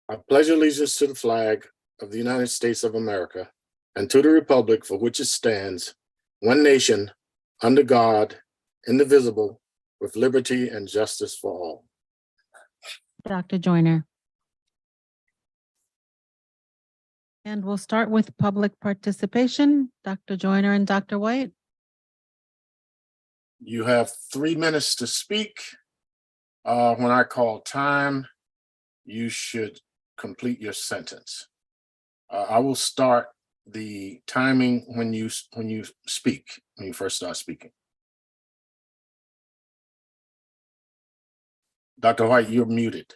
I pledge allegiance to the flag of the United States of America and to the republic for which it stands, one nation, under God, indivisible, with liberty and justice for all. Dr. Joyner. And we'll start with public participation. Dr. Joyner and Dr. White. You have 3 minutes to speak. When I call time, you should complete your sentence. I will start the timing when you speak, when you first start speaking. Dr. White, you're muted.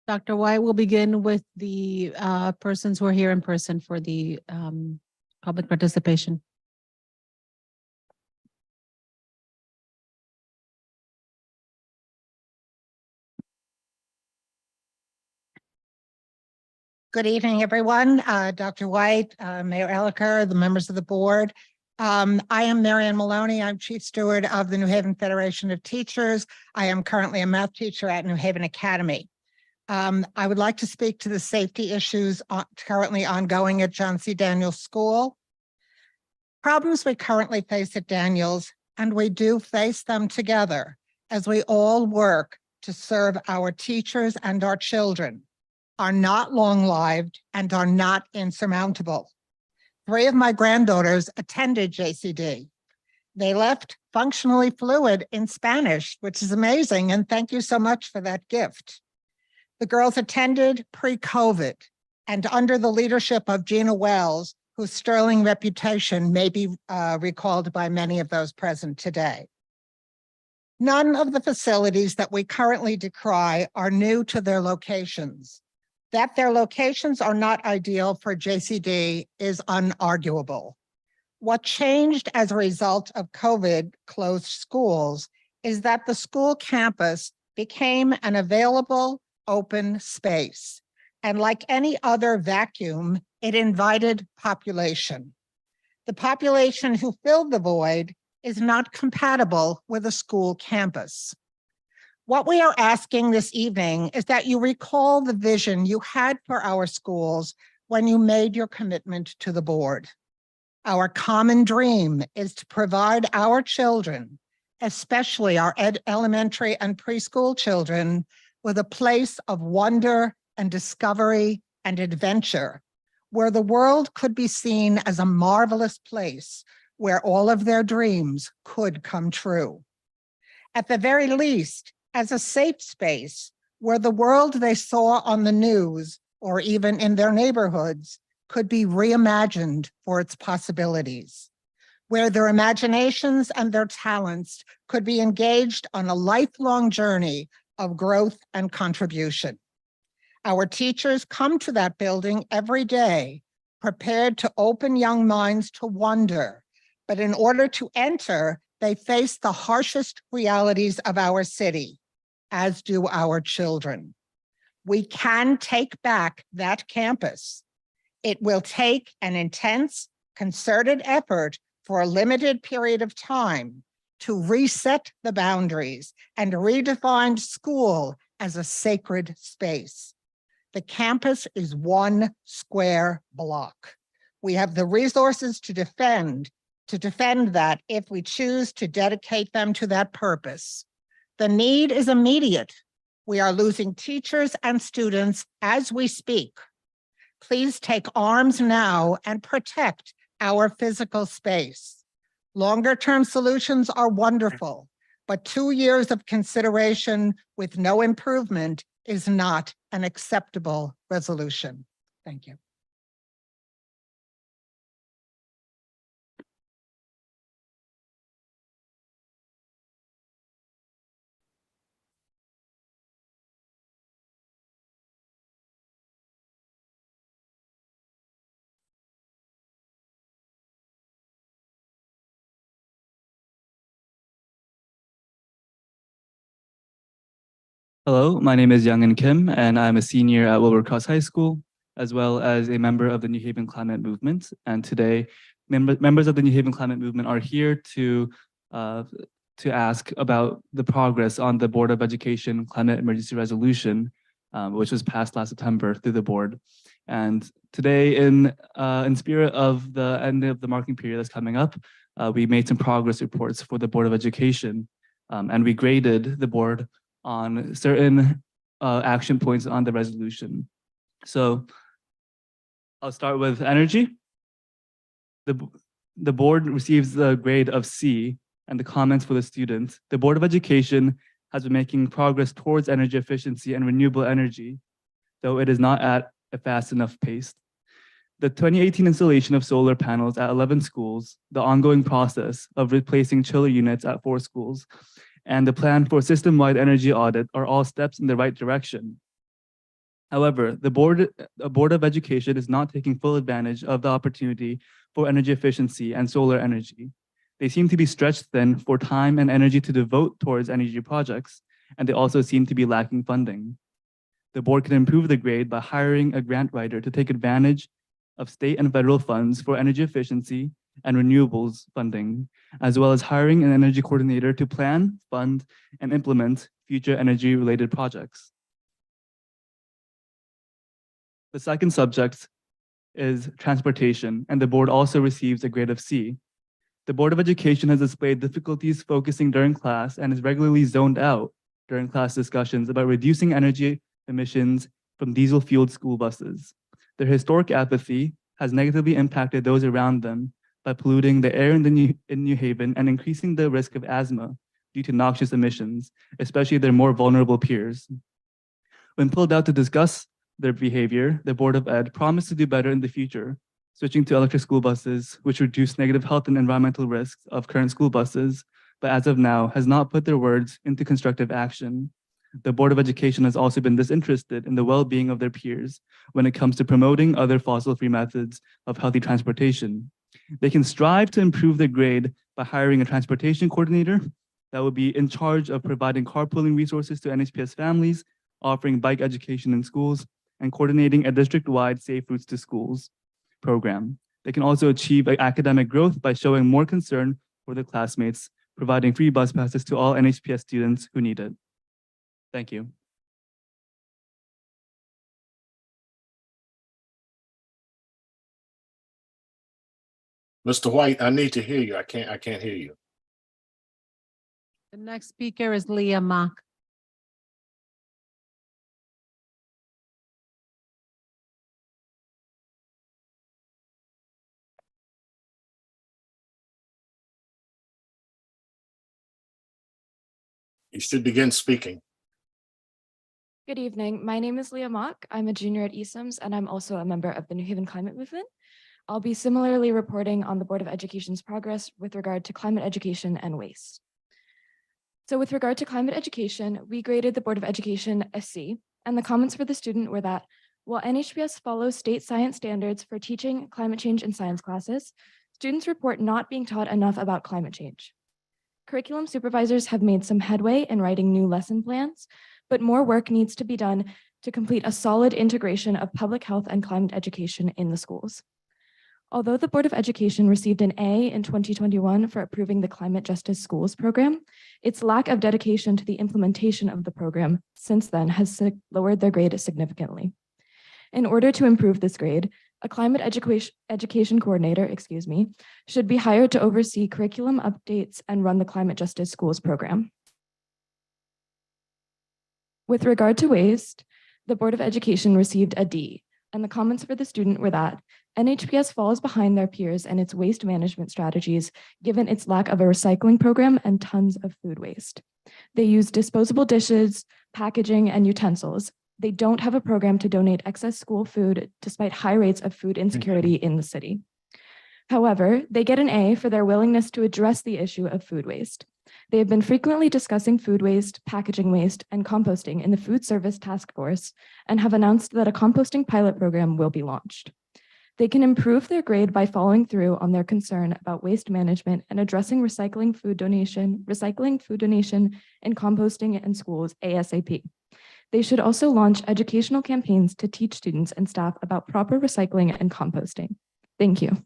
Dr. White will begin with the persons who are here in person for the public participation. Good evening, everyone. Dr. White, Mayor Elicker, the members of the board. I am Marianne Maloney. I'm Chief Steward of the New Haven Federation of Teachers. I am currently a math teacher at New Haven Academy. I would like to speak to the safety issues currently ongoing at John C. Daniels School. Problems we currently face at Daniels, and we do face them together as we all work to serve our teachers and our children, are not long-lived and are not insurmountable. 3 of my granddaughters attended JCD. They left functionally fluid in Spanish, which is amazing, and thank you so much for that gift. The girls attended pre-COVID and under the leadership of Gina Wells, whose sterling reputation may be recalled by many of those present today. None of the facilities that we currently decry are new to their locations. That their locations are not ideal for JCD is unarguable. What changed as a result of COVID closed schools is that the school campus became an available open space. And like any other vacuum, it invited population. The population who filled the void is not compatible with a school campus. What we are asking this evening is that you recall the vision you had for our schools when you made your commitment to the board. Our common dream is to provide our children, especially our elementary and preschool children, with a place of wonder and discovery and adventure, where the world could be seen as a marvelous place where all of their dreams could come true. At the very least, as a safe space where the world they saw on the news or even in their neighborhoods could be reimagined for its possibilities, where their imaginations and their talents could be engaged on a lifelong journey of growth and contribution. Our teachers come to that building every day, prepared to open young minds to wonder, but in order to enter, they face the harshest realities of our city, as do our children. We can take back that campus. It will take an intense, concerted effort for a limited period of time to reset the boundaries and redefine school as a sacred space. The campus is one square block. We have the resources to defend that if we choose to dedicate them to that purpose. The need is immediate. We are losing teachers and students as we speak. Please take arms now and protect our physical space. Longer-term solutions are wonderful, but 2 years of consideration with no improvement is not an acceptable resolution. Thank you. Hello, my name is Youngin Kim, and I'm a senior at Wilbur-Cross High School, as well as a member of the New Haven Climate Movement. And today, members of the New Haven Climate Movement are here to to ask about the progress on the Board of Education Climate Emergency Resolution, which was passed last September through the board. And today, in spirit of the end of the marking period that's coming up, we made some progress reports for the Board of Education, and we graded the board on certain action points on the resolution. So I'll start with energy. The board receives the grade of C, and the comments for the students. The Board of Education has been making progress towards energy efficiency and renewable energy, though it is not at a fast enough pace. The 2018 installation of solar panels at 11 schools, the ongoing process of replacing chiller units at 4 schools, and the plan for system-wide energy audit are all steps in the right direction. However, the Board of Education is not taking full advantage of the opportunity for energy efficiency and solar energy. They seem to be stretched thin for time and energy to devote towards energy projects, and they also seem to be lacking funding. The board can improve the grade by hiring a grant writer to take advantage of state and federal funds for energy efficiency and renewables funding, as well as hiring an energy coordinator to plan, fund, and implement future energy-related projects. The second subject is transportation, and the board also receives a grade of C. The Board of Education has displayed difficulties focusing during class and is regularly zoned out during class discussions about reducing energy emissions from diesel-fueled school buses. Their historic apathy has negatively impacted those around them by polluting the air in New Haven and increasing the risk of asthma due to noxious emissions, especially their more vulnerable peers. When pulled out to discuss their behavior, the Board of Ed promised to do better in the future, switching to electric school buses, which reduce negative health and environmental risks of current school buses, but as of now has not put their words into constructive action. The Board of Education has also been disinterested in the well-being of their peers when it comes to promoting other fossil-free methods of healthy transportation. They can strive to improve their grade by hiring a transportation coordinator that will be in charge of providing carpooling resources to NHPS families, offering bike education in schools, and coordinating a district-wide Safe Routes to Schools program. They can also achieve academic growth by showing more concern for their classmates, providing free bus passes to all NHPS students who need it. Thank you. Mr. White, I need to hear you. I can't hear you. The next speaker is Leah Mock. You should begin speaking. Good evening. My name is Leah Mock. I'm a junior at ESIMS, and I'm also a member of the New Haven Climate Movement. I'll be similarly reporting on the Board of Education's progress with regard to climate education and waste. So with regard to climate education, we graded the Board of Education a C, and the comments for the student were that while NHPS follows state science standards for teaching climate change in science classes, students report not being taught enough about climate change. Curriculum supervisors have made some headway in writing new lesson plans, but more work needs to be done to complete a solid integration of public health and climate education in the schools. Although the Board of Education received an A in 2021 for approving the Climate Justice Schools program, its lack of dedication to the implementation of the program since then has lowered their grade significantly. In order to improve this grade, a climate education coordinator, should be hired to oversee curriculum updates and run the Climate Justice Schools program. With regard to waste, the Board of Education received a D, and the comments for the student were that NHPS falls behind their peers in its waste management strategies, given its lack of a recycling program and tons of food waste. They use disposable dishes, packaging, and utensils. They don't have a program to donate excess school food despite high rates of food insecurity in the city. However, they get an A for their willingness to address the issue of food waste. They have been frequently discussing food waste, packaging waste, and composting in the Food Service Task Force and have announced that a composting pilot program will be launched. They can improve their grade by following through on their concern about waste management and addressing recycling food donation, and composting in schools ASAP. They should also launch educational campaigns to teach students and staff about proper recycling and composting. Thank you.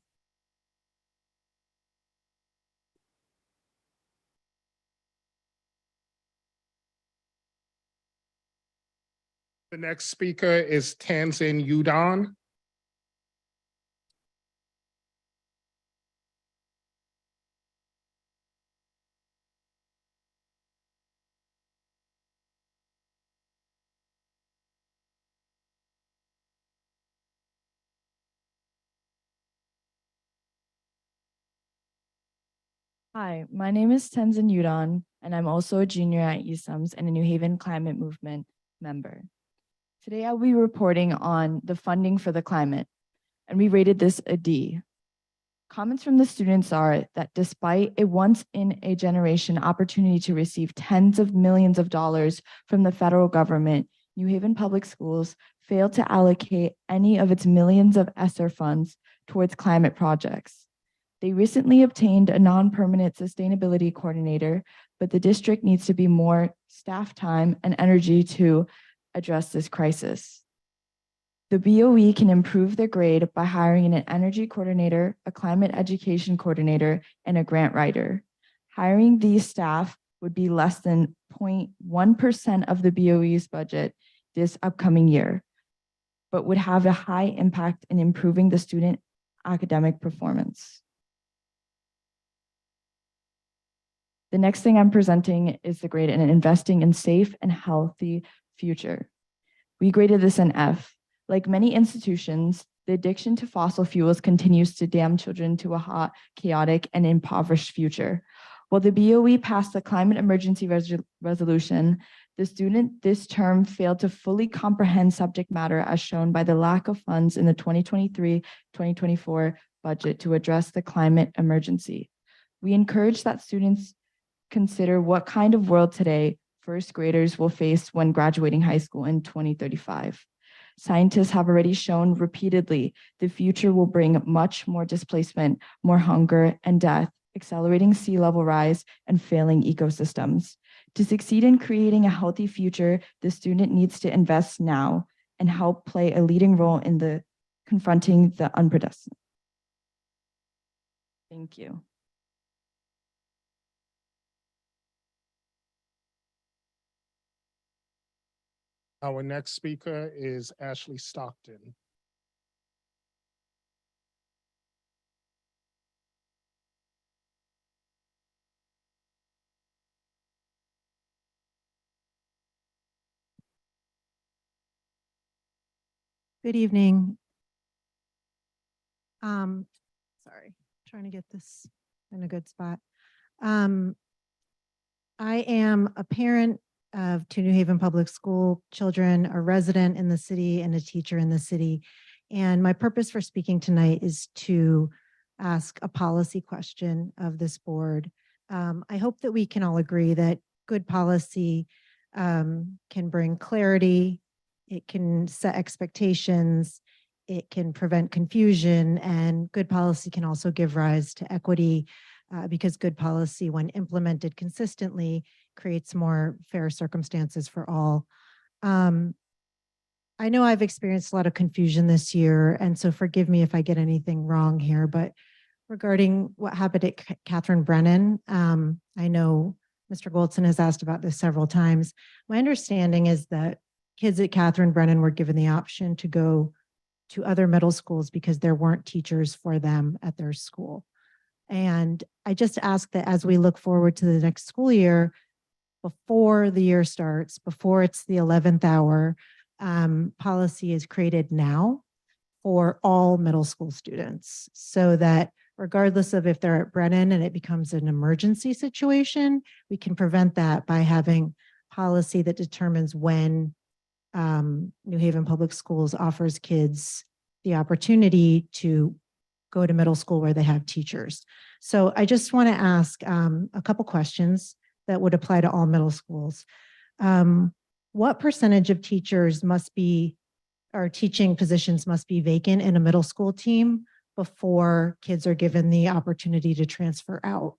The next speaker is Tanzin Udon. Hi, my name is Tenzin Udon, and I'm also a junior at ESUMS and a New Haven Climate Movement member. Today, I'll be reporting on the funding for the climate, and we rated this a D. Comments from the students are that despite a once-in-a-generation opportunity to receive tens of millions of dollars from the federal government, New Haven Public Schools failed to allocate any of its millions of ESSER funds towards climate projects. They recently obtained a non-permanent sustainability coordinator, but the district needs to be more staff time and energy to address this crisis. The BOE can improve their grade by hiring an energy coordinator, a climate education coordinator, and a grant writer. Hiring these staff would be less than 0.1% of the BOE's budget this upcoming year, but would have a high impact in improving the student academic performance. The next thing I'm presenting is the grade in investing in safe and healthy future. We graded this an F. Like many institutions, the addiction to fossil fuels continues to damn children to a hot, chaotic, and impoverished future. While the BOE passed the climate emergency resolution, the student this term failed to fully comprehend subject matter as shown by the lack of funds in the 2023-2024 budget to address the climate emergency. We encourage that students consider what kind of world today first graders will face when graduating high school in 2035. Scientists have already shown repeatedly the future will bring much more displacement, more hunger and death, accelerating sea level rise and failing ecosystems. To succeed in creating a healthy future, the student needs to invest now and help play a leading role in the confronting the unprecedented. Thank you. Our next speaker is Ashley Stockton. Good evening. Sorry, trying to get this in a good spot. I am a parent of two New Haven Public School children, a resident in the city and a teacher in the city. And my purpose for speaking tonight is to ask a policy question of this board. I hope that we can all agree that good policy can bring clarity, it can set expectations, it can prevent confusion, and good policy can also give rise to equity because good policy, when implemented consistently, creates more fair circumstances for all. I know I've experienced a lot of confusion this year, and so forgive me if I get anything wrong here, but regarding what happened at Catherine Brennan, I know Mr. Goldson has asked about this several times. My understanding is that kids at Catherine Brennan were given the option to go to other middle schools because there weren't teachers for them at their school. And I just ask that as we look forward to the next school year, before the year starts, before it's the 11th hour, policy is created now for all middle school students so that regardless of if they're at Brennan and it becomes an emergency situation, we can prevent that by having policy that determines when New Haven Public Schools offers kids the opportunity to go to middle school where they have teachers. So I just want to ask a couple questions that would apply to all middle schools. What percentage of teachers must be, or teaching positions must be vacant in a middle school team before kids are given the opportunity to transfer out?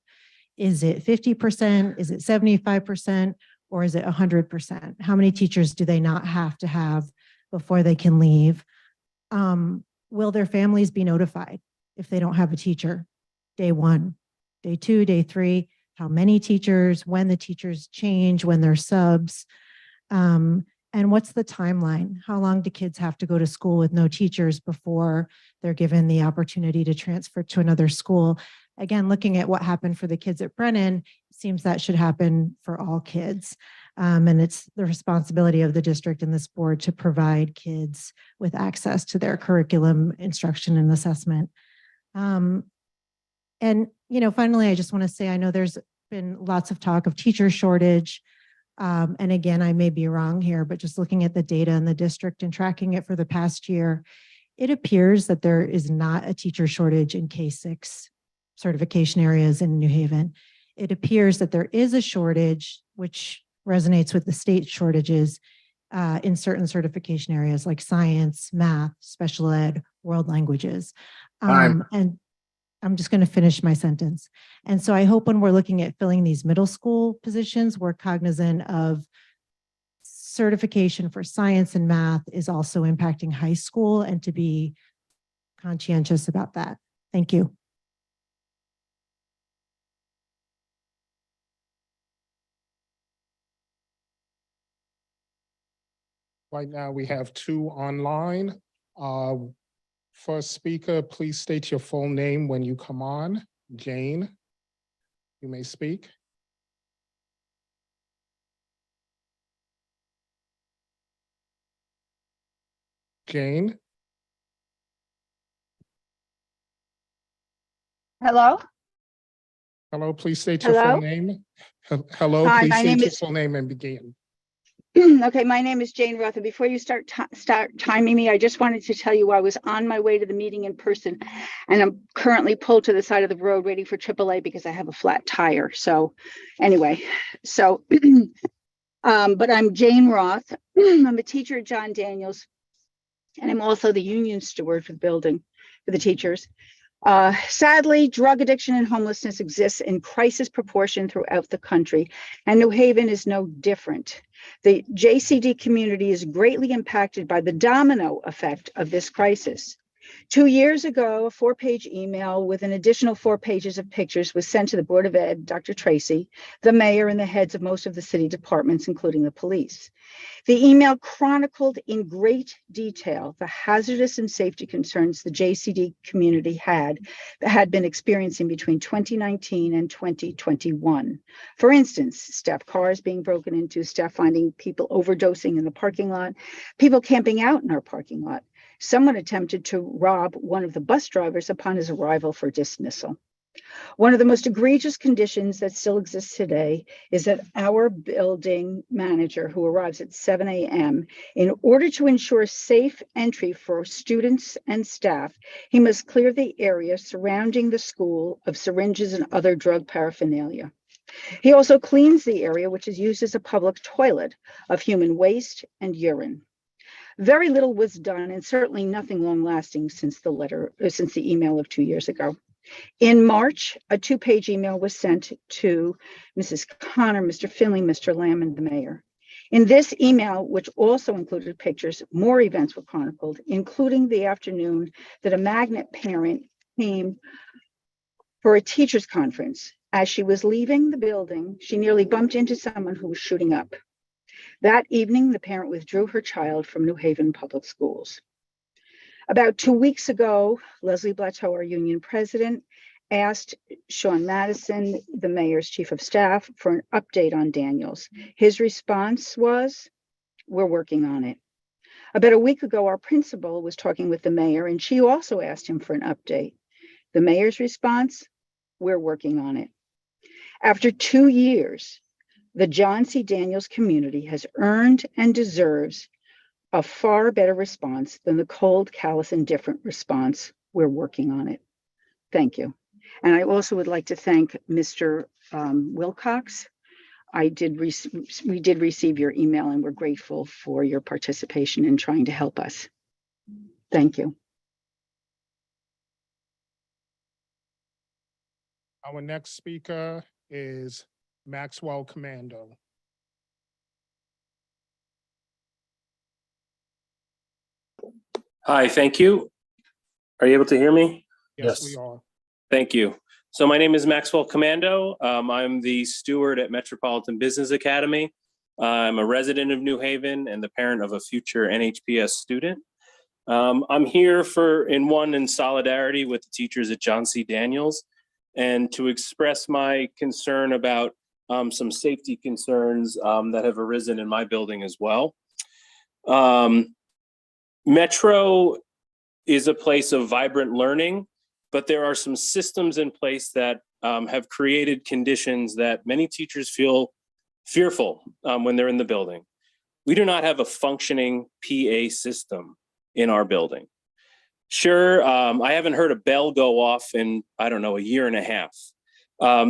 Is it 50%? Is it 75%? Or is it 100%? How many teachers do they not have to have before they can leave? Will their families be notified if they don't have a teacher? Day one, day two, day three, how many teachers, when the teachers change, when they're subs? And what's the timeline? How long do kids have to go to school with no teachers before they're given the opportunity to transfer to another school? Again, looking at what happened for the kids at Brennan, it seems that should happen for all kids. And it's the responsibility of the district and this board to provide kids with access to their curriculum, instruction, and assessment. And, finally, I just want to say, I know there's been lots of talk of teacher shortage. And again, I may be wrong here, but just looking at the data in the district and tracking it for the past year, it appears that there is not a teacher shortage in K-6 certification areas in New Haven. It appears that there is a shortage, which resonates with the state shortages in certain certification areas like science, math, special ed, world languages. And I'm just going to finish my sentence. And so I hope when we're looking at filling these middle school positions, we're cognizant of certification for science and math is also impacting high school and to be conscientious about that. Thank you. Right now, we have 2 online. First speaker, please state your full name when you come on. Jane, you may speak. Jane, Hello? hello, please state your full Hello? name. Hello, Hi, please my state name your is- full name and begin. Okay, my name is Jane Roth, and before you start timing me, I just wanted to tell you I was on my way to the meeting in person, and I'm currently pulled to the side of the road waiting for AAA because I have a flat tire. So anyway, but I'm Jane Roth. I'm a teacher at John Daniels, and I'm also the union steward for the building for the teachers. Sadly, drug addiction and homelessness exists in crisis proportion throughout the country, and New Haven is no different. The JCD community is greatly impacted by the domino effect of this crisis. 2 years ago, a 4-page email with an additional 4 pages of pictures was sent to the Board of Ed, Dr. Tracy, the mayor, and the heads of most of the city departments, including the police. The email chronicled in great detail the hazardous and safety concerns the JCD community had been experiencing between 2019 and 2021. For instance, staff cars being broken into, staff finding people overdosing in the parking lot, people camping out in our parking lot. Someone attempted to rob one of the bus drivers upon his arrival for dismissal. One of the most egregious conditions that still exists today is that our building manager, who arrives at 7 a.m., in order to ensure safe entry for students and staff, he must clear the area surrounding the school of syringes and other drug paraphernalia. He also cleans the area, which is used as a public toilet, of human waste and urine. Very little was done, and certainly nothing long-lasting since the email of 2 years ago. In March, a 2-page email was sent to Mrs. Connor, Mr. Finley, Mr. Lamb, and the mayor. In this email, which also included pictures, more events were chronicled, including the afternoon that a Magnet parent came for a teachers' conference. As she was leaving the building, she nearly bumped into someone who was shooting up. That evening, the parent withdrew her child from New Haven Public Schools. About 2 weeks ago, Leslie Blatteau, our union president, asked Sean Madison, the mayor's chief of staff, for an update on Daniels. His response was, "We're working on it." About a week ago, our principal was talking with the mayor, and she also asked him for an update. The mayor's response, "We're working on it." After 2 years, the John C. Daniels community has earned and deserves a far better response than the cold, callous, indifferent response, "We're working on it." Thank you. And I also would like to thank Mr. Wilcox. We did receive your email, and we're grateful for your participation in trying to help us. Thank you. Our next speaker is Maxwell Commando. Hi, thank you. Are you able to hear me? Yes, we Yes. are. Thank you. So my name is Maxwell Commando. I'm the steward at Metropolitan Business Academy. I'm a resident of New Haven and the parent of a future NHPS student. I'm here in solidarity with the teachers at John C. Daniels and to express my concern about some safety concerns that have arisen in my building as well. Metro is a place of vibrant learning, but there are some systems in place that have created conditions that many teachers feel fearful when they're in the building. We do not have a functioning PA system in our building. Sure, I haven't heard a bell go off in, I don't know, a year and a half.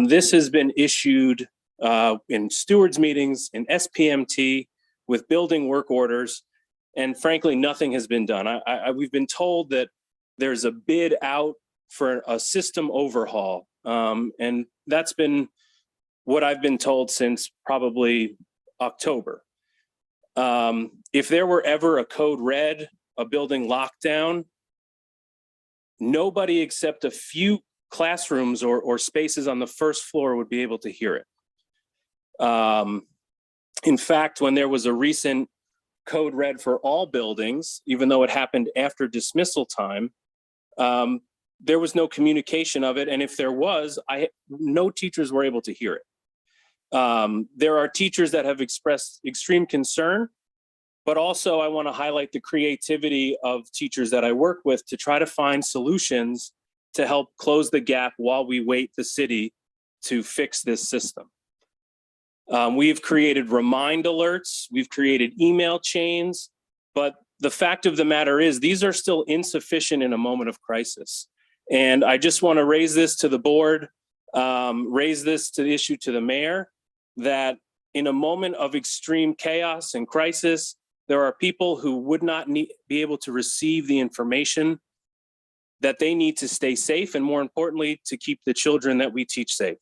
This has been issued in stewards meetings, in SPMT, with building work orders, and frankly, nothing has been done. We've been told that there's a bid out for a system overhaul, and that's been what I've been told since probably October. If there were ever a code red, a building lockdown, nobody except a few classrooms or spaces on the first floor would be able to hear it. In fact, when there was a recent code red for all buildings, even though it happened after dismissal time, there was no communication of it. And if there was, no teachers were able to hear it. There are teachers that have expressed extreme concern, but also I want to highlight the creativity of teachers that I work with to try to find solutions to help close the gap while we wait the city to fix this system. We've created remind alerts, we've created email chains, but the fact of the matter is these are still insufficient in a moment of crisis. And I just want to raise this to the board, raise this to the issue to the mayor, that in a moment of extreme chaos and crisis, there are people who would not be able to receive the information that they need to stay safe, and more importantly, to keep the children that we teach safe.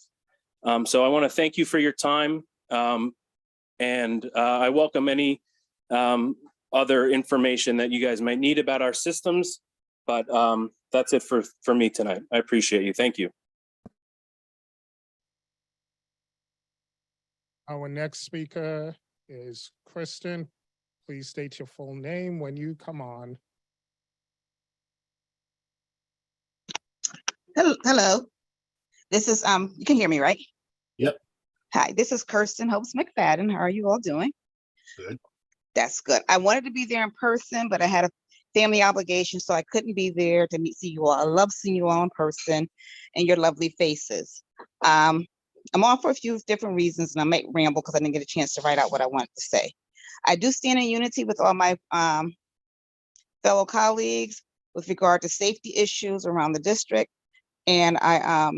So I want to thank you for your time, and I welcome any other information that you guys might need about our systems, but that's it for me tonight. I appreciate you. Thank you. Our next speaker is Kristen. Please state your full name when you come on. Hello. This is, you can hear me, right? Yep. Hi, this is Kirsten Hopes McFadden. How are you all doing? Good. That's good. I wanted to be there in person, but I had a family obligation, so I couldn't be there to see you all. I love seeing you all in person and your lovely faces. I'm on for a few different reasons, and I might ramble because I didn't get a chance to write out what I wanted to say. I do stand in unity with all my fellow colleagues with regard to safety issues around the district. And I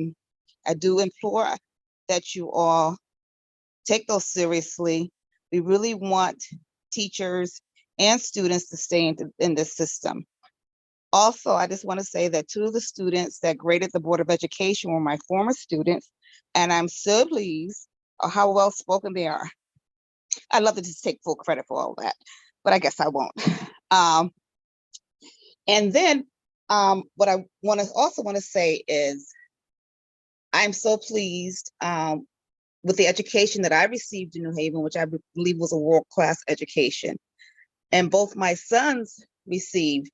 do implore that you all take those seriously. We really want teachers and students to stay in this system. Also, I just want to say that two of the students that graded the Board of Education were my former students, and I'm so pleased of how well spoken they are. I'd love to just take full credit for all that, but I guess I won't. And then what I also want to say is I'm so pleased with the education that I received in New Haven, which I believe was a world-class education. And both my sons received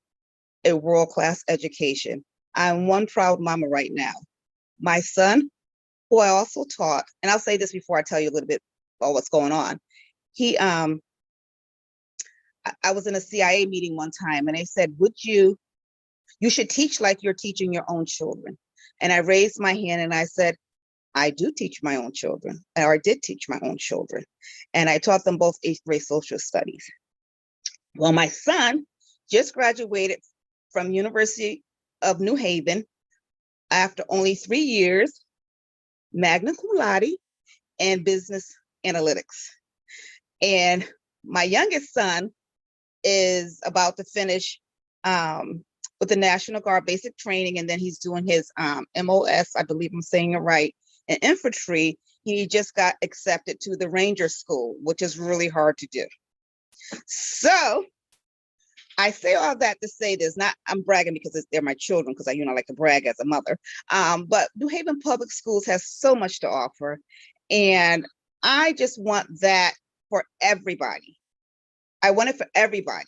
a world-class education. I'm one proud mama right now. My son, who I also taught, and I'll say this before I tell you a little bit about what's going on. I was in a CIA meeting one time and they said, you should teach like you're teaching your own children. And I raised my hand and I said, I do teach my own children, or I did teach my own children. And I taught them both 8th grade social studies. Well, my son just graduated from University of New Haven after only 3 years, magna cum laude and business analytics. And my youngest son is about to finish with the National Guard basic training, and then he's doing his MOS, I believe I'm saying it right, in infantry. He just got accepted to the Ranger School, which is really hard to do. So I say all that to say this, not I'm bragging because they're my children, because I like to brag as a mother. But New Haven Public Schools has so much to offer, and I just want that for everybody. I want it for everybody.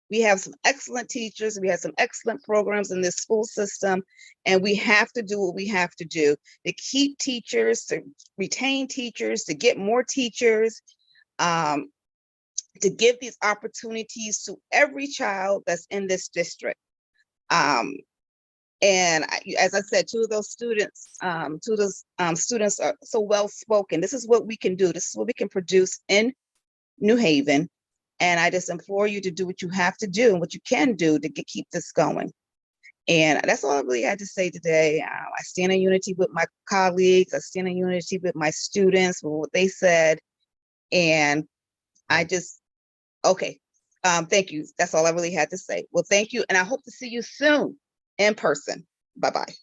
We have some excellent teachers. We have some excellent programs in this school system, and we have to do what we have to do to keep teachers, to retain teachers, to get more teachers, to give these opportunities to every child that's in this district. As I said, two of those students are so well spoken. This is what we can do. This is what we can produce in New Haven. And I just implore you to do what you have to do and what you can do to keep this going. And that's all I really had to say today. I stand in unity with my colleagues. I stand in unity with my students, with what they said. And okay. Thank you. That's all I really had to say. Well, thank you. And I hope to see you soon in person. Bye-bye.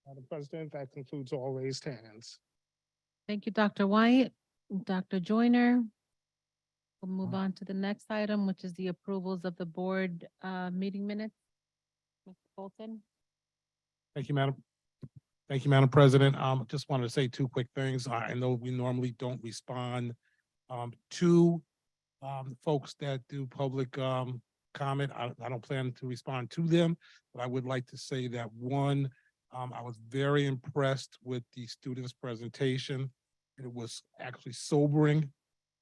Madam President, that concludes all raised hands. Thank you, Dr. White. Dr. Joyner. We'll move on to the next item, which is the approvals of the board meeting minutes. Mr. Bolton. Thank you, Madam. Thank you, Madam President. Just wanted to say two quick things. I know we normally don't respond to folks that do public comment. I don't plan to respond to them, but I would like to say that one, I was very impressed with the students' presentation. It was actually sobering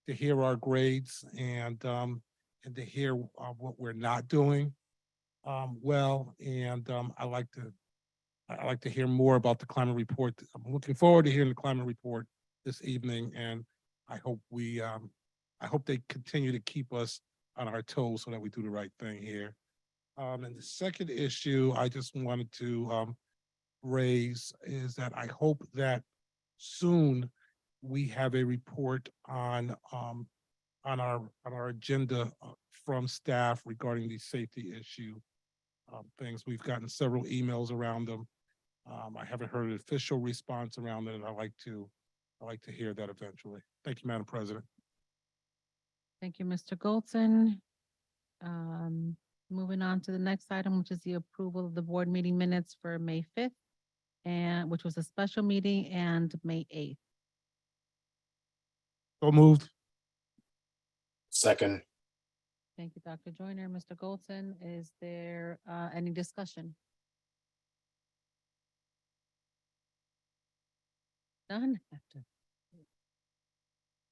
to hear our grades and to hear what we're not doing well. And I like to hear more about the climate report. I'm looking forward to hearing the climate report this evening, and I hope they continue to keep us on our toes so that we do the right thing here. And the second issue I just wanted to raise is that I hope that soon we have a report on our agenda from staff regarding the safety issue things. We've gotten several emails around them. I haven't heard an official response around it, and I like to hear that eventually. Thank you, Madam President. Thank you, Mr. Goldson. Moving on to the next item, which is the approval of the board meeting minutes for May 5th, and which was a special meeting, and May 8th. So moved. Second. Thank you, Dr. Joyner. Mr. Goldson, is there any discussion? None?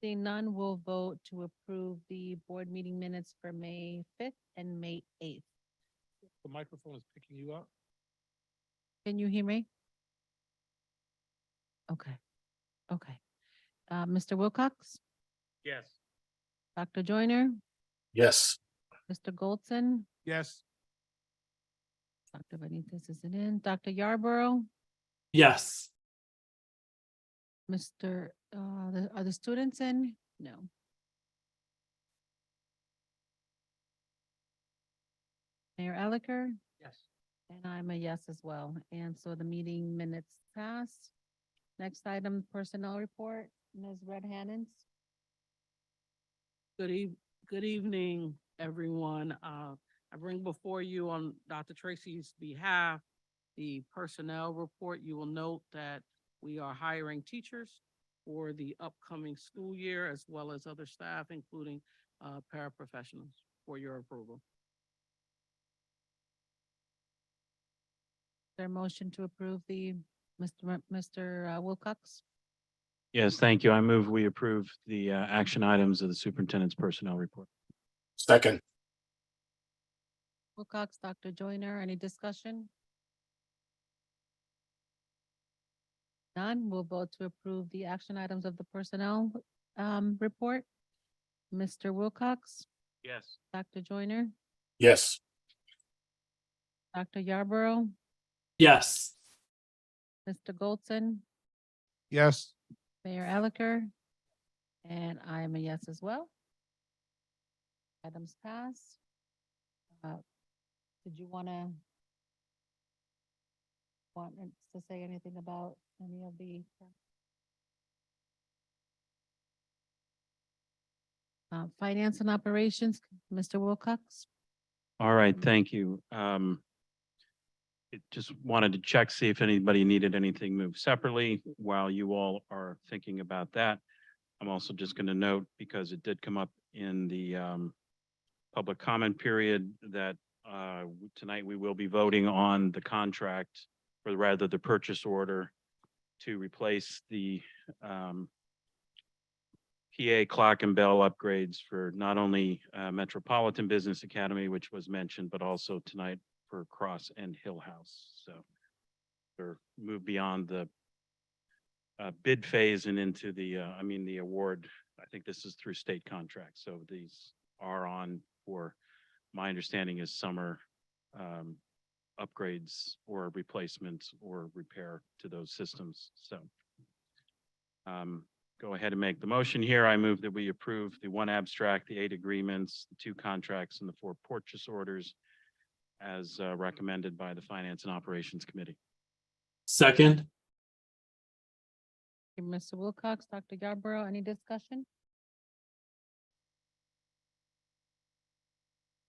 Seeing none, we'll vote to approve the board meeting minutes for May 5th and May 8th. The microphone is picking you up. Can you hear me? Okay. Mr. Wilcox, Yes. Dr. Joyner, Yes. Mr. Goldson, Yes. Dr. Benitez isn't in, Dr. Yarborough, Yes. Mr. Are the students in? No. Mayor Elicker? Yes. And I'm a yes as well. And so the meeting minutes passed. Next item, personnel report, Ms. Red Hannons. Good evening, everyone. I bring before you on Dr. Tracy's behalf the personnel report. You will note that we are hiring teachers for the upcoming school year, as well as other staff, including paraprofessionals, for your approval. Their motion to approve the Mr. Wilcox. Yes, thank you. I move we approve the action items of the superintendent's personnel report. Second. Wilcox, Dr. Joyner, any discussion? None, we'll vote to approve the action items of the personnel report. Mr. Wilcox, Yes. Dr. Joyner, Yes. Dr. Yarborough, Yes. Mr. Goldson, Yes. Mayor Elicker, and I am a yes as well. Items passed. Did you want to say anything about any of the finance and operations, Mr. Wilcox? All right, thank you. Just wanted to check, see if anybody needed anything moved separately while you all are thinking about that. I'm also just going to note, because it did come up in the public comment period, that tonight we will be voting on the contract, or rather the purchase order, to replace the PA clock and bell upgrades for not only Metropolitan Business Academy, which was mentioned, but also tonight for Cross and Hill House. So we're moved beyond the bid phase and into the, the award. I think this is through state contracts. So these are on for, my understanding is, summer upgrades or replacements or repair to those systems. So go ahead and make the motion here. I move that we approve the 1 abstract, the 8 agreements, the 2 contracts, and the 4 purchase orders as recommended by the Finance and Operations Committee. Second. Mr. Wilcox, Dr. Yarborough, any discussion?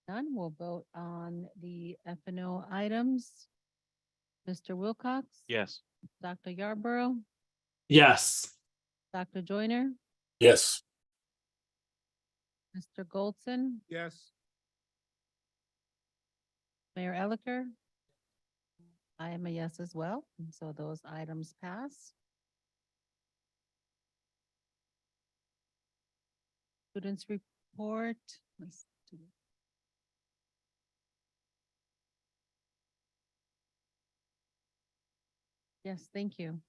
None, we'll vote on the F&O items. Mr. Wilcox? Yes. Dr. Yarborough, Yes. Dr. Joyner, Yes. Mr. Goldson, Yes. Mayor Elicker? I am a yes as well, and so those items pass. Students report. Let's do- Yes, thank you.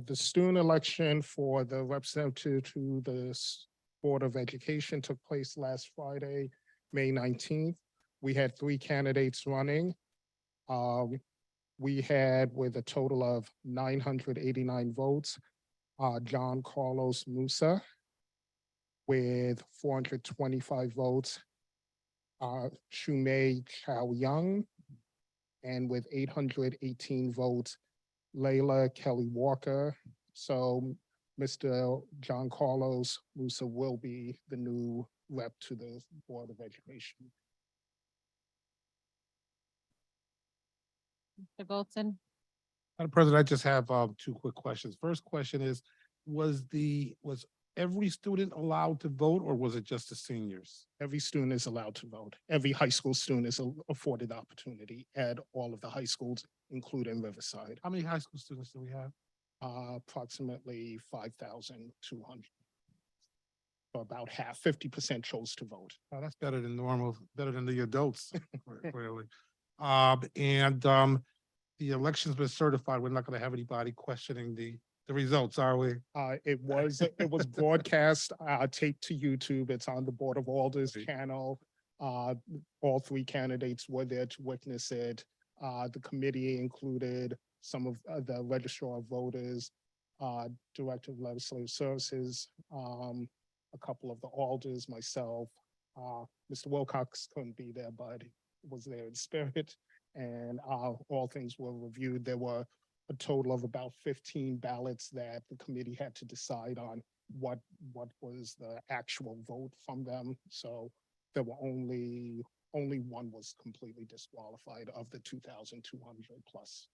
The student election for the representative to the Board of Education took place last Friday, May 19th. We had 3 candidates running. We had, with a total of 989 votes, John Carlos Musa with 425 votes, Shumei Chow Young, and with 818 votes, Layla Kelly Walker. So Mr. John Carlos Musa will be the new rep to the Board of Education. Mr. Goldson? Madam President, I just have 2 quick questions. First question is, was every student allowed to vote, or was it just the seniors? Every student is allowed to vote. Every high school student is afforded the opportunity at all of the high schools, including Riverside. How many high school students do we have? Approximately 5,200. So about half, 50% chose to vote. Oh, that's better than normal, better than the adults, clearly. The election's been certified. We're not going to have anybody questioning the results, are we? It was broadcast, taped to YouTube. It's on the Board of Alders channel. All 3 candidates were there to witness it. The committee included some of the registrar of voters, Director of Legislative Services, a couple of the alders, myself. Mr. Wilcox couldn't be there, but was there in spirit. And all things were reviewed. There were a total of about 15 ballots that the committee had to decide on what was the actual vote from them. So there were only 1 was completely disqualified of the 2,200 plus.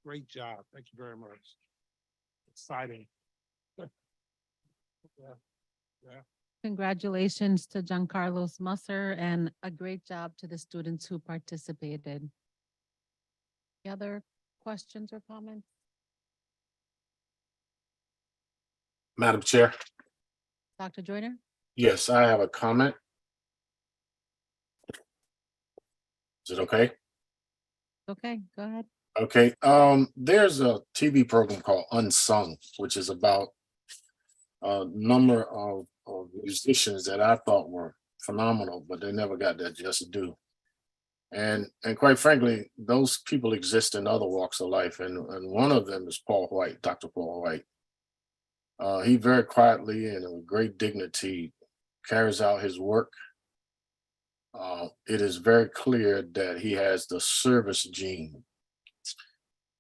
Great job. Thank you very much. Exciting. Yeah. Congratulations to Giancarlos Musser, and a great job to the students who participated. Any other questions or comments? Madam Chair, Dr. Joyner? yes, I have a comment. Is it okay? Okay, go ahead. Okay, there's a TV program called Unsung, which is about a number of musicians that I thought were phenomenal, but they never got their just due. And quite frankly, those people exist in other walks of life, and one of them is Paul White, Dr. Paul White. He very quietly and with great dignity carries out his work. It is very clear that he has the service gene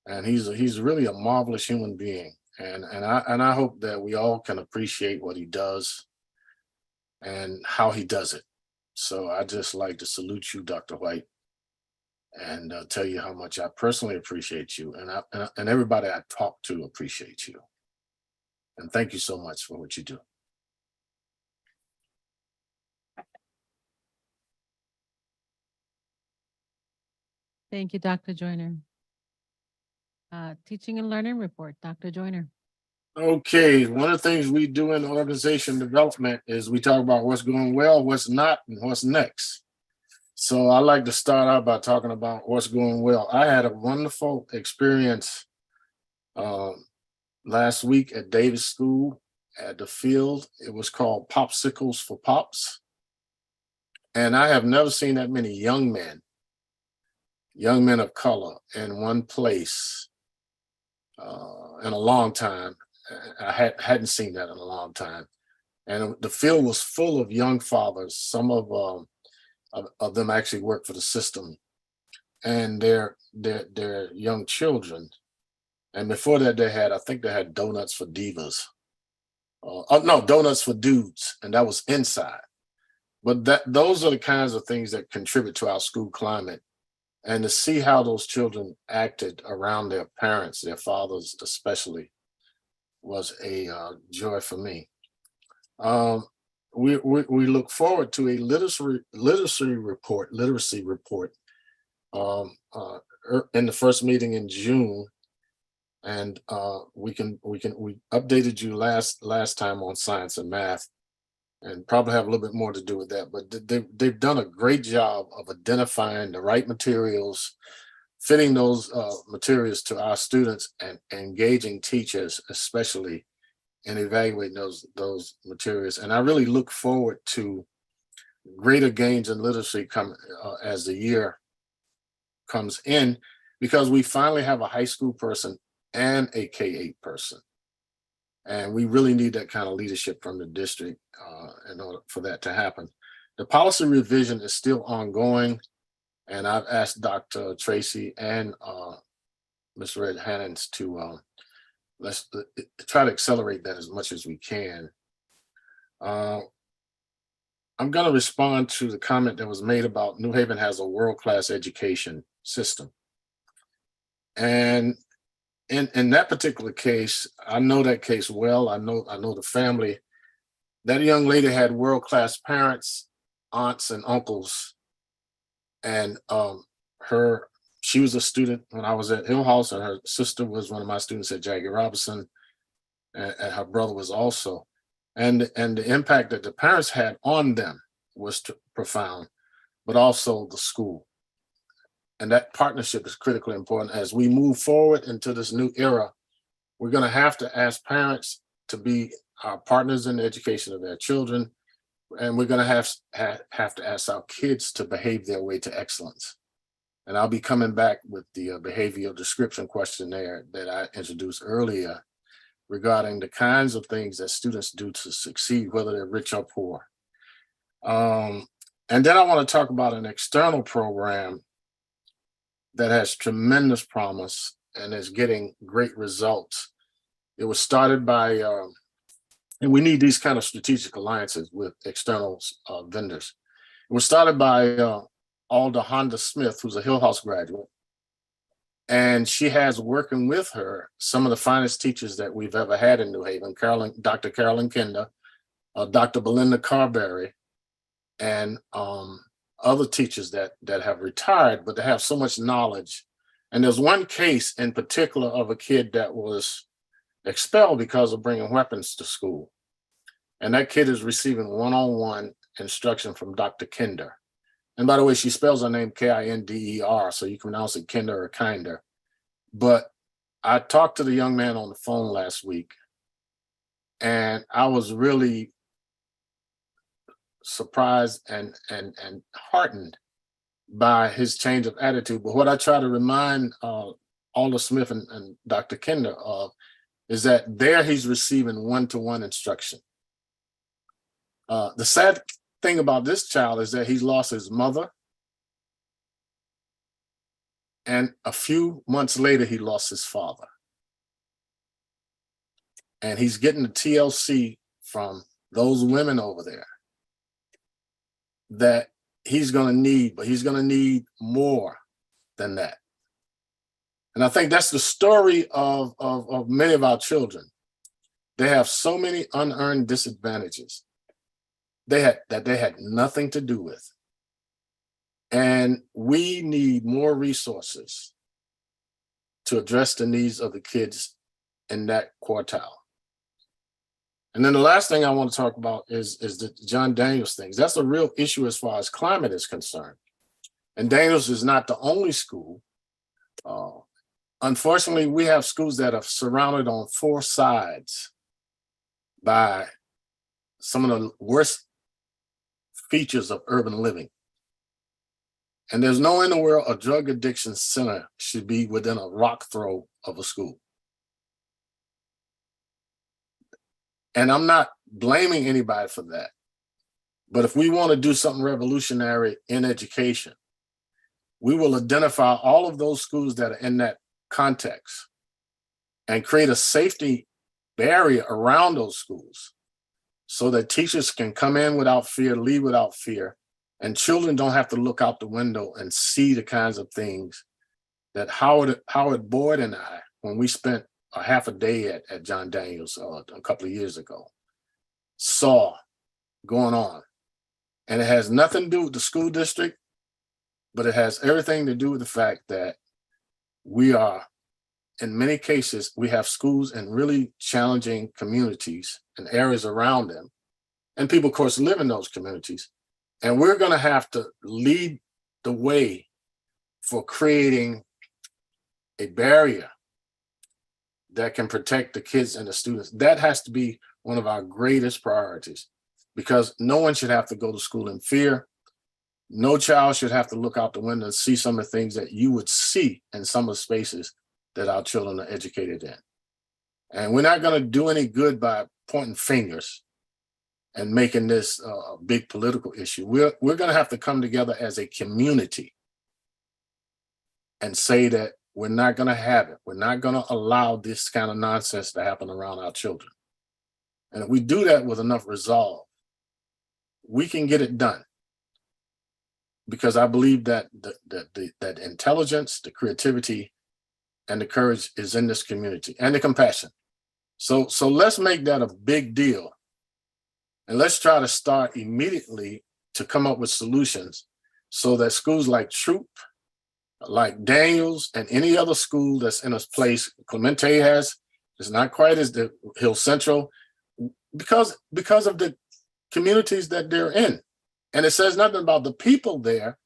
And he's really a marvelous human being. And I hope that we all can appreciate what he does and how he does it. So I just like to salute you, Dr. White, and tell you how much I personally appreciate you, and everybody I talk to appreciate you. And thank you so much for what you do. Thank you, Dr. Joyner. Teaching and learning report, Dr. Joyner. Okay, one of the things we do in organization development is we talk about what's going well, what's not, and what's next. So I like to start out by talking about what's going well. I had a wonderful experience last week at Davis School at the field. It was called Popsicles for Pops. And I have never seen that many young men of color in one place in a long time. I hadn't seen that in a long time. And the field was full of young fathers. Some of them actually work for the system, and their young children. And before that, I think they had Donuts for Divas. No, Donuts for Dudes, and that was inside. But those are the kinds of things that contribute to our school climate. And to see how those children acted around their parents, their fathers especially, was a joy for me. We look forward to a literacy report in the first meeting in June, and we updated you last time on science and math, and probably have a little bit more to do with that. But they've done a great job of identifying the right materials, fitting those materials to our students, and engaging teachers, especially, and evaluating those materials. And I really look forward to greater gains in literacy as the year comes in, because we finally have a high school person and a K-8 person. And we really need that kind of leadership from the district in order for that to happen. The policy revision is still ongoing, and I've asked Dr. Tracy and Ms. Red Hannons to let's try to accelerate that as much as we can. I'm going to respond to the comment that was made about New Haven has a world-class education system. And in that particular case, I know that case well. I know the family. That young lady had world-class parents, aunts, and uncles. And she was a student when I was at Hillhouse, and her sister was one of my students at Jackie Robinson, and her brother was also. And the impact that the parents had on them was profound, but also the school. And that partnership is critically important. As we move forward into this new era, we're going to have to ask parents to be our partners in the education of their children. And we're going to have to ask our kids to behave their way to excellence. And I'll be coming back with the behavioral description questionnaire that I introduced earlier regarding the kinds of things that students do to succeed, whether they're rich or poor. And then I want to talk about an external program that has tremendous promise and is getting great results. It was started by, and we need these kind of strategic alliances with external vendors. It was started by Alda Honda Smith, who's a Hillhouse graduate. And she has working with her some of the finest teachers that we've ever had in New Haven, Dr. Carolyn Kinder, Dr. Belinda Carberry, and other teachers that have retired, but they have so much knowledge. And there's one case in particular of a kid that was expelled because of bringing weapons to school. And that kid is receiving one-on-one instruction from Dr. Kinder. And by the way, she spells her name Kinder, so you can pronounce it Kinder or Kinder. But I talked to the young man on the phone last week, and I was really surprised and heartened by his change of attitude. But what I try to remind Alda Smith and Dr. Kinder of is that there he's receiving one-to-one instruction. The sad thing about this child is that he's lost his mother And a few months later, he lost his father. And he's getting the TLC from those women over there that he's going to need, but he's going to need more than that. And I think that's the story of many of our children. They have so many unearned disadvantages that they had nothing to do with. And we need more resources to address the needs of the kids in that quartile. And then the last thing I want to talk about is the John Daniels things. That's a real issue as far as climate is concerned. And Daniels is not the only school. Unfortunately, we have schools that are surrounded on 4 sides by some of the worst features of urban living. And there's no in the world a drug addiction center should be within a rock throw of a school. And I'm not blaming anybody for that. But if we want to do something revolutionary in education, we will identify all of those schools that are in that context and create a safety barrier around those schools so that teachers can come in without fear, leave without fear, and children don't have to look out the window and see the kinds of things that Howard Boyd and I, when we spent a half a day at John Daniels a couple of years ago, saw going on. And it has nothing to do with the school district, but it has everything to do with the fact that we are, in many cases, we have schools in really challenging communities and areas around them. And people, of course, live in those communities. And we're going to have to lead the way for creating a barrier that can protect the kids and the students. That has to be one of our greatest priorities, because no one should have to go to school in fear. No child should have to look out the window and see some of the things that you would see in some of the spaces that our children are educated in. And we're not going to do any good by pointing fingers and making this a big political issue. We're going to have to come together as a community and say that we're not going to have it. We're not going to allow this kind of nonsense to happen around our children. And if we do that with enough resolve, we can get it done. Because I believe that that intelligence, the creativity, and the courage is in this community, and the compassion. So let's make that a big deal. And let's try to start immediately to come up with solutions so that schools like Troop, like Daniels, and any other school that's in a place, Clemente has, it's not quite as the Hill Central, because of the communities that they're in. And it says nothing about the people there,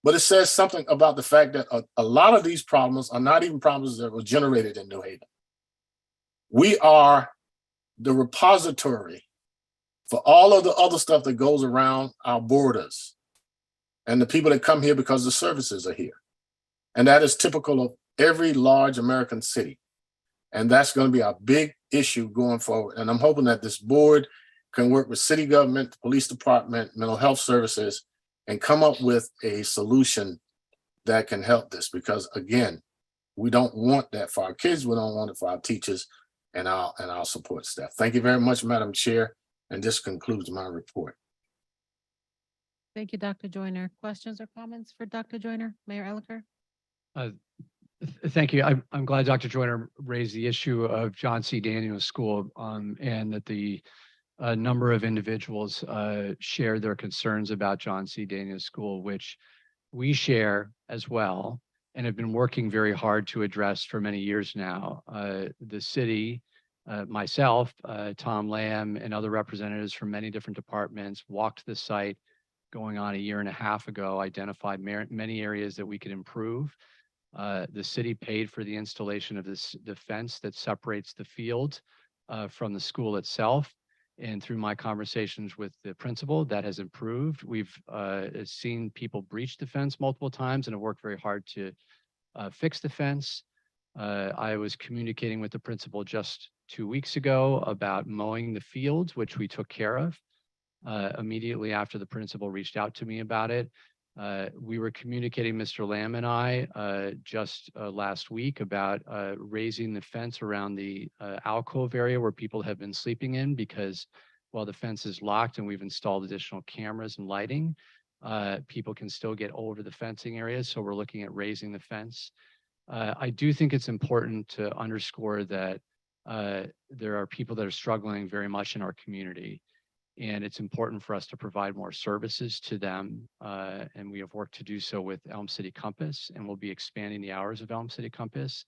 but it says something about the fact that a lot of these problems are not even problems that were generated in New Haven. We are the repository for all of the other stuff that goes around our borders and the people that come here because the services are here. And that is typical of every large American city. And that's going to be a big issue going forward. And I'm hoping that this board can work with city government, police department, mental health services, and come up with a solution that can help this. Because again, we don't want that for our kids. We don't want it for our teachers and our support staff. Thank you very much, Madam Chair. And this concludes my report. Thank you, Dr. Joyner. Questions or comments for Dr. Joyner? Mayor Elicker? Thank you. I'm glad Dr. Joyner raised the issue of John C. Daniels School and that the number of individuals shared their concerns about John C. Daniels School, which we share as well and have been working very hard to address for many years now. The city, myself, Tom Lamb, and other representatives from many different departments walked the site going on a year and a half ago, identified many areas that we could improve. The city paid for the installation of the fence that separates the field from the school itself. And through my conversations with the principal, that has improved. We've seen people breach the fence multiple times and have worked very hard to fix the fence. I was communicating with the principal just 2 weeks ago about mowing the fields, which we took care of immediately after the principal reached out to me about it. We were communicating, Mr. Lamb and I, just last week about raising the fence around the alcove area where people have been sleeping in, because while the fence is locked and we've installed additional cameras and lighting, people can still get over the fencing areas. So we're looking at raising the fence. I do think it's important to underscore that there are people that are struggling very much in our community. And it's important for us to provide more services to them. And we have work to do so with Elm City Compass, and we'll be expanding the hours of Elm City Compass.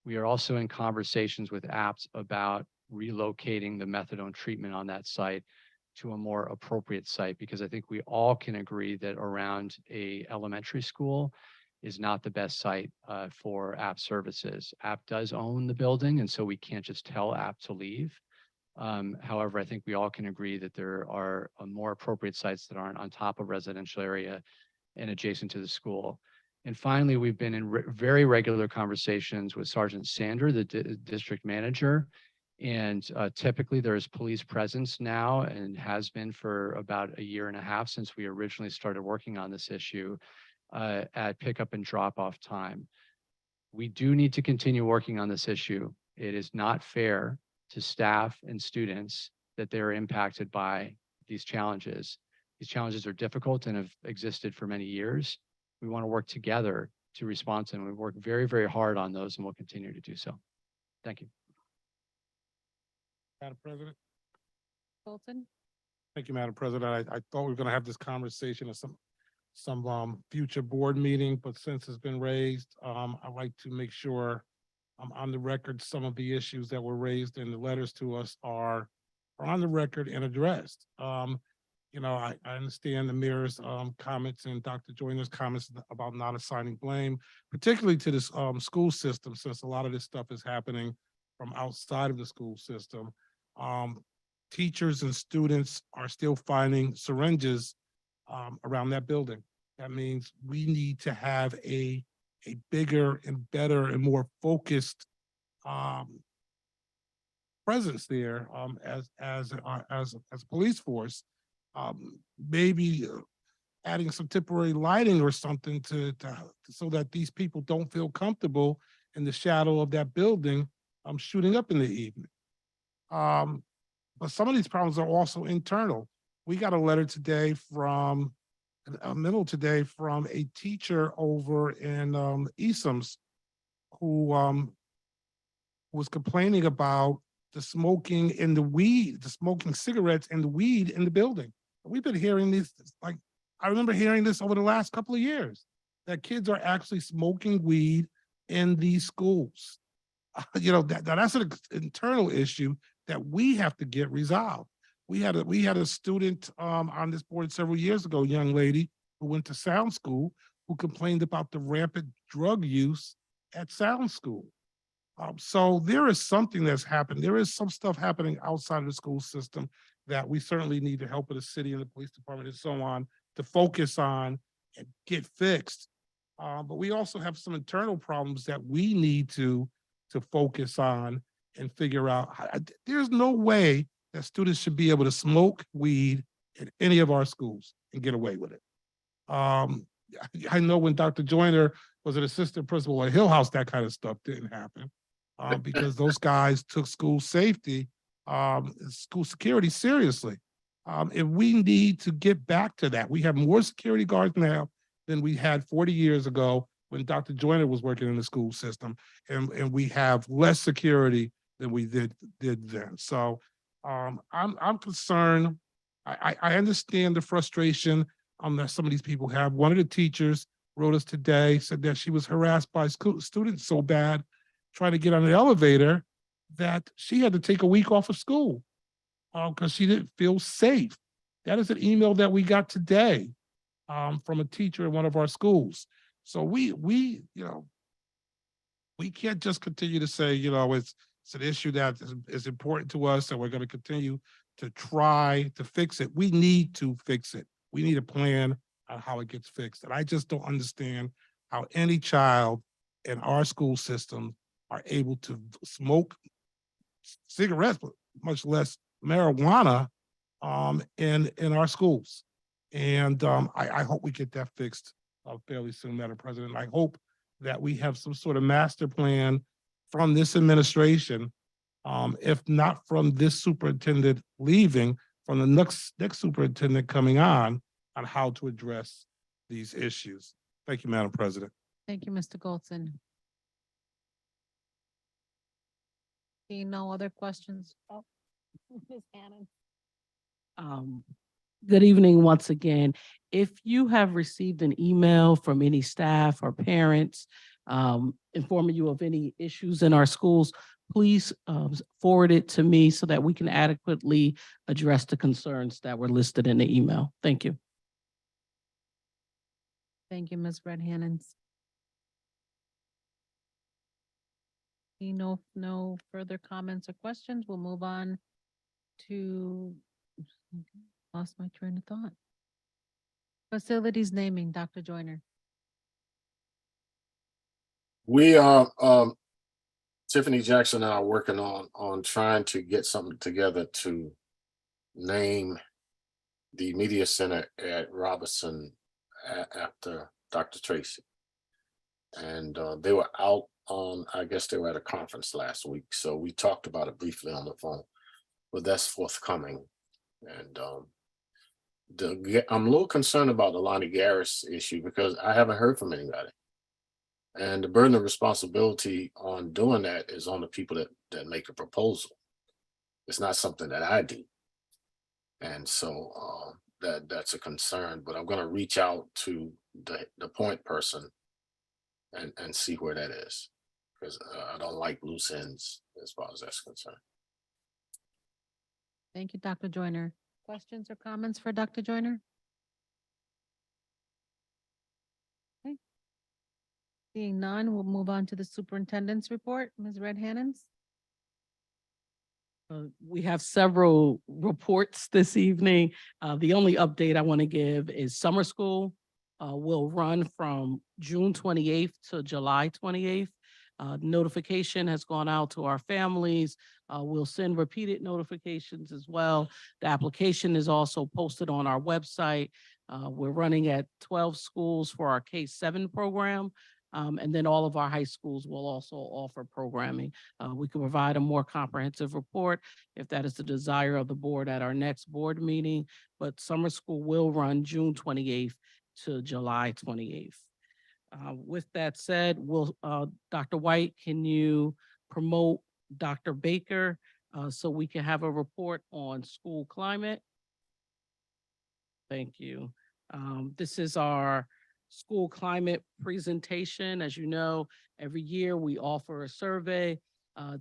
We are also in conversations with APTS about relocating the methadone treatment on that site to a more appropriate site, because I think we all can agree that around a elementary school is not the best site for APT services. APT does own the building, and so we can't just tell APT to leave. However, I think we all can agree that there are more appropriate sites that aren't on top of residential area and adjacent to the school. And finally, we've been in very regular conversations with Sergeant Sander, the district manager. And typically there's police presence now, and has been for about 1.5 years since we originally started working on this issue at pickup and drop off time. We do need to continue working on this issue. It is not fair to staff and students that they're impacted by these challenges. These challenges are difficult and have existed for many years. We want to work together to respond to them. We work very, very hard on those, and we'll continue to do so. Thank you. Madam President. Golson? Thank you, Madam President. I thought we were going to have this conversation at some future board meeting, but since it's been raised, I'd like to make sure on the record some of the issues that were raised in the letters to us are on the record and addressed. You know, I understand the mayor's comments and Dr. Joyner's comments about not assigning blame, particularly to this school system, since a lot of this stuff is happening from outside of the school system. Teachers and students are still finding syringes around that building. That means we need to have a bigger and better and more focused presence there as a police force. Maybe adding some temporary lighting or something so that these people don't feel comfortable in the shadow of that building shooting up in the evening. But some of these problems are also internal. We got a letter today from a teacher over in ESOMS who was complaining about the smoking and the weed, the smoking cigarettes and the weed in the building. We've been hearing this, like, I remember hearing this over the last couple of years, that kids are actually smoking weed in these schools. You know, that's an internal issue that we have to get resolved. We had a student on this board several years ago, a young lady who went to Sound School, who complained about the rampant drug use at Sound School. So there is something that's happened. There is some stuff happening outside of the school system that we certainly need the help of the city and the police department and so on to focus on and get fixed. But we also have some internal problems that we need to focus on and figure out. There's no way that students should be able to smoke weed in any of our schools and get away with it. I know when Dr. Joyner was an assistant principal at Hill House, that kind of stuff didn't happen because those guys took school safety, school security seriously. And we need to get back to that. We have more security guards now than we had 40 years ago when Dr. Joyner was working in the school system, and we have less security than we did then. So I'm concerned. I understand the frustration that some of these people have. One of the teachers wrote us today, said that she was harassed by students so bad trying to get on the elevator that she had to take a week off of school because she didn't feel safe. That is an email that we got today from a teacher in one of our schools. So we can't just continue to say, it's an issue that is important to us and we're going to continue to try to fix it. We need to fix it. We need a plan on how it gets fixed. And I just don't understand how any child in our school system are able to smoke cigarettes, but much less marijuana in our schools. And I hope we get that fixed fairly soon, Madam President. I hope that we have some sort of master plan from this administration, if not from this superintendent leaving, from the next superintendent coming on how to address these issues. Thank you, Madam President. Thank you, Mr. Goldson. Seeing no other questions? Oh, Ms. Hannon. Good evening once again. If you have received an email from any staff or parents informing you of any issues in our schools, please forward it to me so that we can adequately address the concerns that were listed in the email. Thank you. Thank you, Ms. Red Hannons. Seeing no further comments or questions, we'll move on to, lost my train of thought. Facilities naming, Dr. Joyner. We are, Tiffany Jackson and I are working on trying to get something together to name the media center at Robinson after Dr. Tracy. And they were out on, I guess they were at a conference last week. So we talked about it briefly on the phone, but that's forthcoming. And I'm a little concerned about the Lonnie Garris issue because I haven't heard from anybody. And the burden of responsibility on doing that is on the people that make a proposal. It's not something that I do. And so that's a concern, but I'm going to reach out to the point person and see where that is, because I don't like loose ends as far as that's concerned. Thank you, Dr. Joyner. Questions or comments for Dr. Joyner? Okay. Seeing none, we'll move on to the superintendent's report. Ms. Red Hannons. We have several reports this evening. The only update I want to give is summer school will run from June 28th to July 28th. Notification has gone out to our families. We'll send repeated notifications as well. The application is also posted on our website. We're running at 12 schools for our K-7 program. And then all of our high schools will also offer programming. We can provide a more comprehensive report if that is the desire of the board at our next board meeting, but summer school will run June 28th to July 28th. With that said, Dr. White, can you promote Dr. Baker so we can have a report on school climate? Thank you. This is our school climate presentation. As you know, every year we offer a survey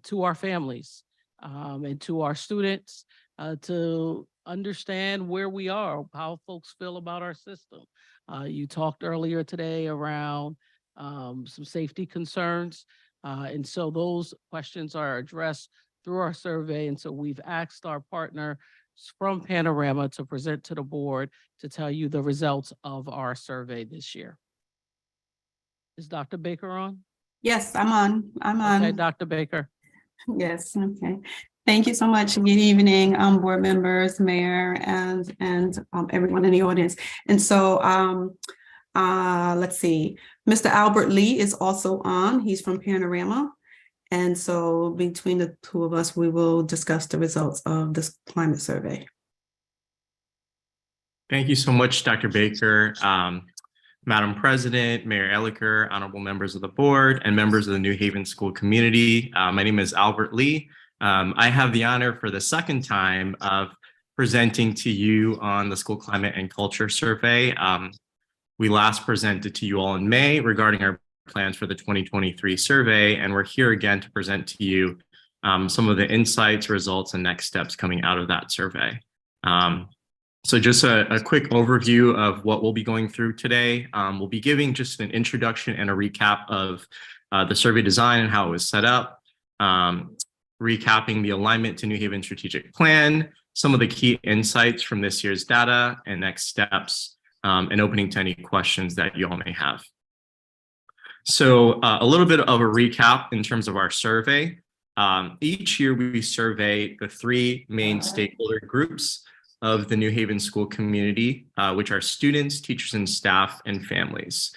to our families and to our students to understand where we are, how folks feel about our system. You talked earlier today around some safety concerns. And so those questions are addressed through our survey. And so we've asked our partner from Panorama to present to the board to tell you the results of our survey this year. Is Dr. Baker on? Yes, I'm on. Okay, Dr. Baker. Yes, okay. Thank you so much. Good evening, board members, mayor, and everyone in the audience. And so let's see, Mr. Albert Lee is also on. He's from Panorama. And so between the two of us, we will discuss the results of this climate survey. Thank you so much, Dr. Baker. Madam President, Mayor Elicker, honorable members of the board, and members of the New Haven school community. My name is Albert Lee. I have the honor for the second time of presenting to you on the school climate and culture survey. We last presented to you all in May regarding our plans for the 2023 survey, and we're here again to present to you some of the insights, results, and next steps coming out of that survey. So just a quick overview of what we'll be going through today. We'll be giving just an introduction and a recap of the survey design and how it was set up, recapping the alignment to New Haven strategic plan, some of the key insights from this year's data and next steps, and opening to any questions that you all may have. So a little bit of a recap in terms of our survey. Each year we survey the three main stakeholder groups. of the New Haven school community, which are students, teachers, and staff and families.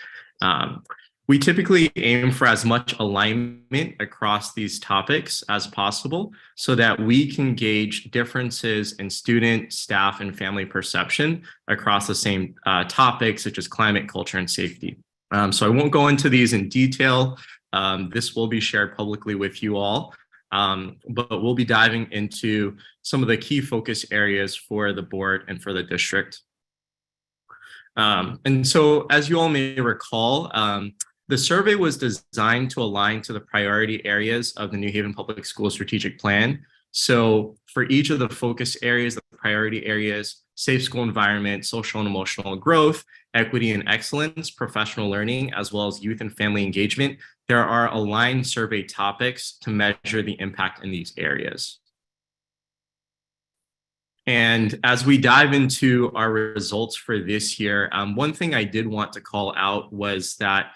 We typically aim for as much alignment across these topics as possible so that we can gauge differences in student, staff, and family perception across the same topics such as climate, culture, and safety. So I won't go into these in detail. This will be shared publicly with you all, but we'll be diving into some of the key focus areas for the board and for the district. And so as you all may recall, the survey was designed to align to the priority areas of the New Haven Public Schools strategic plan. So for each of the focus areas, the priority areas, safe school environment, social and emotional growth, equity and excellence, professional learning, as well as youth and family engagement, there are aligned survey topics to measure the impact in these areas. And as we dive into our results for this year, one thing I did want to call out was that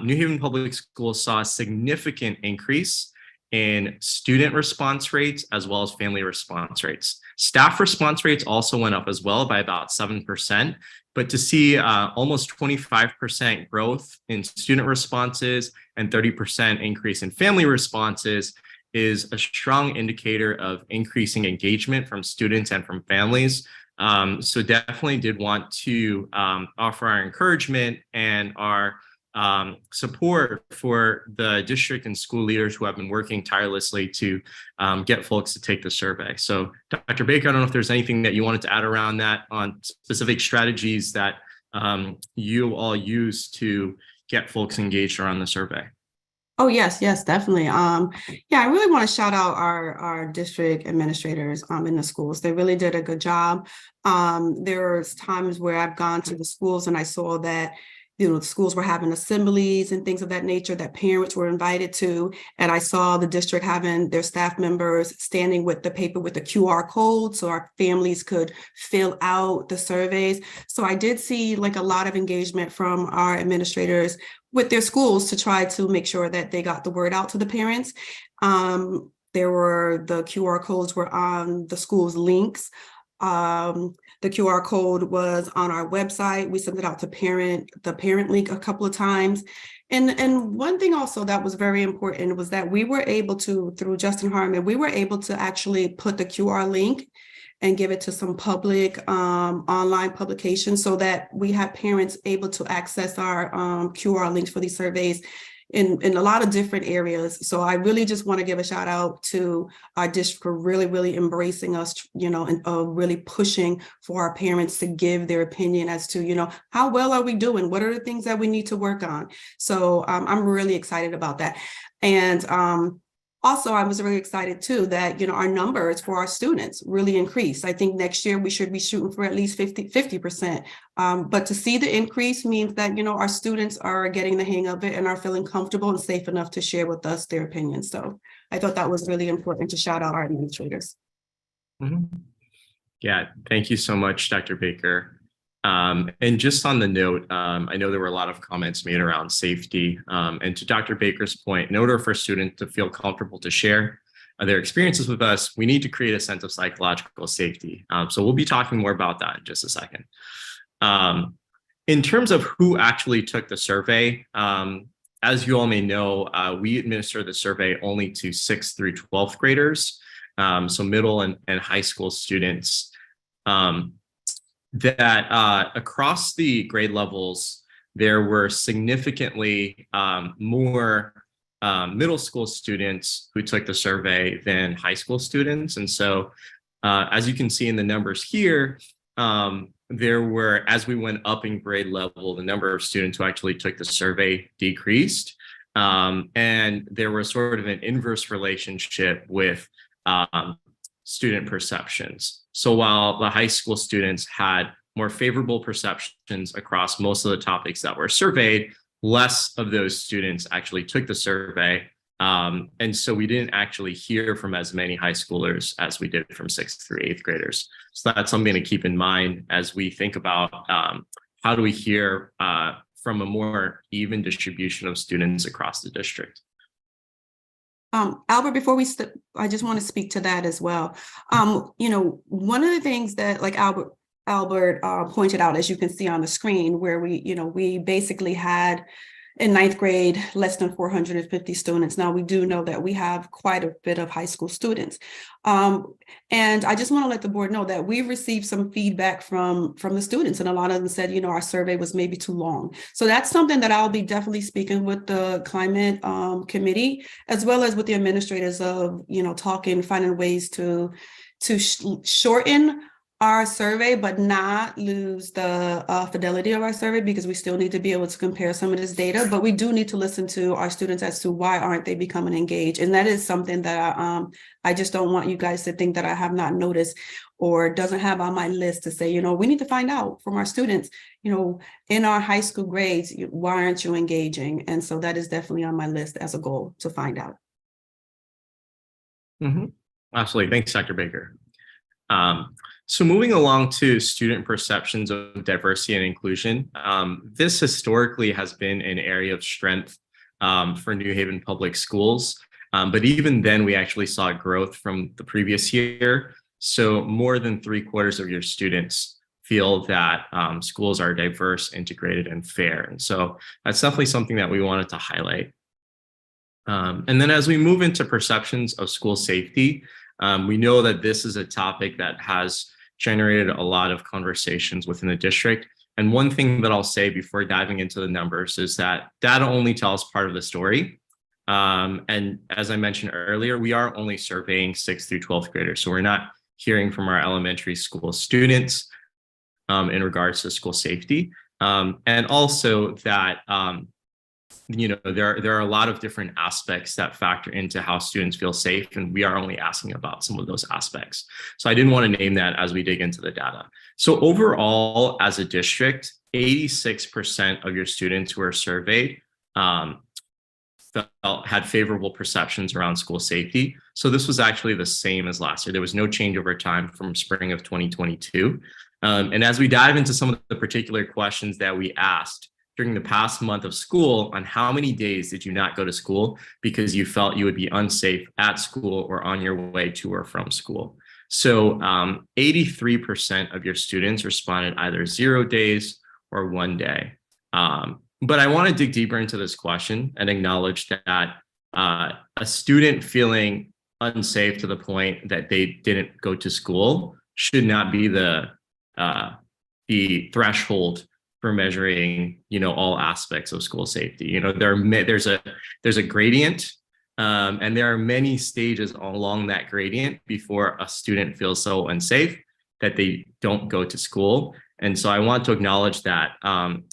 New Haven Public Schools saw a significant increase in student response rates as well as family response rates. Staff response rates also went up as well by about 7%, but to see almost 25% growth in student responses and 30% increase in family responses is a strong indicator of increasing engagement from students and from families. So definitely did want to offer our encouragement and our support for the district and school leaders who have been working tirelessly to get folks to take the survey. So Dr. Baker, I don't know if there's anything that you wanted to add around that on specific strategies that you all use to get folks engaged around the survey. Oh, yes, definitely. Yeah, I really want to shout out our district administrators in the schools. They really did a good job. There's times where I've gone to the schools and I saw that the schools were having assemblies and things of that nature that parents were invited to. And I saw the district having their staff members standing with the paper with the QR code so our families could fill out the surveys. So I did see like a lot of engagement from our administrators with their schools to try to make sure that they got the word out to the parents. The QR codes were on the school's links. The QR code was on our website. We sent it out to the parent link a couple of times. And one thing also that was very important was that we were able to, through Justin Harmon, we were able to actually put the QR link and give it to some public online publications so that we have parents able to access our QR links for these surveys in a lot of different areas. So I really just want to give a shout out to our district for really embracing us, and really pushing for our parents to give their opinion as to, how well are we doing? What are the things that we need to work on? So I'm really excited about that. And also, I was really excited too that, our numbers for our students really increased. I think next year we should be shooting for at least 50%. But to see the increase means that, our students are getting the hang of it and are feeling comfortable and safe enough to share with us their opinions. So I thought that was really important to shout out our administrators. Mm-hmm. Yeah, thank you so much, Dr. Baker. And just on the note, I know there were a lot of comments made around safety. And to Dr. Baker's point, in order for students to feel comfortable to share their experiences with us, we need to create a sense of psychological safety. So we'll be talking more about that in just a second. In terms of who actually took the survey, as you all may know, we administer the survey only to 6th through 12th graders, so middle and high school students. That across the grade levels, there were significantly more middle school students who took the survey than high school students. And so as you can see in the numbers here, there were, as we went up in grade level, the number of students who actually took the survey decreased. And there was sort of an inverse relationship with student perceptions. So while the high school students had more favorable perceptions across most of the topics that were surveyed, less of those students actually took the survey. And so we didn't actually hear from as many high schoolers as we did from 6th through 8th graders. So that's something to keep in mind as we think about how do we hear from a more even distribution of students across the district. Albert, before we step, I just want to speak to that as well. One of the things that like Albert pointed out, as you can see on the screen, where we basically had in ninth grade, less than 450 students. Now, we do know that we have quite a bit of high school students. And I just want to let the board know that we've received some feedback from the students, and a lot of them said, our survey was maybe too long. So that's something that I'll be definitely speaking with the climate committee, as well as with the administrators of, talking, finding ways to shorten our survey, but not lose the fidelity of our survey, because we still need to be able to compare some of this data, but we do need to listen to our students as to why aren't they becoming engaged. And that is something that I just don't want you guys to think that I have not noticed or doesn't have on my list to say, we need to find out from our students, in our high school grades, why aren't you engaging? And so that is definitely on my list as a goal to find out. Absolutely. Thanks, Dr. Baker. So moving along to student perceptions of diversity and inclusion, this historically has been an area of strength for New Haven Public Schools. But even then, we actually saw growth from the previous year. So more than 3/4 of your students feel that schools are diverse, integrated, and fair. And so that's definitely something that we wanted to highlight. And then as we move into perceptions of school safety, we know that this is a topic that has generated a lot of conversations within the district. And one thing that I'll say before diving into the numbers is that data only tells part of the story. And as I mentioned earlier, we are only surveying 6th through 12th graders. So we're not hearing from our elementary school students in regards to school safety. And also that there are a lot of different aspects that factor into how students feel safe, and we are only asking about some of those aspects. So I didn't want to name that as we dig into the data. So overall, as a district, 86% of your students who are surveyed had favorable perceptions around school safety. So this was actually the same as last year. There was no change over time from spring of 2022. And as we dive into some of the particular questions that we asked during the past month of school on how many days did you not go to school because you felt you would be unsafe at school or on your way to or from school. So 83% of your students responded either 0 days or 1 day. But I want to dig deeper into this question and acknowledge that a student feeling unsafe to the point that they didn't go to school should not be the threshold for measuring, all aspects of school safety. There's a gradient, and there are many stages along that gradient before a student feels so unsafe that they don't go to school. And so I want to acknowledge that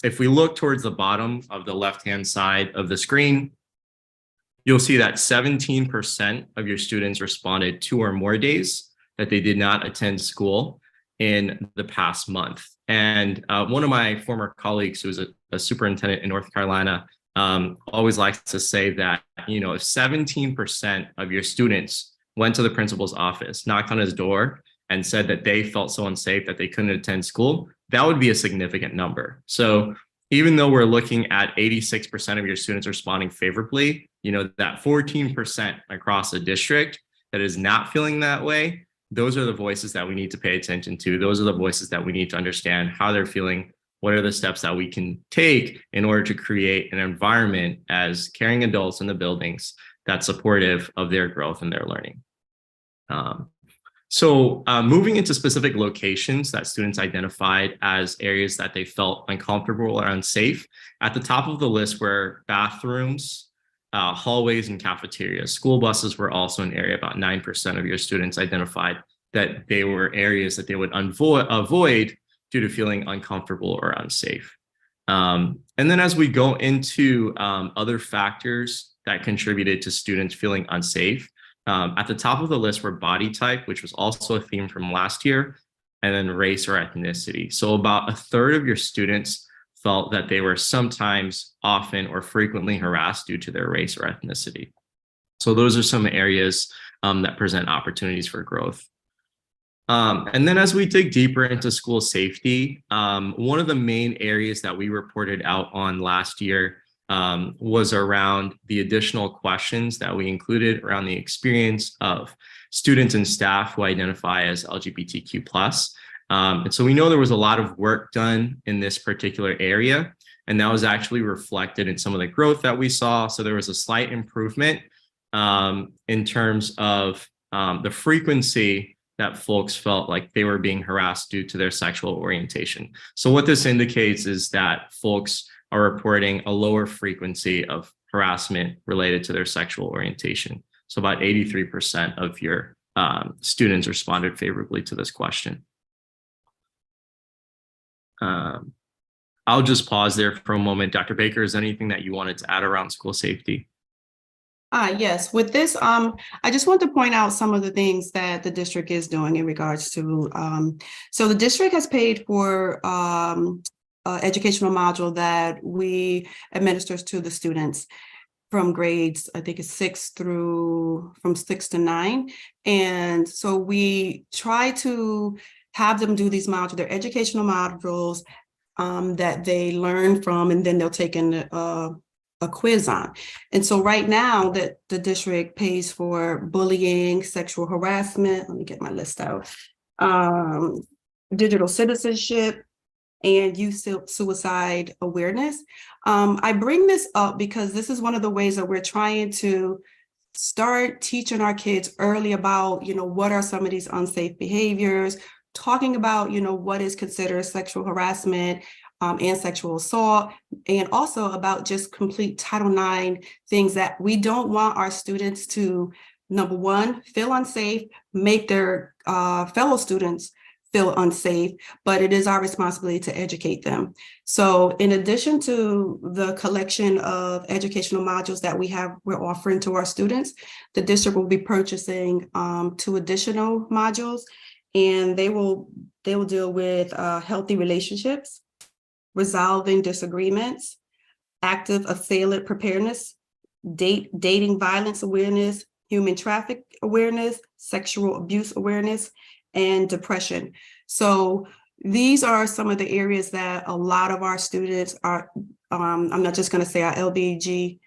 if we look towards the bottom of the left-hand side of the screen, you'll see that 17% of your students responded 2 or more days that they did not attend school in the past month. And one of my former colleagues, who was a superintendent in North Carolina, always likes to say that, if 17% of your students went to the principal's office, knocked on his door, and said that they felt so unsafe that they couldn't attend school, that would be a significant number. So even though we're looking at 86% of your students responding favorably, that 14% across the district that is not feeling that way, those are the voices that we need to pay attention to. Those are the voices that we need to understand how they're feeling. What are the steps that we can take in order to create an environment as caring adults in the buildings that's supportive of their growth and their learning. So moving into specific locations that students identified as areas that they felt uncomfortable or unsafe, at the top of the list were bathrooms, hallways, and cafeterias. School buses were also an area. About 9% of your students identified that they were areas that they would avoid due to feeling uncomfortable or unsafe. And then as we go into other factors that contributed to students feeling unsafe, at the top of the list were body type, which was also a theme from last year, and then race or ethnicity. So about 1/3 of your students felt that they were sometimes, often, or frequently harassed due to their race or ethnicity. So those are some areas that present opportunities for growth. And then as we dig deeper into school safety, one of the main areas that we reported out on last year was around the additional questions that we included around the experience of students and staff who identify as LGBTQ+. And so we know there was a lot of work done in this particular area, and that was actually reflected in some of the growth that we saw. So there was a slight improvement in terms of the frequency that folks felt like they were being harassed due to their sexual orientation. So what this indicates is that folks are reporting a lower frequency of harassment related to their sexual orientation. So about 83% of your students responded favorably to this question. I'll just pause there for a moment. Dr. Baker, is there anything that you wanted to add around school safety? Yes, with this, I just want to point out some of the things that the district is doing in regards to, so the district has paid for educational module that we administers to the students from grades, I think it's 6 to 9. And so we try to have them do these modules, they're educational modules that they learn from, and then they'll take in a quiz on. And so right now that the district pays for bullying, sexual harassment, let me get my list out, digital citizenship, and youth suicide awareness. I bring this up because this is one of the ways that we're trying to start teaching our kids early about, what are some of these unsafe behaviors, talking about, what is considered sexual harassment, and sexual assault, and also about just complete Title IX things that we don't want our students to, number one, feel unsafe, make their fellow students feel unsafe, but it is our responsibility to educate them. So in addition to the collection of educational modules that we're offering to our students, the district will be purchasing 2 additional modules, and they will deal with healthy relationships, resolving disagreements, active assailant preparedness, dating violence awareness, human traffic awareness, sexual abuse awareness, and depression. So these are some of the areas that a lot of our students are, I'm not just going to say our LGBTQIA+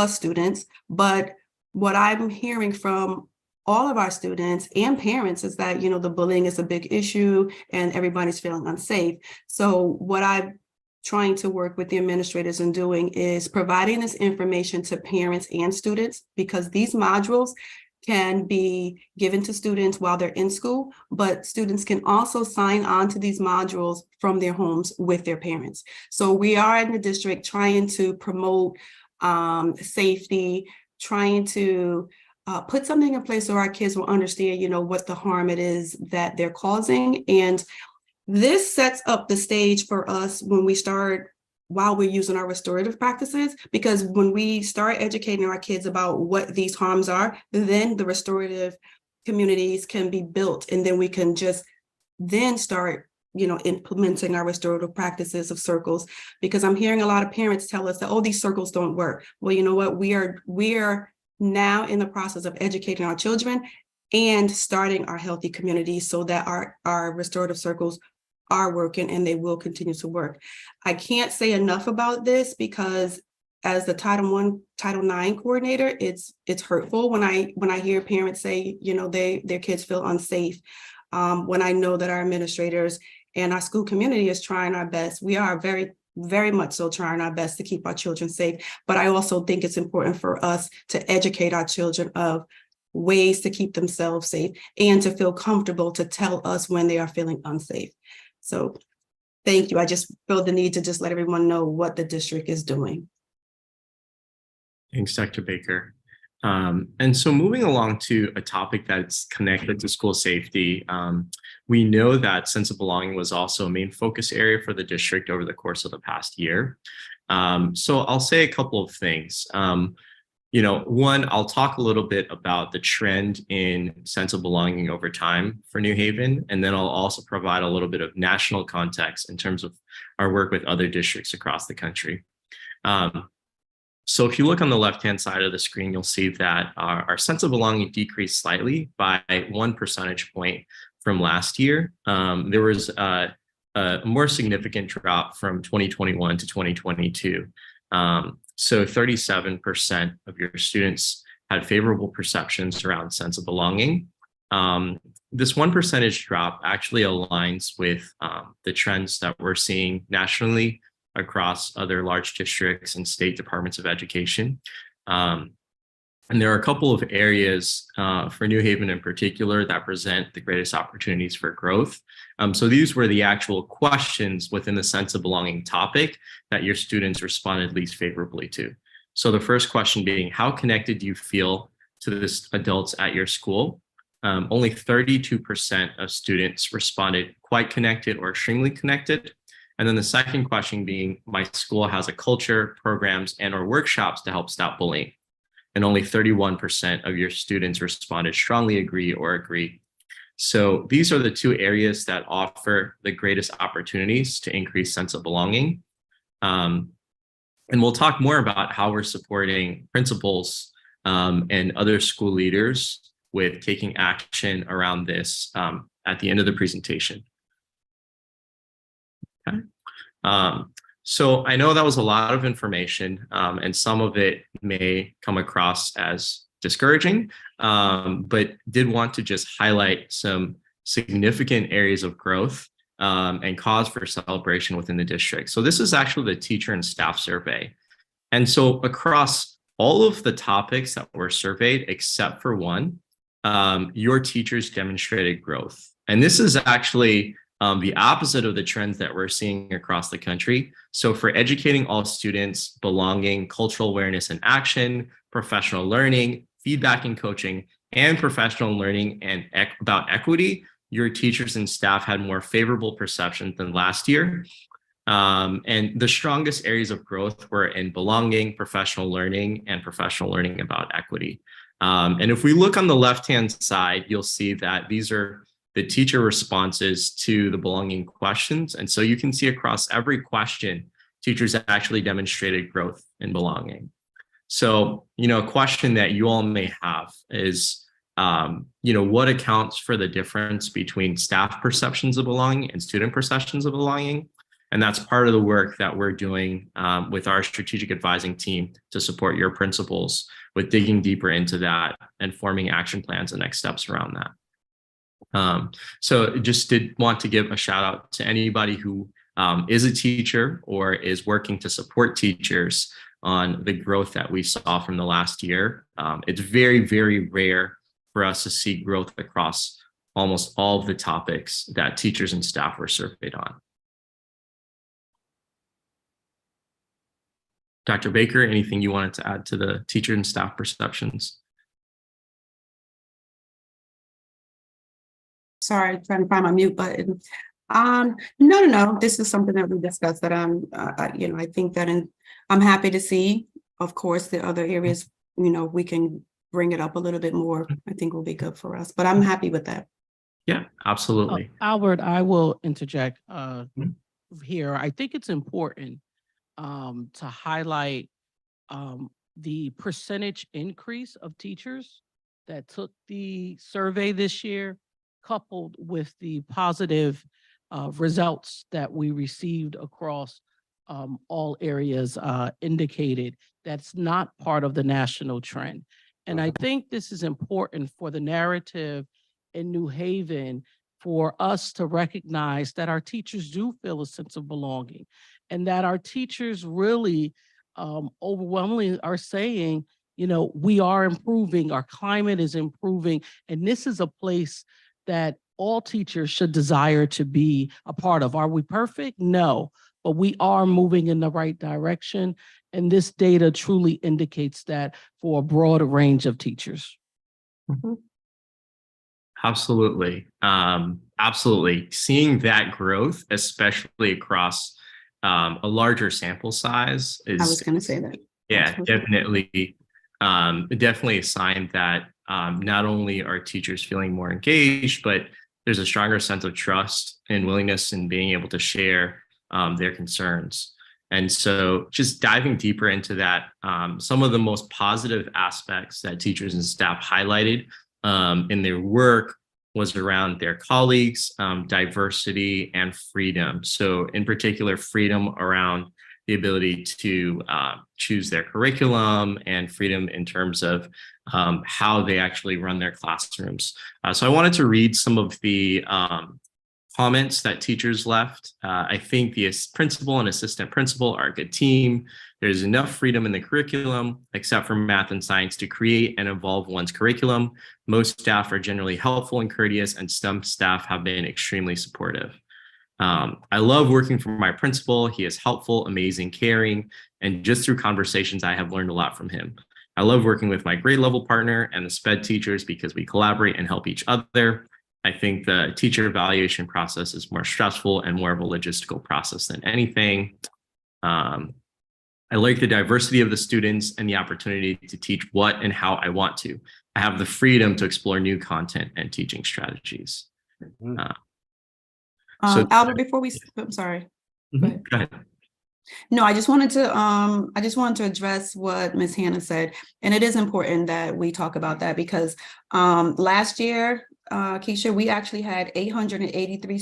students, but what I'm hearing from all of our students and parents is that, the bullying is a big issue and everybody's feeling unsafe. So what I'm trying to work with the administrators and doing is providing this information to parents and students, because these modules can be given to students while they're in school, but students can also sign on to these modules from their homes with their parents. So we are in the district trying to promote safety, trying to put something in place so our kids will understand, what the harm it is that they're causing. And this sets up the stage for us when we start, while we're using our restorative practices, because when we start educating our kids about what these harms are, then the restorative communities can be built, and then we can just then start, implementing our restorative practices of circles. Because I'm hearing a lot of parents tell us that, oh, these circles don't work. Well, you know what? We are now in the process of educating our children and starting our healthy communities so that our restorative circles are working, and they will continue to work. I can't say enough about this because as the Title IX coordinator, it's hurtful when I hear parents say, their kids feel unsafe. When I know that our administrators and our school community is trying our best. We are very, very much so trying our best to keep our children safe. But I also think it's important for us to educate our children of ways to keep themselves safe and to feel comfortable to tell us when they are feeling unsafe. So thank you. I just feel the need to just let everyone know what the district is doing. Thanks, Dr. Baker. And so moving along to a topic that's connected to school safety, we know that sense of belonging was also a main focus area for the district over the course of the past year. So I'll say a couple of things. One, I'll talk a little bit about the trend in sense of belonging over time for New Haven, and then I'll also provide a little bit of national context in terms of our work with other districts across the country. So if you look on the left-hand side of the screen, you'll see that our sense of belonging decreased slightly by 1 percentage point from last year. There was a more significant drop from 2021 to 2022. So 37% of your students had favorable perceptions around sense of belonging. This 1% drop actually aligns with the trends that we're seeing nationally across other large districts and state departments of education. And there are a couple of areas for New Haven in particular that present the greatest opportunities for growth. So these were the actual questions within the sense of belonging topic that your students responded least favorably to. So the first question being, how connected do you feel to the adults at your school? Only 32% of students responded quite connected or extremely connected. And then the second question being, my school has a culture, programs, and or workshops to help stop bullying. And only 31% of your students responded strongly agree or agree. So these are the two areas that offer the greatest opportunities to increase sense of belonging. And we'll talk more about how we're supporting principals and other school leaders with taking action around this at the end of the presentation. Okay. So I know that was a lot of information, and some of it may come across as discouraging, but did want to just highlight some significant areas of growth and cause for celebration within the district. So this is actually the teacher and staff survey. And so across all of the topics that were surveyed, except for one, your teachers demonstrated growth. And this is actually the opposite of the trends that we're seeing across the country. So for educating all students, belonging, cultural awareness and action, professional learning, feedback and coaching, and professional learning and about equity, your teachers and staff had more favorable perceptions than last year. And the strongest areas of growth were in belonging, professional learning, and professional learning about equity. And if we look on the left-hand side, you'll see that these are the teacher responses to the belonging questions. And so you can see across every question, teachers actually demonstrated growth in belonging. So, a question that you all may have is, what accounts for the difference between staff perceptions of belonging and student perceptions of belonging? And that's part of the work that we're doing with our strategic advising team to support your principals with digging deeper into that and forming action plans and next steps around that. So just did want to give a shout out to anybody who is a teacher or is working to support teachers on the growth that we saw from the last year. It's very, very rare for us to see growth across almost all of the topics that teachers and staff were surveyed on. Dr. Baker, anything you wanted to add to the teacher and staff perceptions? Sorry, trying to find my mute button. No. This is something that we discussed that I think that I'm happy to see. Of course, the other areas, we can bring it up a little bit more. I think will be good for us, but I'm happy with that. Yeah, absolutely. Albert, I will interject here. I think it's important to highlight the percentage increase of teachers that took the survey this year, coupled with the positive results that we received across all areas indicated. That's not part of the national trend. And I think this is important for the narrative in New Haven for us to recognize that our teachers do feel a sense of belonging and that our teachers really overwhelmingly are saying, we are improving, our climate is improving, and this is a place that all teachers should desire to be a part of. Are we perfect? No, but we are moving in the right direction. And this data truly indicates that for a broad range of teachers. Mm-hmm. Absolutely. Absolutely. Seeing that growth, especially across a larger sample size is— I was going to say that. Yeah, definitely a sign that not only are teachers feeling more engaged, but there's a stronger sense of trust and willingness in being able to share their concerns. And so just diving deeper into that, some of the most positive aspects that teachers and staff highlighted in their work was around their colleagues, diversity, and freedom. So in particular, freedom around the ability to choose their curriculum and freedom in terms of how they actually run their classrooms. So I wanted to read some of the comments that teachers left. I think the principal and assistant principal are a good team. There's enough freedom in the curriculum, except for math and science, to create and evolve one's curriculum. Most staff are generally helpful and courteous, and some staff have been extremely supportive. I love working for my principal. He is helpful, amazing, caring, and just through conversations, I have learned a lot from him. I love working with my grade level partner and the SPED teachers because we collaborate and help each other. I think the teacher evaluation process is more stressful and more of a logistical process than anything. I like the diversity of the students and the opportunity to teach what and how I want to. I have the freedom to explore new content and teaching strategies. Albert, before I'm sorry. Go ahead. No, I just wanted to address what Ms. Hannah said. And it is important that we talk about that because last year, Keisha, we actually had 883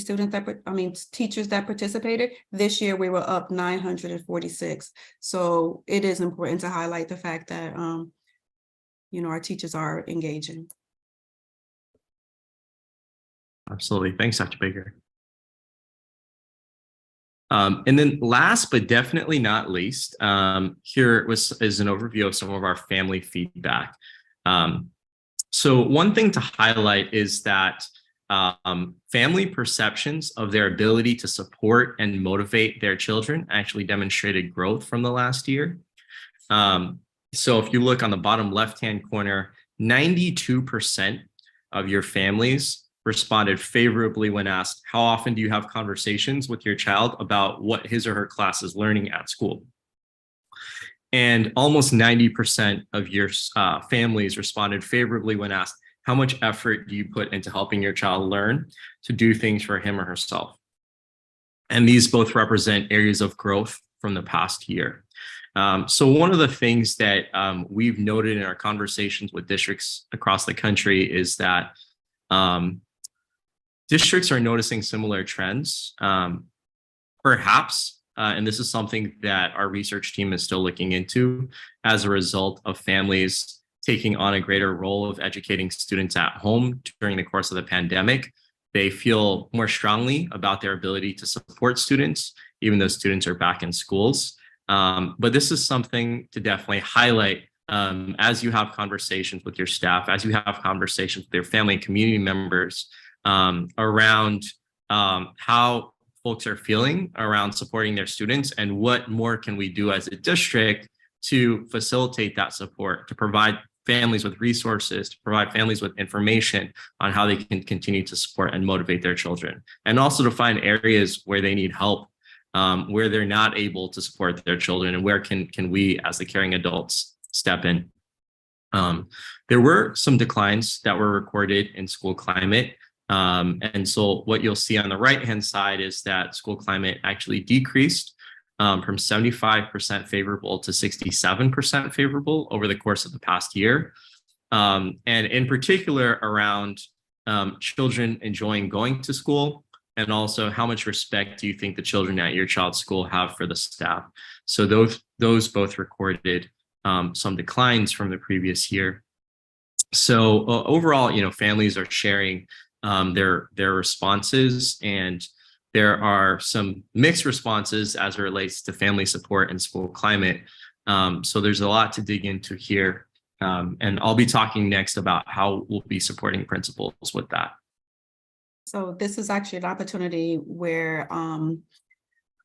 teachers that participated. This year we were up 946. So it is important to highlight the fact that our teachers are engaging. Absolutely. Thanks, Dr. Baker. And then last but definitely not least, here is an overview of some of our family feedback. So one thing to highlight is that family perceptions of their ability to support and motivate their children actually demonstrated growth from the last year. So if you look on the bottom left-hand corner, 92% of your families responded favorably when asked, how often do you have conversations with your child about what his or her class is learning at school? And almost 90% of your families responded favorably when asked, how much effort do you put into helping your child learn to do things for him or herself? And these both represent areas of growth from the past year. So one of the things that we've noted in our conversations with districts across the country is that districts are noticing similar trends, perhaps, and this is something that our research team is still looking into as a result of families taking on a greater role of educating students at home during the course of the pandemic. They feel more strongly about their ability to support students, even though students are back in schools. But this is something to definitely highlight as you have conversations with your staff, as you have conversations with your family and community members around how folks are feeling around supporting their students and what more can we do as a district to facilitate that support, to provide families with resources, to provide families with information on how they can continue to support and motivate their children, and also to find areas where they need help, where they're not able to support their children, and where can we as the caring adults step in. There were some declines that were recorded in school climate. And so what you'll see on the right-hand side is that school climate actually decreased from 75% favorable to 67% favorable over the course of the past year. And in particular around children enjoying going to school, and also how much respect do you think the children at your child's school have for the staff? So those both recorded some declines from the previous year. So overall, families are sharing their responses, and there are some mixed responses as it relates to family support and school climate. So there's a lot to dig into here. And I'll be talking next about how we'll be supporting principals with that. So this is actually an opportunity where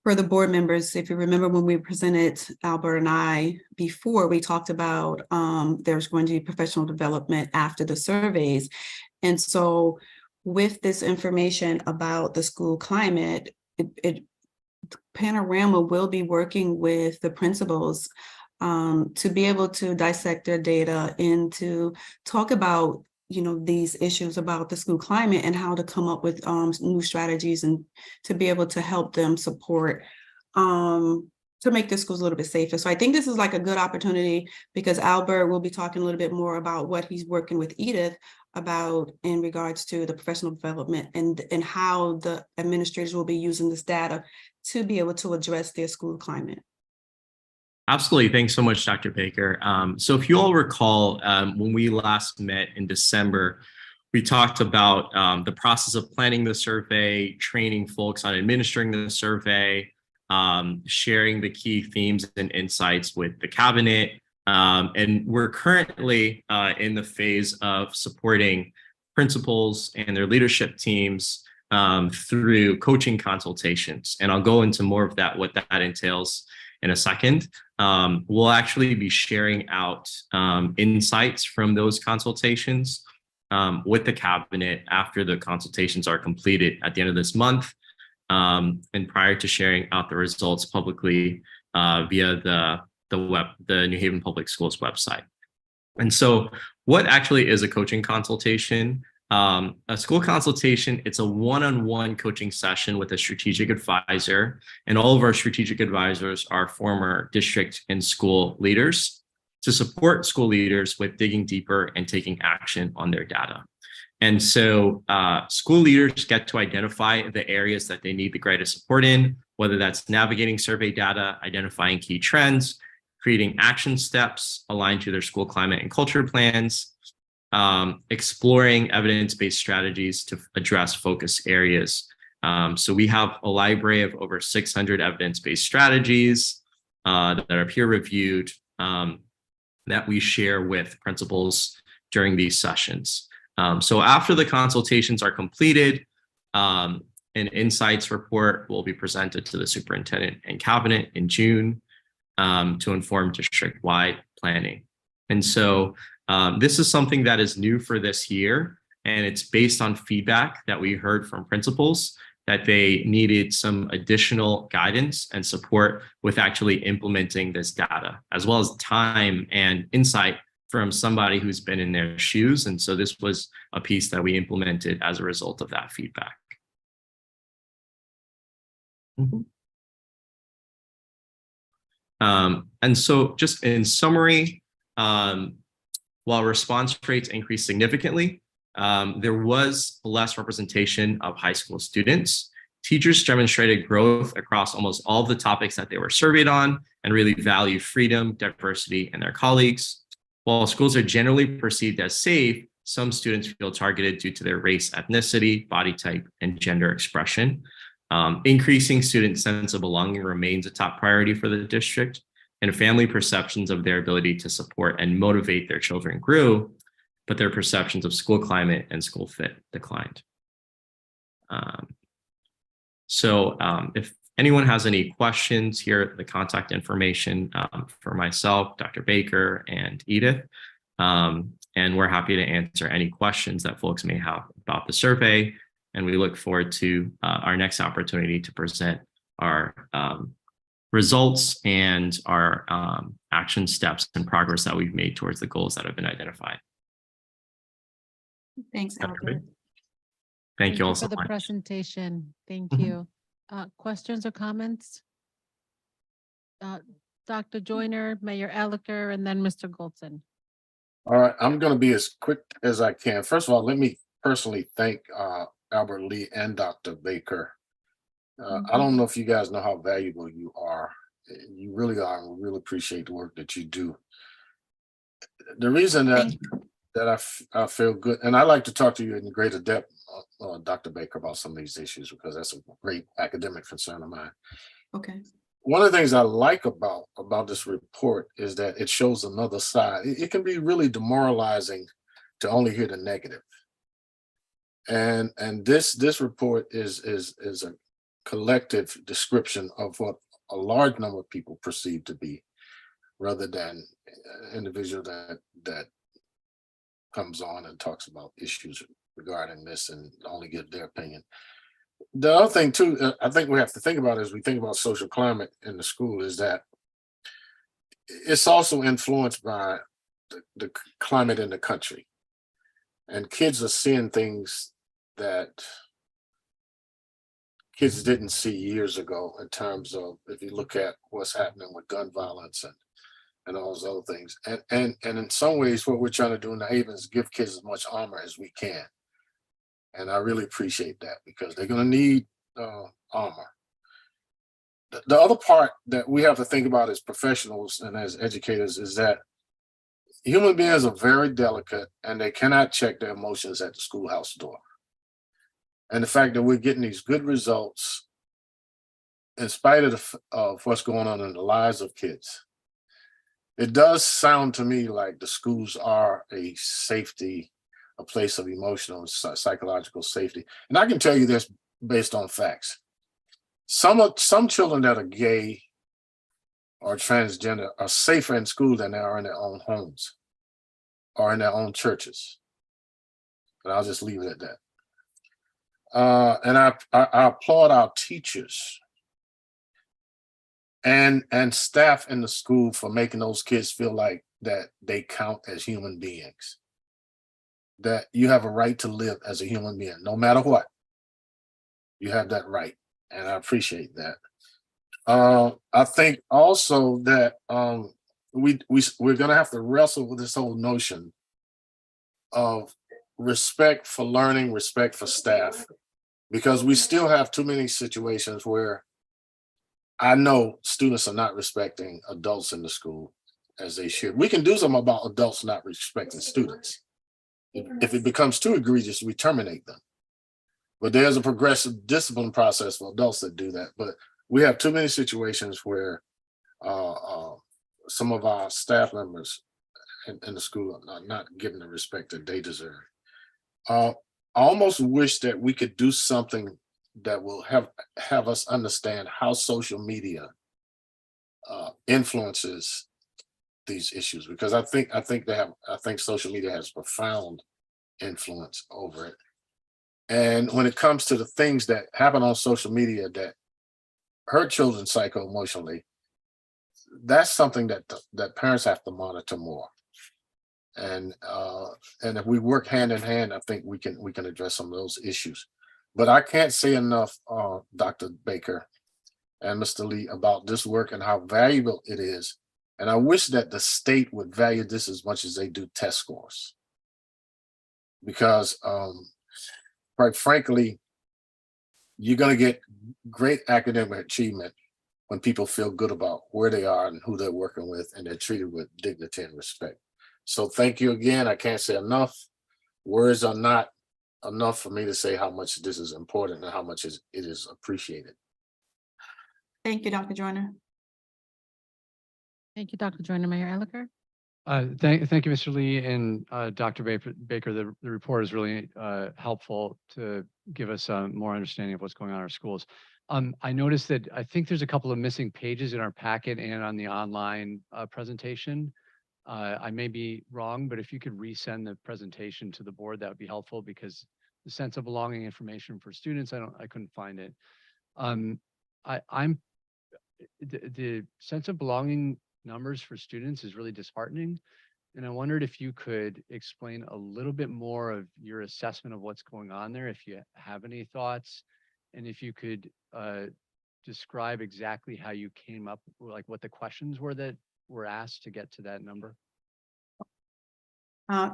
for the board members, if you remember when we presented, Albert and I, before, we talked about there's going to be professional development after the surveys. And so with this information about the school climate, Panorama will be working with the principals to be able to dissect their data and to talk about these issues about the school climate and how to come up with new strategies and to be able to help them support to make the schools a little bit safer. So I think this is like a good opportunity because Albert will be talking a little bit more about what he's working with Edith about in regards to the professional development and how the administrators will be using this data to be able to address their school climate. Absolutely. Thanks so much, Dr. Baker. So if you all recall, when we last met in December, we talked about the process of planning the survey, training folks on administering the survey, sharing the key themes and insights with the cabinet. And we're currently in the phase of supporting principals and their leadership teams through coaching consultations. And I'll go into more of that, what that entails in a second. We'll actually be sharing out insights from those consultations with the cabinet after the consultations are completed at the end of this month, and prior to sharing out the results publicly via the New Haven Public Schools website. And so what actually is a coaching consultation? A school consultation, it's a one-on-one coaching session with a strategic advisor, and all of our strategic advisors are former district and school leaders to support school leaders with digging deeper and taking action on their data. And so school leaders get to identify the areas that they need the greatest support in, whether that's navigating survey data, identifying key trends, creating action steps aligned to their school climate and culture plans, exploring evidence-based strategies to address focus areas. So we have a library of over 600 evidence-based strategies that are peer-reviewed that we share with principals during these sessions. So after the consultations are completed, an insights report will be presented to the superintendent and cabinet in June to inform district-wide planning. And so this is something that is new for this year, and it's based on feedback that we heard from principals that they needed some additional guidance and support with actually implementing this data, as well as time and insight from somebody who's been in their shoes. And so this was a piece that we implemented as a result of that feedback. And so just in summary, while response rates increased significantly, there was less representation of high school students. Teachers demonstrated growth across almost all of the topics that they were surveyed on and really value freedom, diversity, and their colleagues. While schools are generally perceived as safe, some students feel targeted due to their race, ethnicity, body type, and gender expression. Increasing student sense of belonging remains a top priority for the district, and family perceptions of their ability to support and motivate their children grew, but their perceptions of school climate and school fit declined. If anyone has any questions, here are the contact information for myself, Dr. Baker, and Edith. And we're happy to answer any questions that folks may have about the survey. And we look forward to our next opportunity to present our results and our action steps and progress that we've made towards the goals that have been identified. Thanks, Albert. Thank you all for so the much. presentation. Thank Mhm. you. Questions or comments? Dr. Joyner, Mayor Elicker, and then Mr. Goldson. All right, I'm going to be as quick as I can. First of all, let me personally thank Albert Lee and Dr. Baker. I don't know if you guys know how valuable you are. You really are. We really appreciate the work that you do. The reason that I feel good, and I like to talk to you in greater depth, Dr. Baker, about some of these issues, because that's a great academic concern of mine. Okay. One of the things I like about this report is that it shows another side. It can be really demoralizing to only hear the negative. And this report is a collective description of what a large number of people perceive to be, rather than an individual that comes on and talks about issues regarding this and only give their opinion. The other thing too, I think we have to think about as we think about social climate in the school is that it's also influenced by the climate in the country. And kids are seeing things that kids didn't see years ago in terms of, if you look at what's happening with gun violence and all those other things. And in some ways, what we're trying to do in the Haven is give kids as much armor as we can. And I really appreciate that because they're going to need armor. The other part that we have to think about as professionals and as educators is that human beings are very delicate and they cannot check their emotions at the schoolhouse door. And the fact that we're getting these good results in spite of what's going on in the lives of kids, it does sound to me like the schools are a place of emotional and psychological safety. And I can tell you this based on facts. Some children that are gay or transgender are safer in school than they are in their own homes or in their own churches. And I'll just leave it at that. And I applaud our teachers and staff in the school for making those kids feel like that they count as human beings, that you have a right to live as a human being, no matter what. You have that right, and I appreciate that. I think also that we're going to have to wrestle with this whole notion of respect for learning, respect for staff, because we still have too many situations where I know students are not respecting adults in the school as they should. We can do something about adults not respecting students. If it becomes too egregious, we terminate them. But there's a progressive discipline process for adults that do that. But we have too many situations where some of our staff members in the school are not given the respect that they deserve. I almost wish that we could do something that will have us understand how social media influences these issues, because I think social media has profound influence over it. And when it comes to the things that happen on social media that hurt children psycho-emotionally, that's something that parents have to monitor more. And if we work hand in hand, I think we can address some of those issues. But I can't say enough, Dr. Baker and Mr. Lee, about this work and how valuable it is. And I wish that the state would value this as much as they do test scores. Because quite frankly, you're going to get great academic achievement when people feel good about where they are and who they're working with, and they're treated with dignity and respect. So thank you again. I can't say enough. Words are not enough for me to say how much this is important and how much it is appreciated. Thank you, Dr. Joyner. Thank you, Dr. Joyner. Mayor Elicker? Thank you, Mr. Lee and Dr. Baker. The report is really helpful to give us more understanding of what's going on in our schools. I noticed that I think there's a couple of missing pages in our packet and on the online presentation. I may be wrong, but if you could resend the presentation to the board, that would be helpful, because the sense of belonging information for students, I couldn't find it. The sense of belonging numbers for students is really disheartening. And I wondered if you could explain a little bit more of your assessment of what's going on there, if you have any thoughts, and if you could describe exactly how you came up, like what the questions were that were asked to get to that number.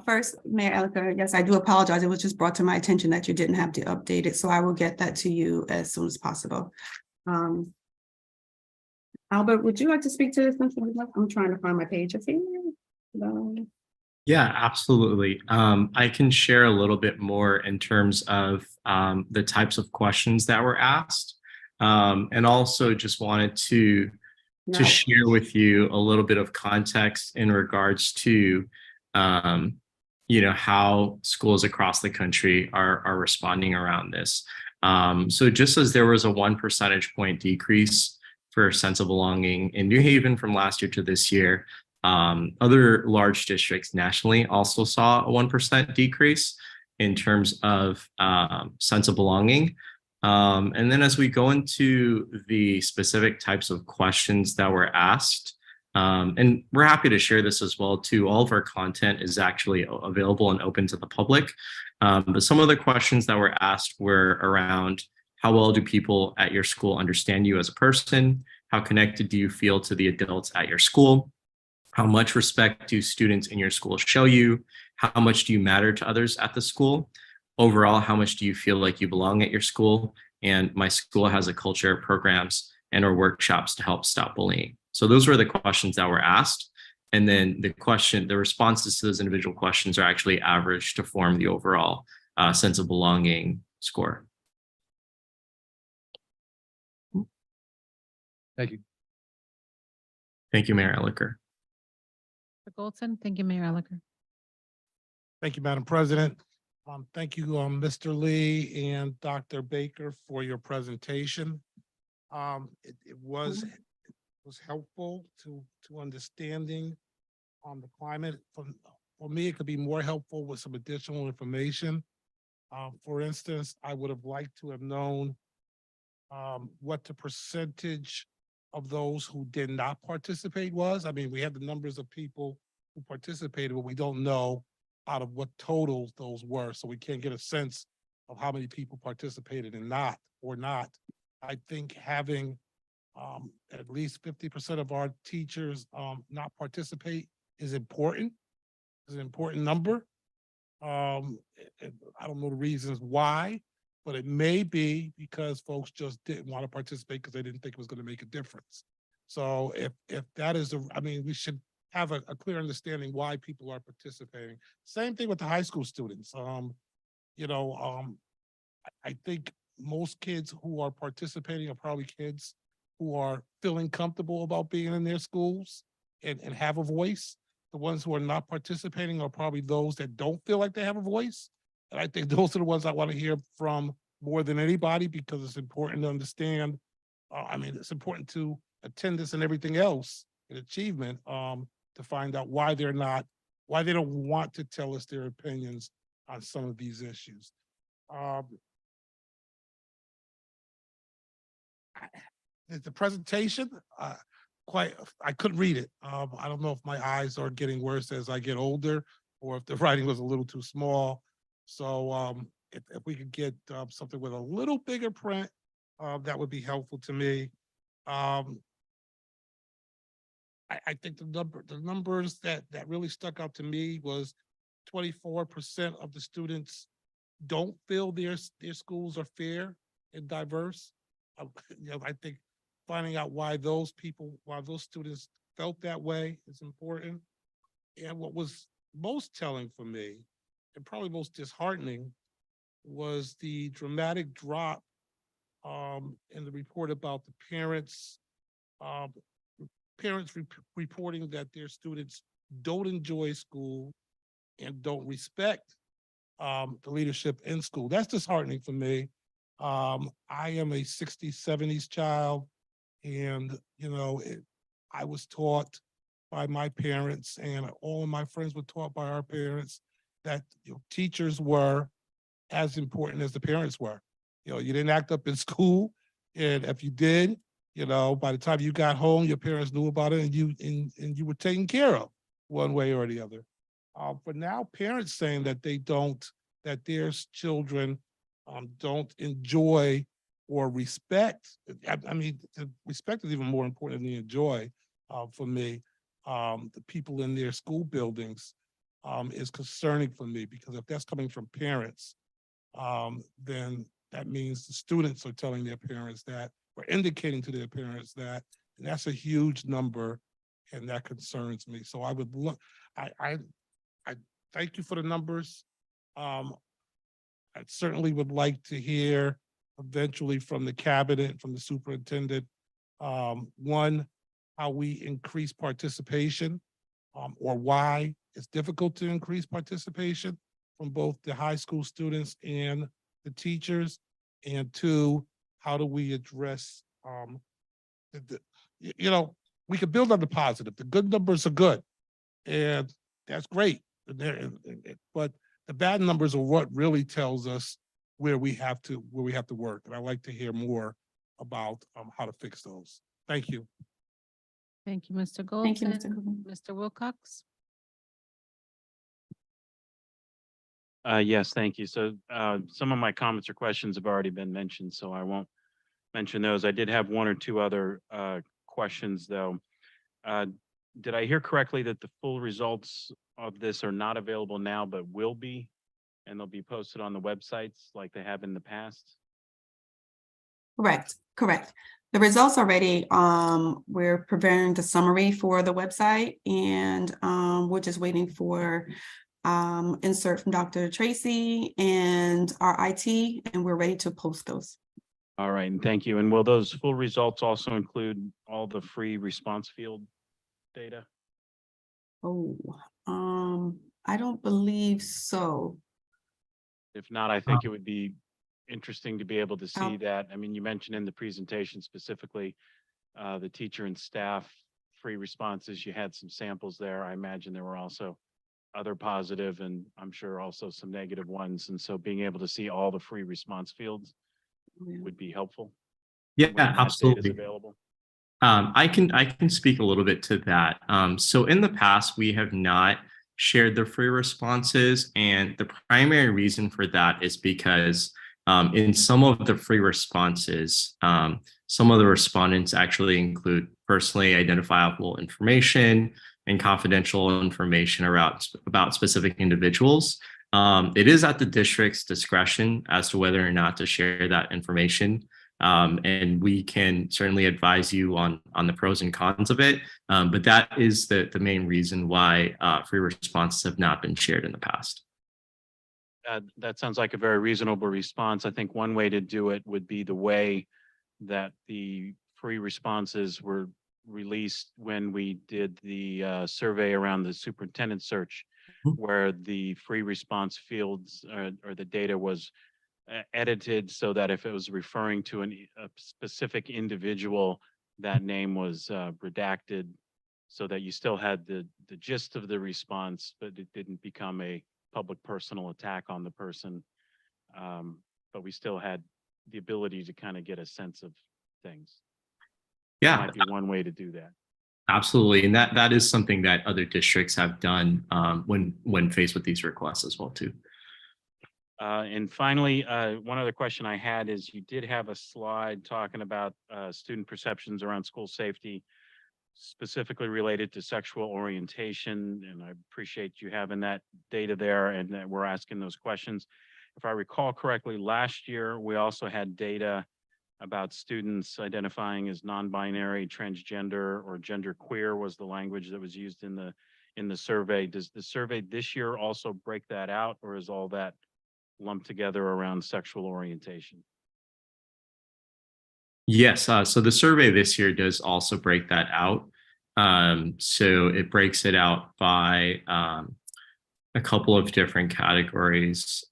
First, Mayor Elicker, yes, I do apologize. It was just brought to my attention that you didn't have to update it, so I will get that to you as soon as possible. Albert, would you like to speak to this? I'm trying to find my page. Yeah, absolutely. I can share a little bit more in terms of the types of questions that were asked, and also just wanted to share with you a little bit of context in regards to how schools across the country are responding around this. So just as there was a 1 percentage point decrease for sense of belonging in New Haven from last year to this year, other large districts nationally also saw a 1% decrease in terms of sense of belonging. And then as we go into the specific types of questions that were asked, and we're happy to share this as well too. All of our content is actually available and open to the public. But some of the questions that were asked were around: how well do people at your school understand you as a person? How connected do you feel to the adults at your school? How much respect do students in your school show you? How much do you matter to others at the school? Overall, how much do you feel like you belong at your school? And my school has a culture, programs, and or workshops to help stop bullying. So those were the questions that were asked. And then the responses to those individual questions are actually averaged to form the overall sense of belonging score. Thank you. Thank you, Mayor Elicker. Mr. Goldson, thank you, Mayor Elicker. Thank you, Madam President. Thank you, Mr. Lee and Dr. Baker for your presentation. It was helpful to understanding on the climate. For me, it could be more helpful with some additional information. For instance, I would have liked to have known what the percentage of those who did not participate was. I mean, we have the numbers of people who participated, but we don't know out of what totals those were. So we can't get a sense of how many people participated and not. I think having at least 50% of our teachers not participate is important. It's an important number. I don't know the reasons why, but it may be because folks just didn't want to participate because they didn't think it was going to make a difference. So if that is I mean, we should have a clear understanding why people are participating. Same thing with the high school students. I think most kids who are participating are probably kids who are feeling comfortable about being in their schools and have a voice. The ones who are not participating are probably those that don't feel like they have a voice. And I think those are the ones I want to hear from more than anybody, because it's important to understand. I mean, it's important to attendance and everything else and achievement to find out why they don't want to tell us their opinions on some of these issues. The presentation, I couldn't read it. I don't know if my eyes are getting worse as I get older or if the writing was a little too small. So if we could get something with a little bigger print, that would be helpful to me. I think the numbers that really stuck out to me was 24% of the students don't feel their schools are fair and diverse. I think finding out why those students felt that way is important. And what was most telling for me, and probably most disheartening, was the dramatic drop in the report about the parents reporting that their students don't enjoy school and don't respect the leadership in school. That's disheartening for me. I am a 60s, 70s child, and I was taught by my parents, and all of my friends were taught by our parents that teachers were as important as the parents were. You didn't act up in school, and if you did, by the time you got home, your parents knew about it, and you were taken care of one way or the other. But now parents saying that that their children don't enjoy or respect. I mean, the respect is even more important than the enjoy for me. The people in their school buildings is concerning for me, because if that's coming from parents, then that means the students are telling their parents that, or indicating to their parents that, and that's a huge number, and that concerns me. So I would look, I thank you for the numbers. I certainly would like to hear eventually from the cabinet, from the superintendent, one, how we increase participation, or why it's difficult to increase participation from both the high school students and the teachers, and two, how do we address, we could build on the positive. The good numbers are good, and that's great. But the bad numbers are what really tells us where we have to work. And I'd like to hear more about how to fix those. Thank you. Thank you, Mr. Goldson. Thank you, Mr. Goodman. Mr. Wilcox. Yes, thank you. So some of my comments or questions have already been mentioned, so I won't mention those. I did have one or two other questions, though. did I hear correctly that the full results of this are not available now, but will be? And they'll be posted on the websites like they have in the past? Correct, correct. The results are ready. We're preparing the summary for the website, and we're just waiting for insert from Dr. Tracy and our IT, and we're ready to post those. All right, and thank you. And will those full results also include all the free response field data? Oh, I don't believe so. If not, I think it would be interesting to be able to see Oh. that. I mean, you mentioned in the presentation specifically, the teacher and staff free responses. You had some samples there. I imagine there were also other positive and I'm sure also some negative ones. And so being able to see all the free response fields would be helpful. Yeah, when that data is absolutely. available. I can speak a little bit to that. So in the past, we have not shared the free responses, and the primary reason for that is because in some of the free responses, some of the respondents actually include personally identifiable information and confidential information about specific individuals. It is at the district's discretion as to whether or not to share that information. And we can certainly advise you on the pros and cons of it. But that is the main reason why free responses have not been shared in the past. That sounds like a very reasonable response. I think one way to do it would be the way that the free responses were released when we did the survey around the superintendent search, where the free response fields or the data was edited so that if it was referring to a specific individual, that name was redacted so that you still had the gist of the response, but it didn't become a public personal attack on the person. But we still had the ability to kind of get a sense of things. Yeah, might be one way to do that. absolutely. And that is something that other districts have done when faced with these requests as well too. And finally, one other question I had is you did have a slide talking about student perceptions around school safety, specifically related to sexual orientation. And I appreciate you having that data there and that we're asking those questions. If I recall correctly, last year, we also had data about students identifying as non-binary, transgender, or genderqueer was the language that was used in the survey. Does the survey this year also break that out, or is all that lumped together around sexual orientation? Yes, so the survey this year does also break that out. So it breaks it out by a couple of different categories.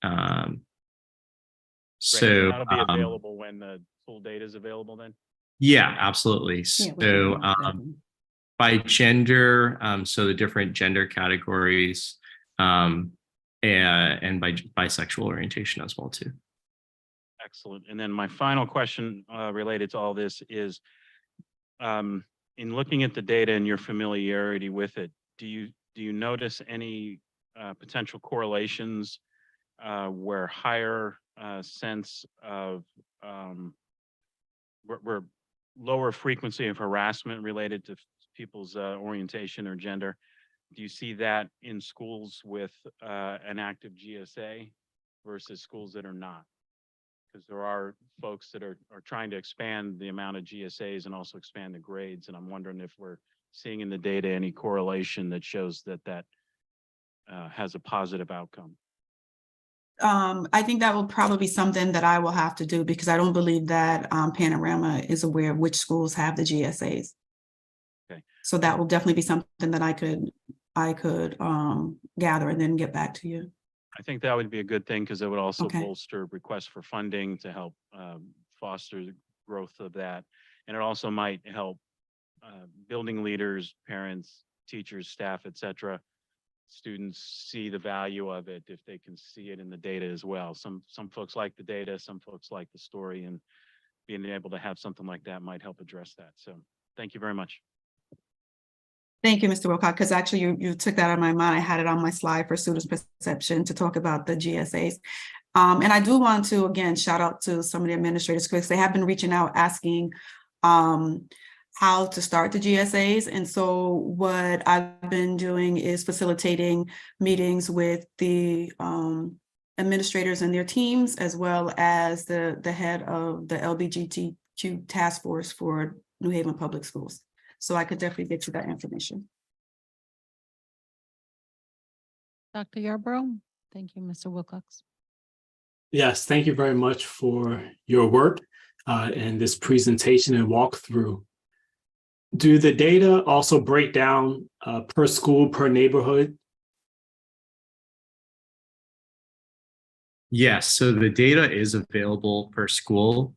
So that'll be available when the full data is available then? Yeah, absolutely. So by gender, so the different gender categories, and by sexual orientation as well too. Excellent. And then my final question related to all this is, in looking at the data and your familiarity with it, do you notice any potential correlations where higher sense of where lower frequency of harassment related to people's orientation or gender? Do you see that in schools with an active GSA versus schools that are not? Because there are folks that are trying to expand the amount of GSAs and also expand the grades. And I'm wondering if we're seeing in the data any correlation that shows that has a positive outcome. I think that will probably be something that I will have to do because I don't believe that Panorama is aware of which schools have the GSAs. Okay. So that will definitely be something that I could gather and then get back to you. I think that would be a good thing because it would also Okay. bolster requests for funding to help foster the growth of that. And it also might help building leaders, parents, teachers, staff, et cetera, students see the value of it if they can see it in the data as well. Some folks like the data, some folks like the story, and being able to have something like that might help address that. So thank you very much. Thank you, Mr. Wilcox, because actually you took that out of my mind. I had it on my slide for students' perception to talk about the GSAs. And I do want to, again, shout out to some of the administrators because they have been reaching out asking how to start the GSAs. And so what I've been doing is facilitating meetings with the administrators and their teams, as well as the head of the LGBTQ task force for New Haven Public Schools. So I could definitely get you that information. Dr. Yarborough? Thank you, Mr. Wilcox. Yes, thank you very much for your work and this presentation and walkthrough. Do the data also break down per school, per neighborhood? Yes, so the data is available per school.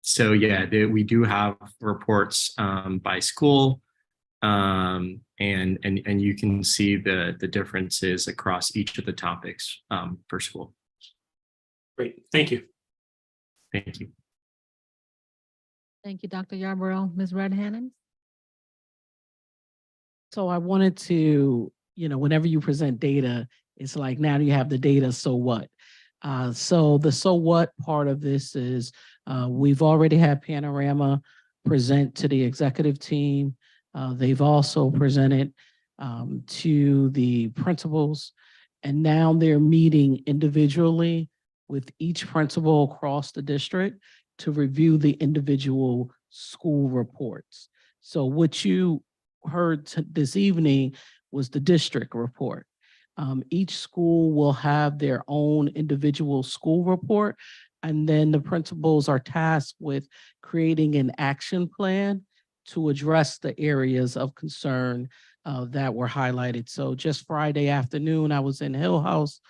So yeah, we do have reports by school, and you can see the differences across each of the topics per school. Great, thank you. Thank you. Thank you, Dr. Yarborough. Ms. Redhannon? So I wanted to, whenever you present data, it's like now you have the data, so what? So the so what part of this is we've already had Panorama present to the executive team. They've also presented to the principals, and now they're meeting individually with each principal across the district to review the individual school reports. So what you heard this evening was the district report. Each school will have their own individual school report, and then the principals are tasked with creating an action plan to address the areas of concern that were highlighted. So just Friday afternoon, I was in Hill House.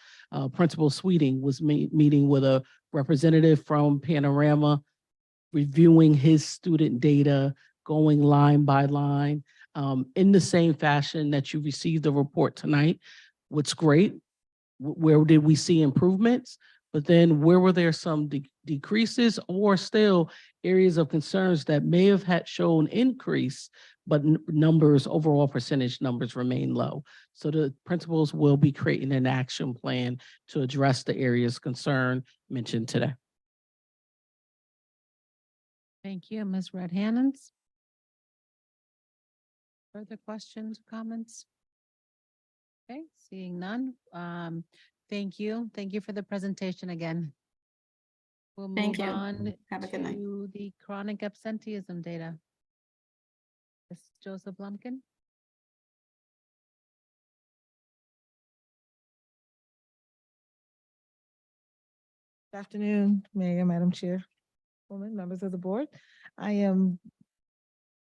Principal Sweeting was meeting with a representative from Panorama, reviewing his student data, going line by line, in the same fashion that you received the report tonight. What's great, where did we see improvements? But then where were there some decreases or still areas of concerns that may have had shown increase, but numbers, overall percentage numbers remain low. So the principals will be creating an action plan to address the areas concern mentioned today. Thank you, Ms. Redhannon. Further questions, comments? Okay, seeing none. Thank you. Thank you for the presentation again. We'll Thank move you. on Have a good night. to the chronic absenteeism data. Ms. Joseph Lumpkin. Good afternoon, Mayor, Madam Chair, members of the board. I am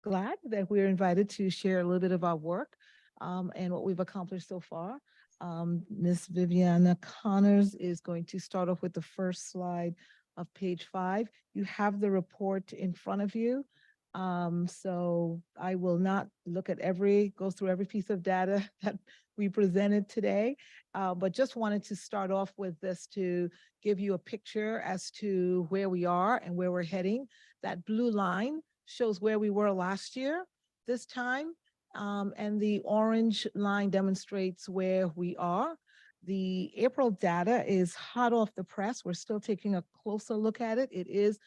glad that we're invited to share a little bit of our work and what we've accomplished so far. Ms. Viviana Connors is going to start off with the first slide of page 5. You have the report in front of you. So I will not go through every piece of data that we presented today, but just wanted to start off with this to give you a picture as to where we are and where we're heading. That blue line shows where we were last year this time, and the orange line demonstrates where we are. The April data is hot off the press. We're still taking a closer look at it. It is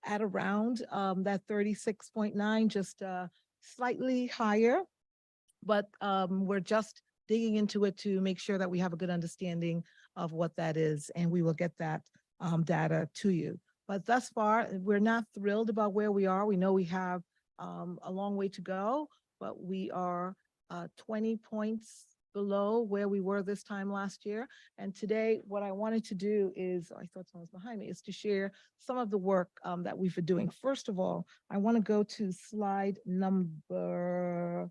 at around that 36.9, just slightly higher, but we're just digging into it to make sure that we have a good understanding of what that is, and we will get that data to you. But thus far, we're not thrilled about where we are. We know we have a long way to go, but we are 20 points below where we were this time last year. And today, what I wanted to do is, I thought someone was behind me, is to share some of the work that we've been doing. First of all, I want to go to slide number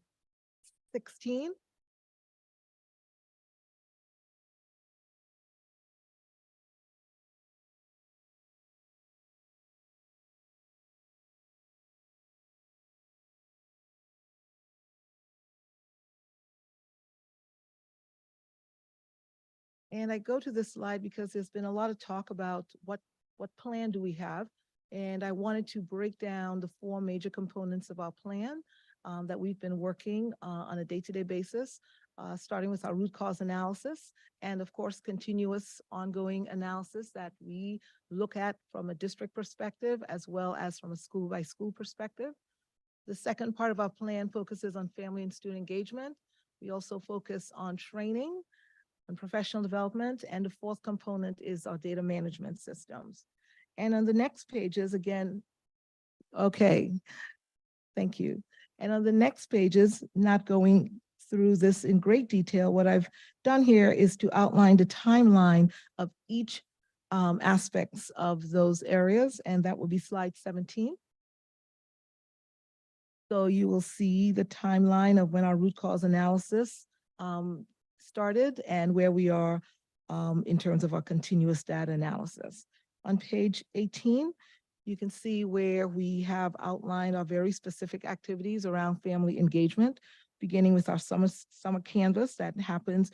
16. And I go to this slide because there's been a lot of talk about what plan do we have. And I wanted to break down the 4 major components of our plan that we've been working on a day-to-day basis, starting with our root cause analysis, and of course, continuous ongoing analysis that we look at from a district perspective, as well as from a school by school perspective. The second part of our plan focuses on family and student engagement. We also focus on training and professional development. And the fourth component is our data management systems. And on the next pages, again, okay, thank you. And on the next pages, not going through this in great detail, what I've done here is to outline the timeline of each aspects of those areas, and that will be slide 17. So you will see the timeline of when our root cause analysis started and where we are in terms of our continuous data analysis. On page 18, you can see where we have outlined our very specific activities around family engagement, beginning with our summer canvas that happens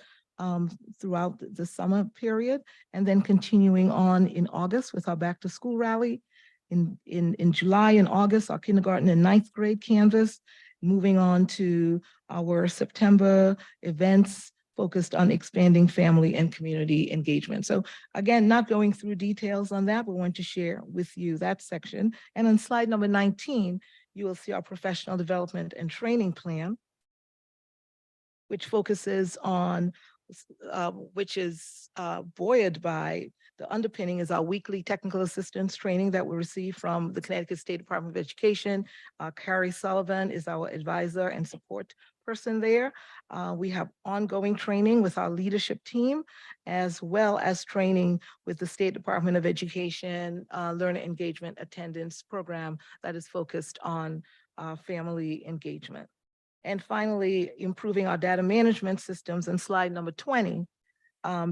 throughout the summer period, and then continuing on in August with our back to school rally. In July and August, our kindergarten and ninth grade canvas, moving on to our September events focused on expanding family and community engagement. So again, not going through details on that, but want to share with you that section. And on slide number 19, you will see our professional development and training plan, which focuses on, which is buoyed by the underpinning is our weekly technical assistance training that we receive from the Connecticut State Department of Education. Carrie Sullivan is our advisor and support person there. We have ongoing training with our leadership team, as well as training with the State Department of Education Learner Engagement Attendance Program that is focused on family engagement. And finally, improving our data management systems, and slide number 20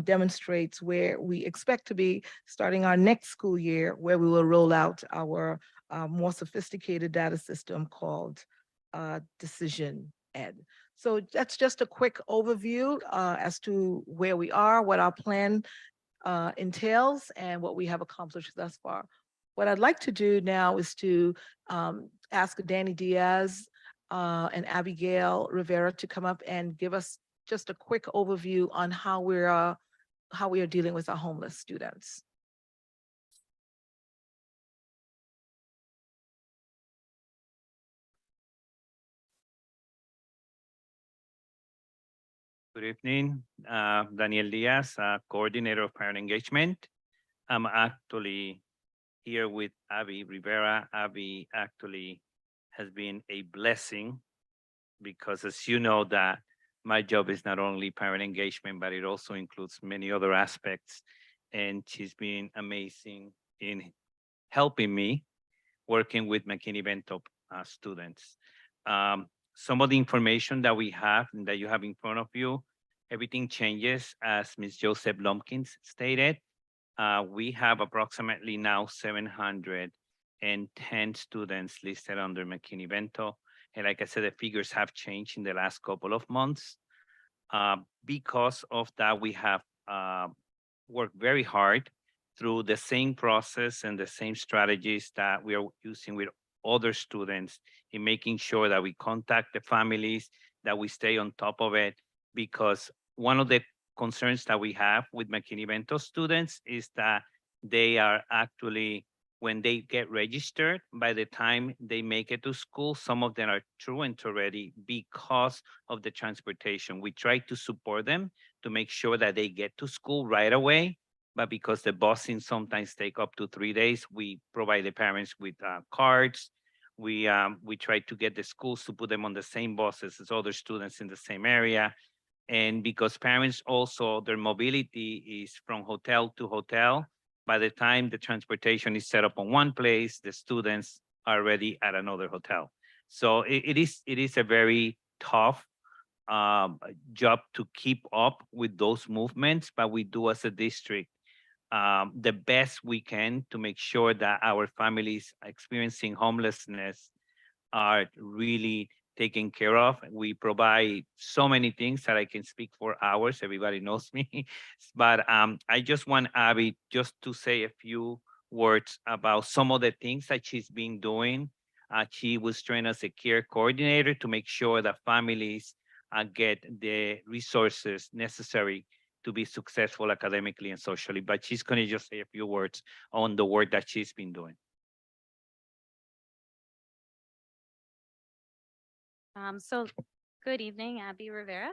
demonstrates where we expect to be starting our next school year, where we will roll out our more sophisticated data system called Decision Ed. So that's just a quick overview as to where we are, what our plan entails, and what we have accomplished thus far. What I'd like to do now is to ask Danny Diaz and Abigail Rivera to come up and give us just a quick overview on how we are dealing with our homeless students. Good evening, Daniel Diaz, Coordinator of Parent Engagement. I'm actually here with Abby Rivera. Abby actually has been a blessing because, as you know, that my job is not only parent engagement, but it also includes many other aspects. And she's been amazing in helping me working with McKinney-Vento students. Some of the information that we have and that you have in front of you, everything changes as Ms. Joseph Lumpkins stated. We have approximately now 710 students listed under McKinney-Vento. And like I said, the figures have changed in the last couple of months. Because of that, we have worked very hard through the same process and the same strategies that we are using with other students in making sure that we contact the families, that we stay on top of it. Because one of the concerns that we have with McKinney-Vento students is that they are actually, when they get registered, by the time they make it to school, some of them are truant already because of the transportation. We try to support them to make sure that they get to school right away, but because the busing sometimes take up to 3 days, we provide the parents with cards. We try to get the schools to put them on the same buses as other students in the same area. And because parents also, their mobility is from hotel to hotel, by the time the transportation is set up on one place, the students are already at another hotel. So it is a very tough job to keep up with those movements, but we do as a district the best we can to make sure that our families experiencing homelessness are really taken care of. We provide so many things that I can speak for hours. Everybody knows me. But I just want Abby just to say a few words about some of the things that she's been doing. She was trained as a care coordinator to make sure that families get the resources necessary to be successful academically and socially. But she's going to just say a few words on the work that she's been doing. Good evening, Abby Rivera.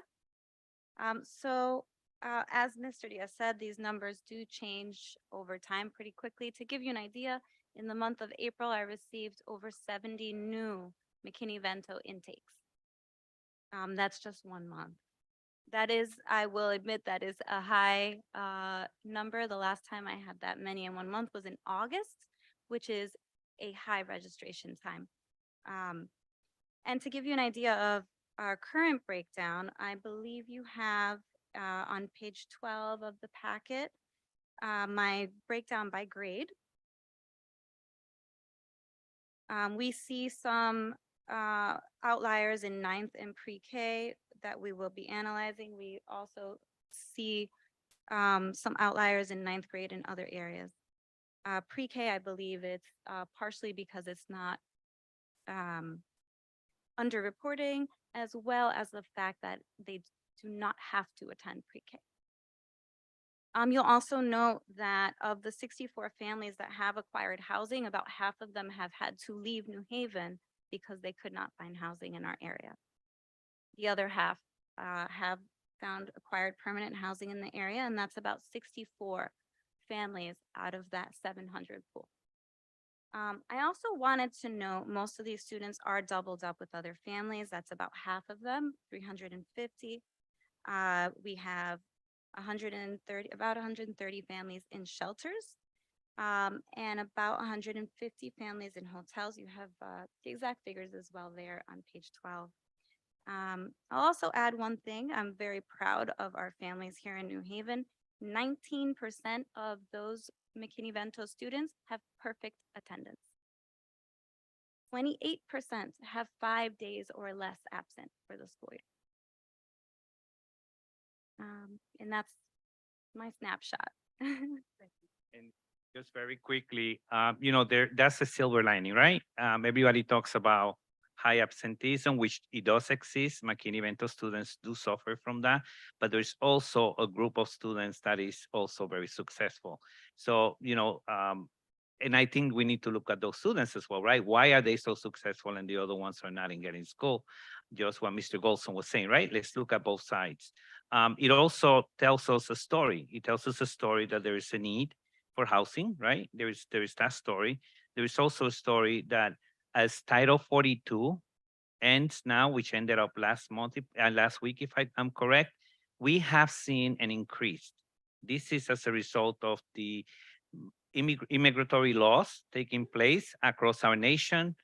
As Mr. Diaz said, these numbers do change over time pretty quickly. To give you an idea, in the month of April, I received over 70 new McKinney-Vento intakes. That's just 1 month. That is, I will admit, that is a high number. The last time I had that many in 1 month was in August, which is a high registration time. And to give you an idea of our current breakdown, I believe you have on page 12 of the packet, my breakdown by grade. We see some outliers in 9th and pre-K that we will be analyzing. We also see some outliers in 9th grade and other areas. Pre-K, I believe it's partially because it's not underreporting, as well as the fact that they do not have to attend pre-K. You'll also note that of the 64 families that have acquired housing, about half of them have had to leave New Haven because they could not find housing in our area. The other half have found acquired permanent housing in the area, and that's about 64 families out of that 700 pool. I also wanted to note most of these students are doubled up with other families. That's about half of them, 350. We have about 130 families in shelters, and about 150 families in hotels. You have the exact figures as well there on page 12. I'll also add one thing. I'm very proud of our families here in New Haven. 19% of those McKinney-Vento students have perfect attendance. 28% have 5 days or less absent for the school year. And that's my snapshot. And just very quickly, that's a silver lining, right? Everybody talks about high absenteeism, which it does exist. McKinney-Vento students do suffer from that, but there's also a group of students that is also very successful. So, and I think we need to look at those students as well, right? Why are they so successful and the other ones are not in getting school? Just what Mr. Goldson was saying, right? Let's look at both sides. It also tells us a story. It tells us a story that there is a need for housing, right? There is that story. There is also a story that as Title 42 ends now, which ended up last week, if I'm correct, we have seen an increase. This is as a result of the immigratory laws taking place across our nation.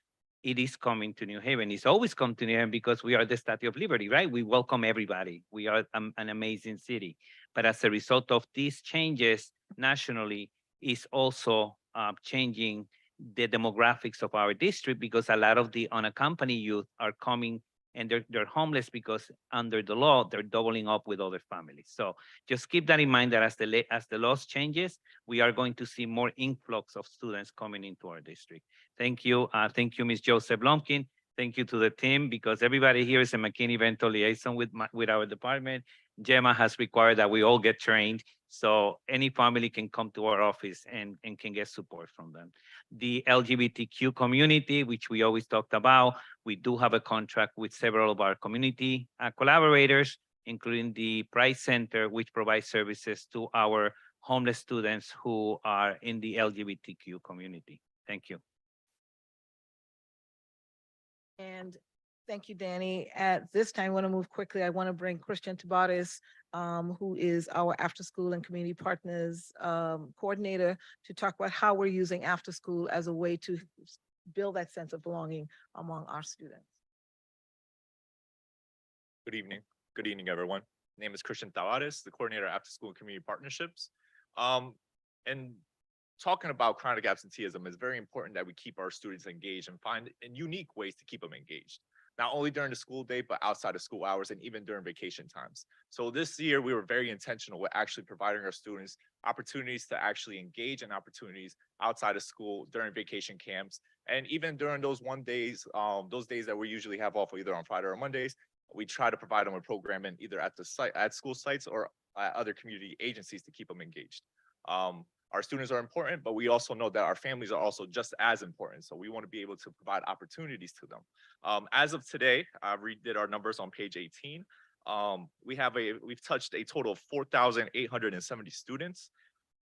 It is coming to New Haven. It's always come to New Haven because we are the Statue of Liberty, right? We welcome everybody. We are an amazing city. But as a result of these changes nationally, is also changing the demographics of our district, because a lot of the unaccompanied youth are coming and they're homeless because under the law, they're doubling up with other families. So just keep that in mind that as the laws changes, we are going to see more influx of students coming into our district. Thank you. Thank you, Ms. Joseph Lumpkin. Thank you to the team, because everybody here is a McKinney-Vento liaison with our department. Gemma has required that we all get trained, so any family can come to our office and can get support from them. The LGBTQ community, which we always talked about, we do have a contract with several of our community collaborators, including the Pride Center, which provides services to our homeless students who are in the LGBTQ community. Thank you. And thank you, Danny. At this time, I want to move quickly. I want to bring Christian Tabares, who is our after school and community partners coordinator, to talk about how we're using after school as a way to build that sense of belonging among our students. Good evening. Good evening, everyone. My name is Christian Tabares, the coordinator of after school and community partnerships. And talking about chronic absenteeism, it's very important that we keep our students engaged and find unique ways to keep them engaged, not only during the school day, but outside of school hours and even during vacation times. So this year, we were very intentional with actually providing our students opportunities to actually engage in opportunities outside of school during vacation camps. And even during those days that we usually have off either on Friday or Mondays, we try to provide them with programming either at the site, at school sites, or at other community agencies to keep them engaged. our students are important, but we also know that our families are also just as important. So we want to be able to provide opportunities to them. As of today, I redid our numbers on page 18. We've touched a total of 4,870 students.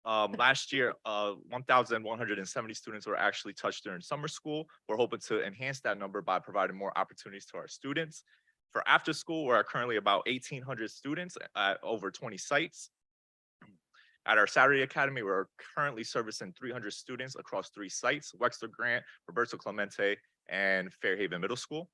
Last year, 1,170 students were actually touched during summer school. We're hoping to enhance that number by providing more opportunities to our students. For after school, we're currently about 1,800 students at over 20 sites. At our Saturday Academy, we're currently servicing 300 students across 3 sites: Wexler Grant, Roberto Clemente, and Fairhaven Middle School.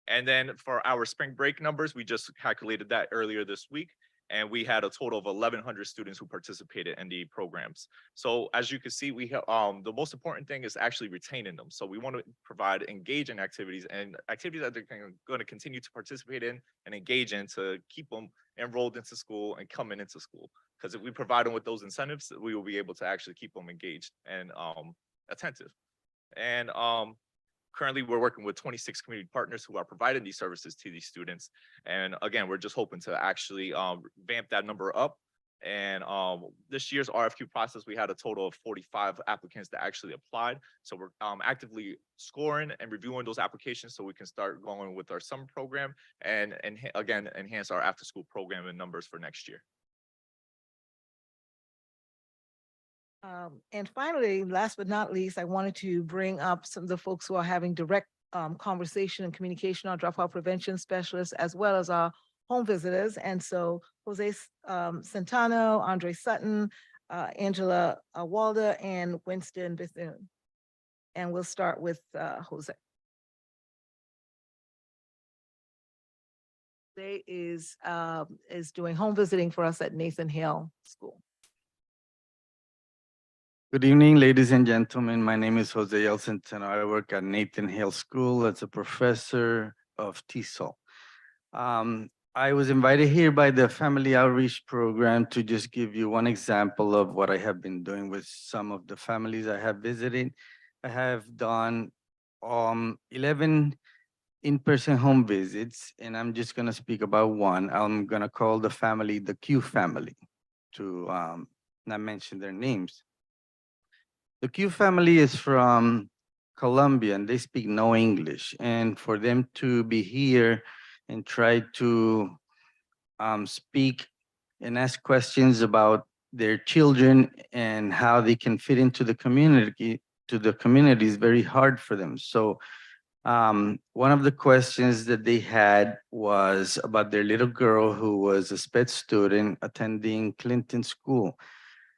And then for our spring break numbers, we just calculated that earlier this week, and we had a total of 1,100 students who participated in the programs. So as you can see, we have the most important thing is actually retaining them. So we want to provide engaging activities and activities that they're going to continue to participate in and engage in to keep them enrolled into school and coming into school. Because if we provide them with those incentives, we will be able to actually keep them engaged and attentive. And currently, we're working with 26 community partners who are providing these services to these students. And again, we're just hoping to actually vamp that number up. And this year's RFQ process, we had a total of 45 applicants that actually applied. So we're actively scoring and reviewing those applications so we can start going with our summer program and again, enhance our after school program and numbers for next year. And finally, last but not least, I wanted to bring up some of the folks who are having direct conversation and communication, our dropout prevention specialists, as well as our home visitors. And so Jose Centano, Andre Sutton, Angela Walda, and Winston Bethune. And we'll start with Jose. Jose is doing home visiting for us at Nathan Hale School. Good evening, ladies and gentlemen. My name is Jose El Centeno. I work at Nathan Hale School as a professor of TESOL. I was invited here by the Family Outreach Program to just give you one example of what I have been doing with some of the families I have visited. I have done 11 in-person home visits, and I'm just going to speak about one. I'm going to call the family the Q family to not mention their names. The Q family is from Colombia and they speak no English. And for them to be here and try to speak and ask questions about their children and how they can fit into the community is very hard for them. So one of the questions that they had was about their little girl who was a SPED student attending Clinton School.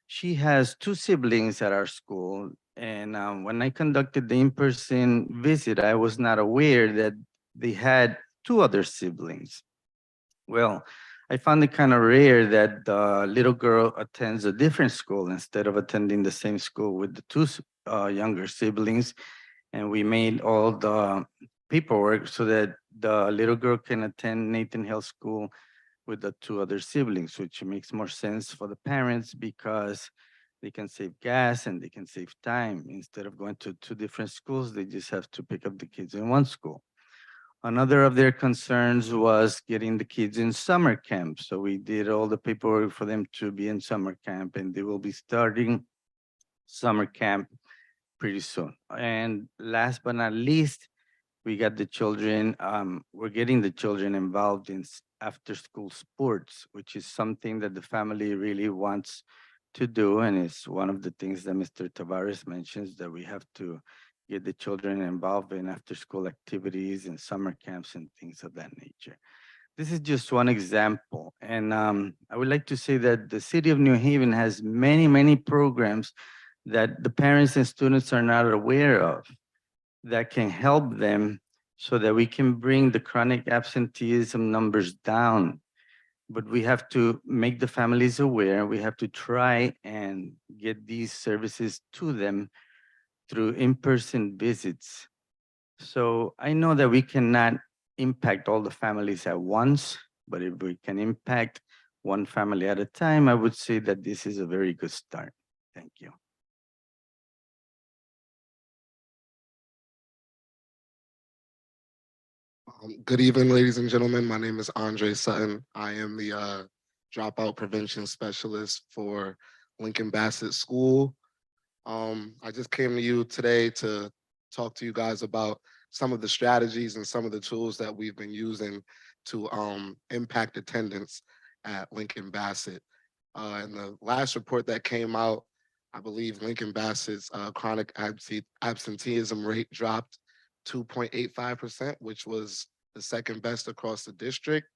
She has 2 siblings at our school, and when I conducted the in-person visit, I was not aware that they had 2 other siblings. Well, I found it kind of rare that the little girl attends a different school instead of attending the same school with the 2 younger siblings, and we made all the paperwork so that the little girl can attend Nathan Hale School with the 2 other siblings, which makes more sense for the parents because they can save gas and they can save time. Instead of going to 2 different schools, they just have to pick up the kids in one school. Another of their concerns was getting the kids in summer camp. So we did all the paperwork for them to be in summer camp, and they will be starting summer camp pretty soon. And last but not least, we got the children, we're getting the children involved in after school sports, which is something that the family really wants to do. And it's one of the things that Mr. Tavares mentions, that we have to get the children involved in after school activities and summer camps and things of that nature. This is just one example. And I would like to say that the city of New Haven has many, many programs that the parents and students are not aware of that can help them so that we can bring the chronic absenteeism numbers down. But we have to make the families aware. We have to try and get these services to them through in-person visits. So I know that we cannot impact all the families at once, but if we can impact one family at a time, I would say that this is a very good start. Thank you. Good evening, ladies and gentlemen. My name is Andre Sutton. I am the dropout prevention specialist for Lincoln Bassett School. I just came to you today to talk to you guys about some of the strategies and some of the tools that we've been using to impact attendance at Lincoln Bassett. In the last report that came out, I believe Lincoln Bassett's chronic absenteeism rate dropped 2.85%, which was the second best across the district.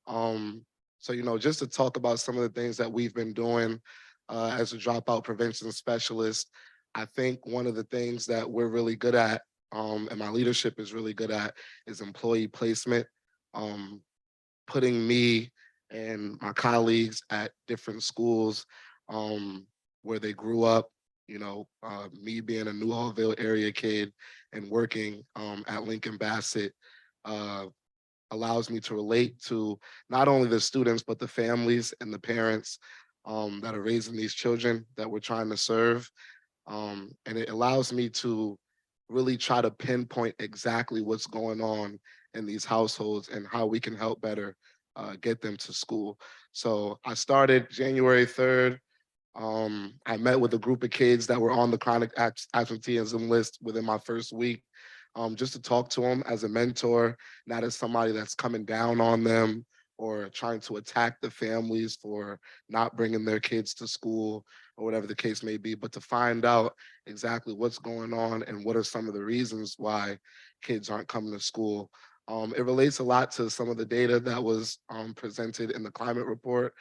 So, just to talk about some of the things that we've been doing as a dropout prevention specialist, I think one of the things that we're really good at, and my leadership is really good at, is employee placement. Putting me and my colleagues at different schools where they grew up, me being a New Hallville area kid and working at Lincoln Bassett allows me to relate to not only the students, but the families and the parents that are raising these children that we're trying to serve. And it allows me to really try to pinpoint exactly what's going on in these households and how we can help better get them to school. So I started January 3rd. I met with a group of kids that were on the chronic absenteeism list within my first week, just to talk to them as a mentor, not as somebody that's coming down on them or trying to attack the families for not bringing their kids to school or whatever the case may be, but to find out exactly what's going on and what are some of the reasons why kids aren't coming to school. It relates a lot to some of the data that was presented in the climate report.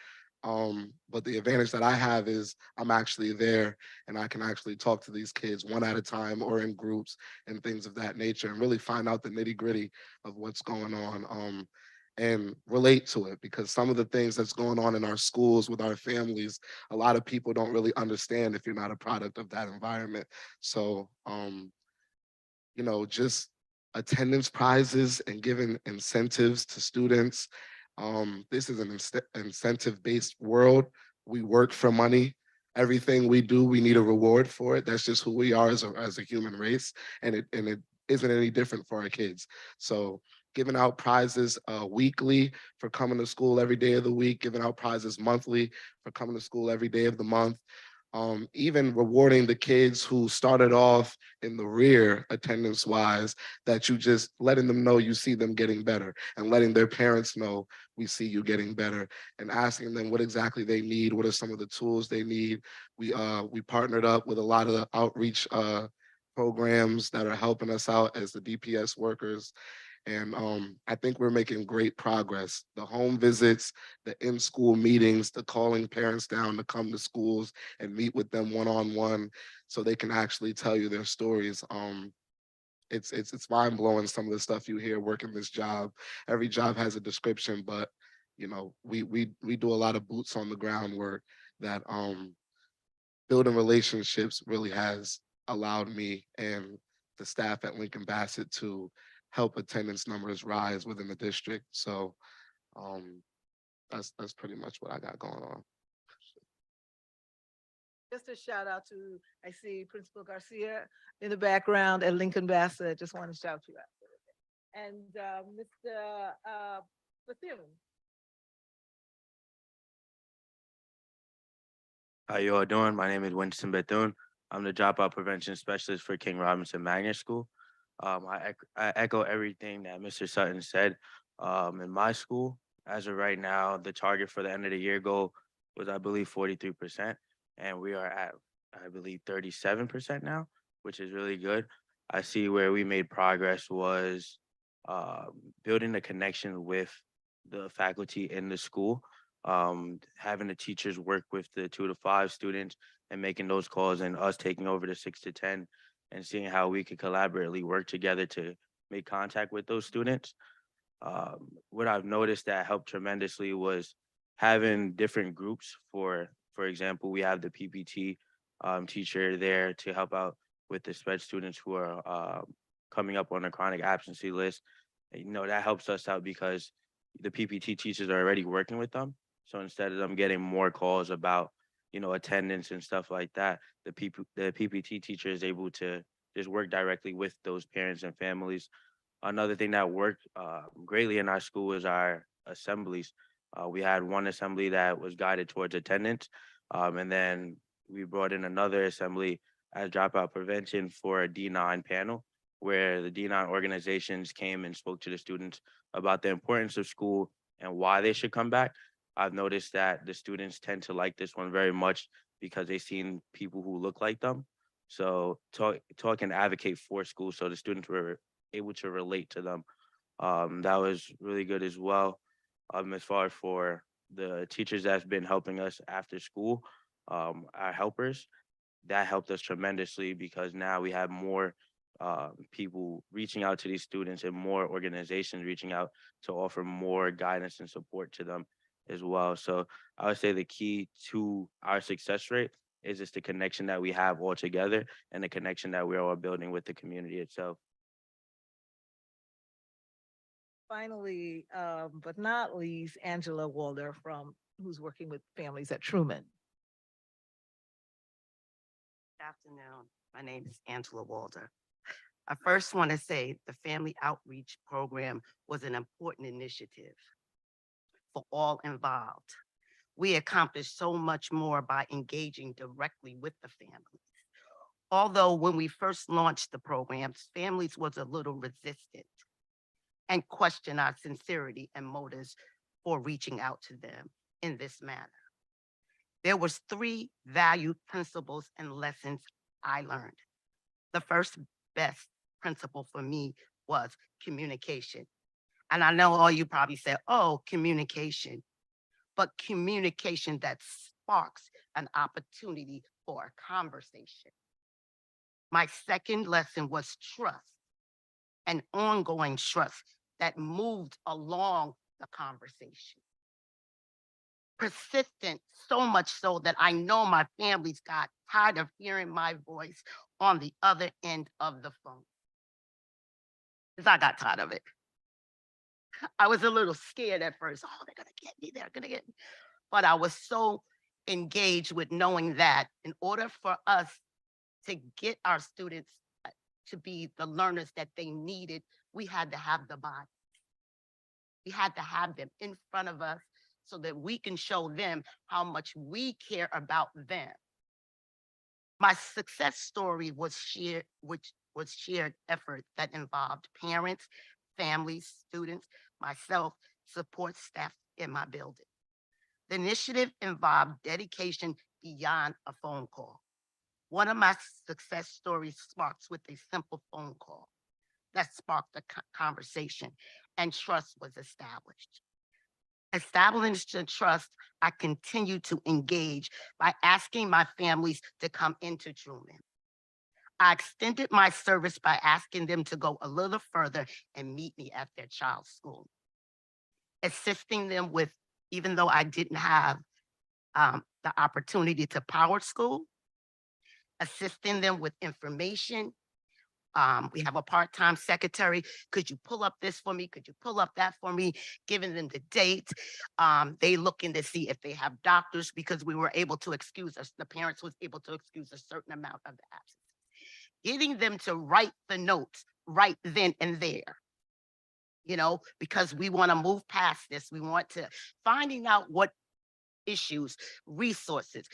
But the advantage that I have is I'm actually there and I can actually talk to these kids one at a time or in groups and things of that nature and really find out the nitty-gritty of what's going on and relate to it, because some of the things that's going on in our schools with our families, a lot of people don't really understand if you're not a product of that environment. So, just attendance prizes and giving incentives to students. This is an incentive-based world. We work for money. Everything we do, we need a reward for it. That's just who we are as a human race, and it isn't any different for our kids. So giving out prizes weekly for coming to school every day of the week, giving out prizes monthly for coming to school every day of the month. Even rewarding the kids who started off in the rear attendance wise, that you just letting them know you see them getting better and letting their parents know we see you getting better and asking them what exactly they need, what are some of the tools they need. We partnered up with a lot of the outreach programs that are helping us out as the DPS workers. And I think we're making great progress. The home visits, the in-school meetings, the calling parents down to come to schools and meet with them one-on-one so they can actually tell you their stories. It's mind-blowing some of the stuff you hear working this job. Every job has a description, but we do a lot of boots on the ground work that building relationships really has allowed me and the staff at Lincoln Bassett to help attendance numbers rise within the district. So that's pretty much what I got going on. Just a shout out to, I see Principal Garcia in the background at Lincoln Bassett. Just want to shout you out. And Mr. Bethune. How you all doing? My name is Winston Bethune. I'm the dropout prevention specialist for King Robinson Magnet School. I echo everything that Mr. Sutton said. In my school, as of right now, the target for the end of the year goal was, I believe, 43%. And we are at, I believe, 37% now, which is really good. I see where we made progress was building a connection with the faculty in the school, having the teachers work with the 2 to 5 students and making those calls, and us taking over the 6 to 10 and seeing how we could collaboratively work together to make contact with those students. What I've noticed that helped tremendously was having different groups. For example, we have the PPT teacher there to help out with the SPED students who are coming up on a chronic absentee list. That helps us out because the PPT teachers are already working with them. So instead of them getting more calls about attendance and stuff like that, the PPT teacher is able to just work directly with those parents and families. Another thing that worked greatly in our school was our assemblies. We had one assembly that was guided towards attendance, And then we brought in another assembly as dropout prevention for a D9 panel, where the D9 organizations came and spoke to the students about the importance of school and why they should come back. I've noticed that the students tend to like this one very much because they've seen people who look like them. So talk and advocate for school so the students were able to relate to them. That was really good as well. As far as for the teachers that's been helping us after school, our helpers, that helped us tremendously because now we have more people reaching out to these students and more organizations reaching out to offer more guidance and support to them as well. So I would say the key to our success rate is just the connection that we have all together and the connection that we're all building with the community itself. Finally, but not least, Angela Walder who's working with families at Truman. Good afternoon. My name is Angela Walder. I first want to say the Family Outreach Program was an important initiative for all involved. We accomplished so much more by engaging directly with the families. Although when we first launched the programs, families was a little resistant and questioned our sincerity and motives for reaching out to them in this manner. There was 3 valued principles and lessons I learned. The first best principle for me was communication. And I know all you probably said, oh, communication, but communication that sparks an opportunity for a conversation. My second lesson was trust, an ongoing trust that moved along the conversation. Persistent, so much so that I know my families got tired of hearing my voice on the other end of the phone. Because I got tired of it. I was a little scared at first. Oh, they're gonna get me, they're gonna get me. But I was so engaged with knowing that in order for us to get our students to be the learners that they needed, we had to have the body. We had to have them in front of us so that we can show them how much we care about them. My success story was shared effort that involved parents, families, students, myself, support staff in my building. The initiative involved dedication beyond a phone call. One of my success stories sparks with a simple phone call that sparked a conversation and trust was established. Establishing trust, I continue to engage by asking my families to come into Truman. I extended my service by asking them to go a little further and meet me at their child's school. Assisting them with, even though I didn't have the opportunity to power school, assisting them with information. We have a part-time secretary. Could you pull up this for me? Could you pull up that for me? Giving them the date. They looking to see if they have doctors because we were able to excuse us. The parents was able to excuse a certain amount of the absence. Getting them to write the notes right then and there, because we want to move past this. We want to finding out what issues, resources.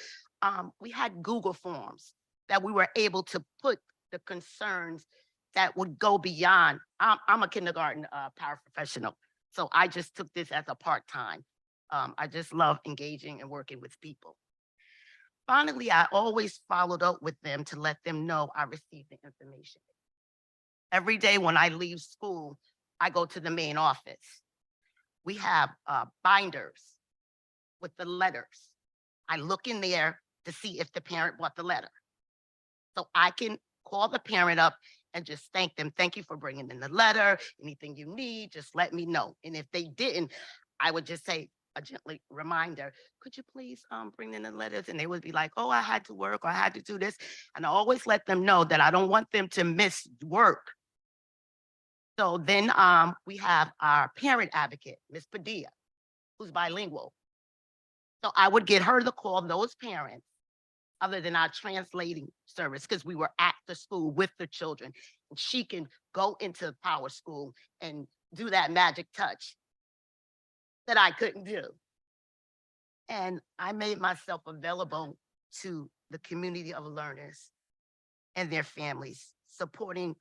We had Google Forms that we were able to put the concerns that would go beyond. I'm a kindergarten paraprofessional, so I just took this as a part-time. I just love engaging and working with people. Finally, I always followed up with them to let them know I received the information. Every day when I leave school, I go to the main office. We have binders with the letters. I look in there to see if the parent bought the letter. So I can call the parent up and just thank them. Thank you for bringing in the letter. Anything you need, just let me know. And if they didn't, I would just say a gently reminder, could you please bring in the letters? And they would be like, oh, I had to work or I had to do this. And I always let them know that I don't want them to miss work. So then we have our parent advocate, Ms. Padilla, who's bilingual. So I would get her to call those parents other than our translating service, because we were at the school with the children. And she can go into Power School and do that magic touch that I couldn't do. And I made myself available to the community of learners and their families. Supporting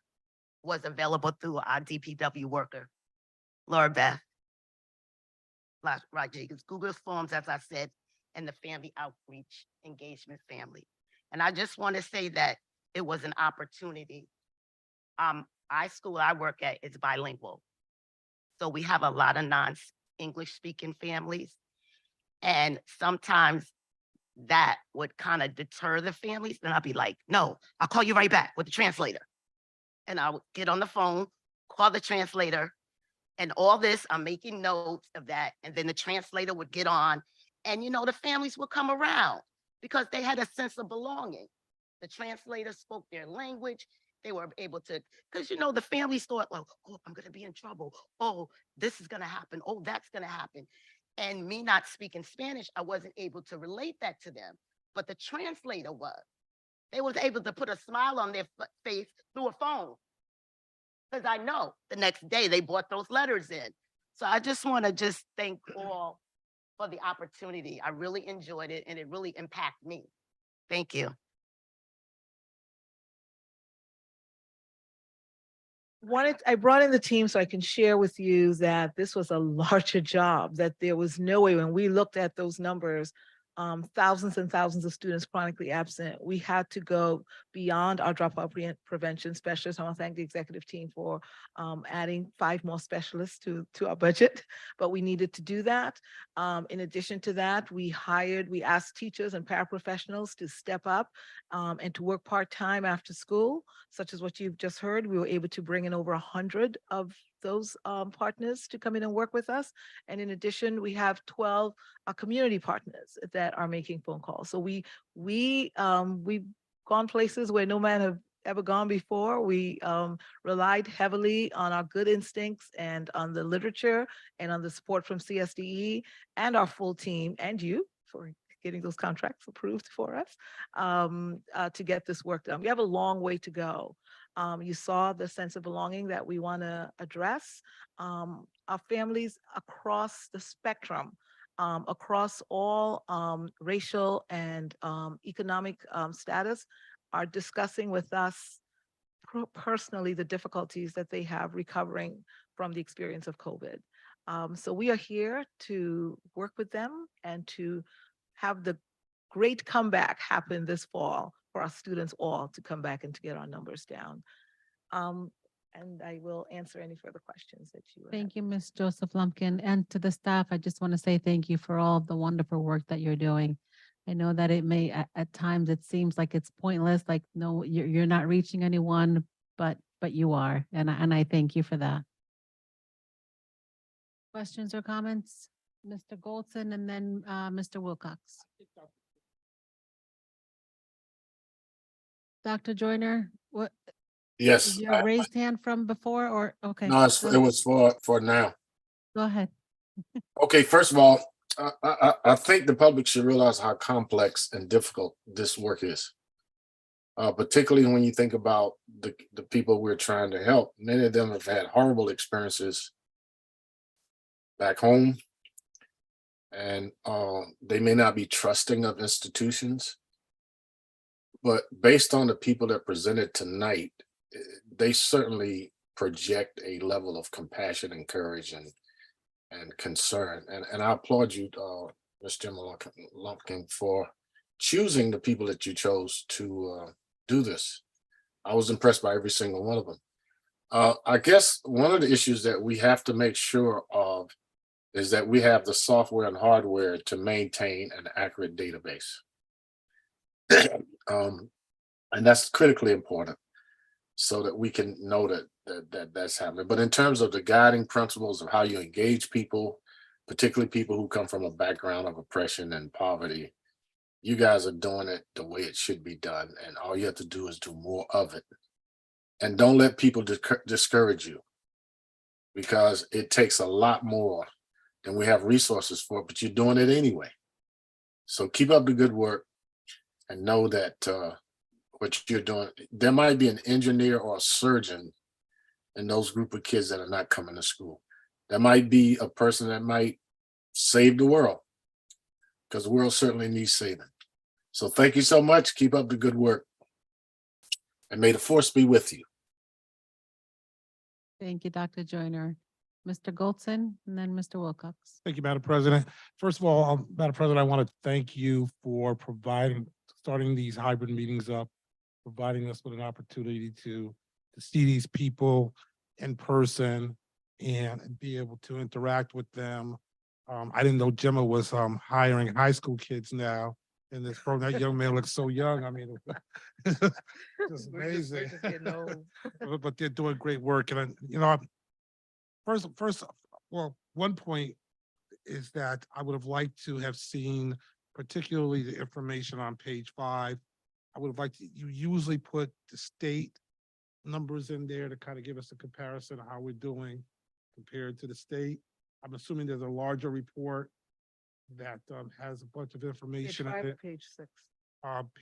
was available through our DPW worker, Laura Beth Rodriguez, Google Forms, as I said, and the Family Outreach Engagement Family. And I just want to say that it was an opportunity. School I work at is bilingual. So we have a lot of non-English speaking families. And sometimes that would kind of deter the families. Then I'll be like, no, I'll call you right back with the translator. And I would get on the phone, call the translator, and all this, I'm making notes of that. And then the translator would get on, and the families would come around because they had a sense of belonging. The translator spoke their language. They were able to, because the families thought, well, oh, I'm gonna be in trouble. Oh, this is gonna happen. Oh, that's gonna happen. And me not speaking Spanish, I wasn't able to relate that to them. But the translator was. They was able to put a smile on their face through a phone. Because I know the next day they brought those letters in. So I just want to thank all for the opportunity. I really enjoyed it and it really impacted me. Thank you. I brought in the team so I can share with you that this was a larger job, that there was no way when we looked at those numbers, thousands and thousands of students chronically absent, we had to go beyond our dropout prevention specialists. I want to thank the executive team for adding 5 more specialists to our budget, but we needed to do that. In addition to that, we asked teachers and paraprofessionals to step up and to work part-time after school, such as what you've just heard. We were able to bring in over 100 of those partners to come in and work with us. And in addition, we have 12 community partners that are making phone calls. So we've gone places where no man have ever gone before. We relied heavily on our good instincts and on the literature and on the support from CSDE and our full team and you for getting those contracts approved for us to get this work done. We have a long way to go. You saw the sense of belonging that we want to address. Our families across the spectrum, across all racial and economic status, are discussing with us personally the difficulties that they have recovering from the experience of COVID. So we are here to work with them and to have the great comeback happen this fall for our students all to come back and to get our numbers down. And I will answer any further questions that you have. Thank you, Ms. Joseph Lumpkin. And to the staff, I just want to say thank you for all of the wonderful work that you're doing. I know that it may, at times, it seems like it's pointless, like, no, you're not reaching anyone, but you are. And I thank you for that. Questions or comments? Mr. Goldson and then Mr. Wilcox. Dr. Joyner, what? Yes. Is your raised hand from before or, okay. No, it was for now. Go ahead. Okay, first of all, I think the public should realize how complex and difficult this work is. Particularly when you think about the people we're trying to help. Many of them have had horrible experiences back home, and they may not be trusting of institutions. But based on the people that presented tonight, they certainly project a level of compassion and courage and concern. And I applaud you, Ms. Jim Lumpkin, for choosing the people that you chose to do this. I was impressed by every single one of them. I guess one of the issues that we have to make sure of is that we have the software and hardware to maintain an accurate database. And that's critically important so that we can know that's happening. But in terms of the guiding principles of how you engage people, particularly people who come from a background of oppression and poverty, you guys are doing it the way it should be done. And all you have to do is do more of it. And don't let people discourage you, because it takes a lot more than we have resources for, but you're doing it anyway. So keep up the good work and know that what you're doing, there might be an engineer or a surgeon in those group of kids that are not coming to school. There might be a person that might save the world because the world certainly needs saving. So thank you so much. Keep up the good work. And may the force be with you. Thank you, Dr. Joyner. Mr. Goldson and then Mr. Wilcox. Thank you, Madam President. First of all, Madam President, I want to thank you for starting these hybrid meetings up, providing us with an opportunity to see these people in person and be able to interact with them. I didn't know Gemma was hiring high school kids now in this program. That young man looks so young. I mean, it's amazing. But they're doing great work. And, one point is that I would have liked to have seen particularly the information on page 5. I would have liked you usually put the state numbers in there to kind of give us a comparison of how we're doing compared to the state. I'm assuming there's a larger report that has a bunch of information in it. Page 6.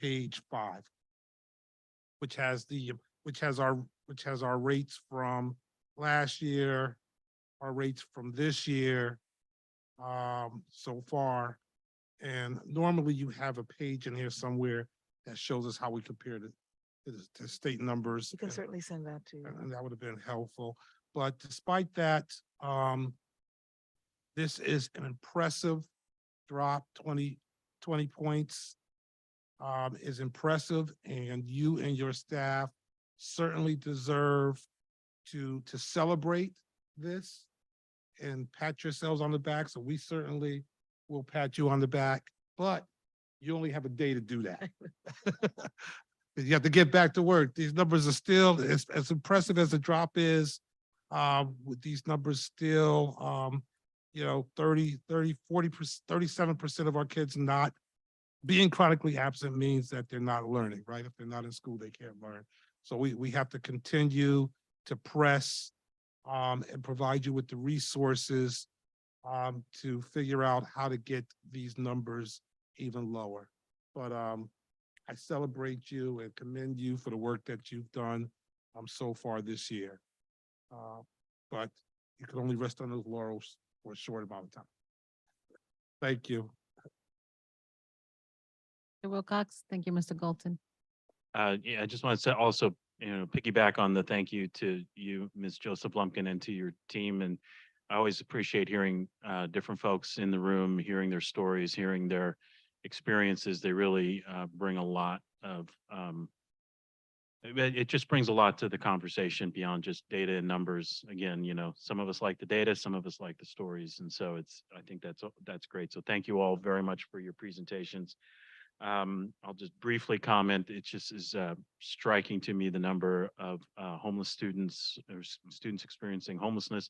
Page 5, which has our rates from last year, our rates from this year, so far. And normally you have a page in here somewhere that shows us how we compare to state numbers. You can certainly send that to you. And that would have been helpful. But despite that, this is an impressive drop. 20 points is impressive, and you and your staff certainly deserve to celebrate this and pat yourselves on the back. So we certainly will pat you on the back, but you only have a day to do that. You have to get back to work. These numbers are still as impressive as the drop is. With these numbers still, 30, 40%, 37% of our kids not being chronically absent means that they're not learning, right? If they're not in school, they can't learn. So we have to continue to press and provide you with the resources to figure out how to get these numbers even lower. But I celebrate you and commend you for the work that you've done so far this year. But you can only rest on those laurels for a short amount of time. Thank you. Mr. Wilcox, thank you, Mr. Goldson. Yeah, I just want to say also, piggyback on the thank you to you, Ms. Joseph Lumpkin, and to your team. And I always appreciate hearing different folks in the room, hearing their stories, hearing their experiences. They really bring a lot of, it just brings a lot to the conversation beyond just data and numbers. Again, some of us like the data, some of us like the stories. And so I think that's great. So thank you all very much for your presentations. I'll just briefly comment. It just is striking to me the number of homeless students or students experiencing homelessness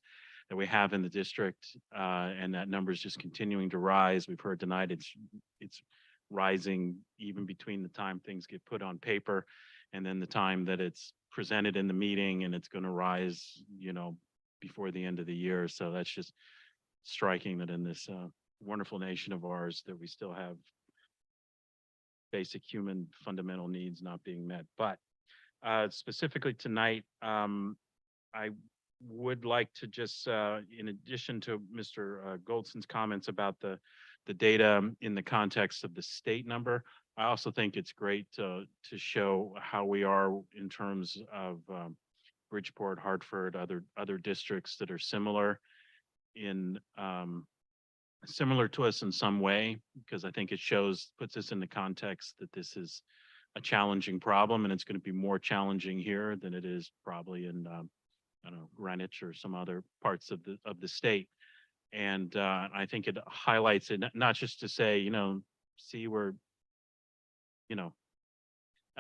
that we have in the district, and that number is just continuing to rise. We've heard tonight it's rising even between the time things get put on paper and then the time that it's presented in the meeting, and it's going to rise, before the end of the year. So that's just striking that in this wonderful nation of ours that we still have basic human fundamental needs not being met. But specifically tonight, I would like to just, in addition to Mr. Goldson's comments about the data in the context of the state number, I also think it's great to show how we are in terms of Bridgeport, Hartford, other districts that are similar to us in some way, because I think it puts us in the context that this is a challenging problem, and it's going to be more challenging here than it is probably in Greenwich or some other parts of the state. And I think it highlights it, not just to say, see where,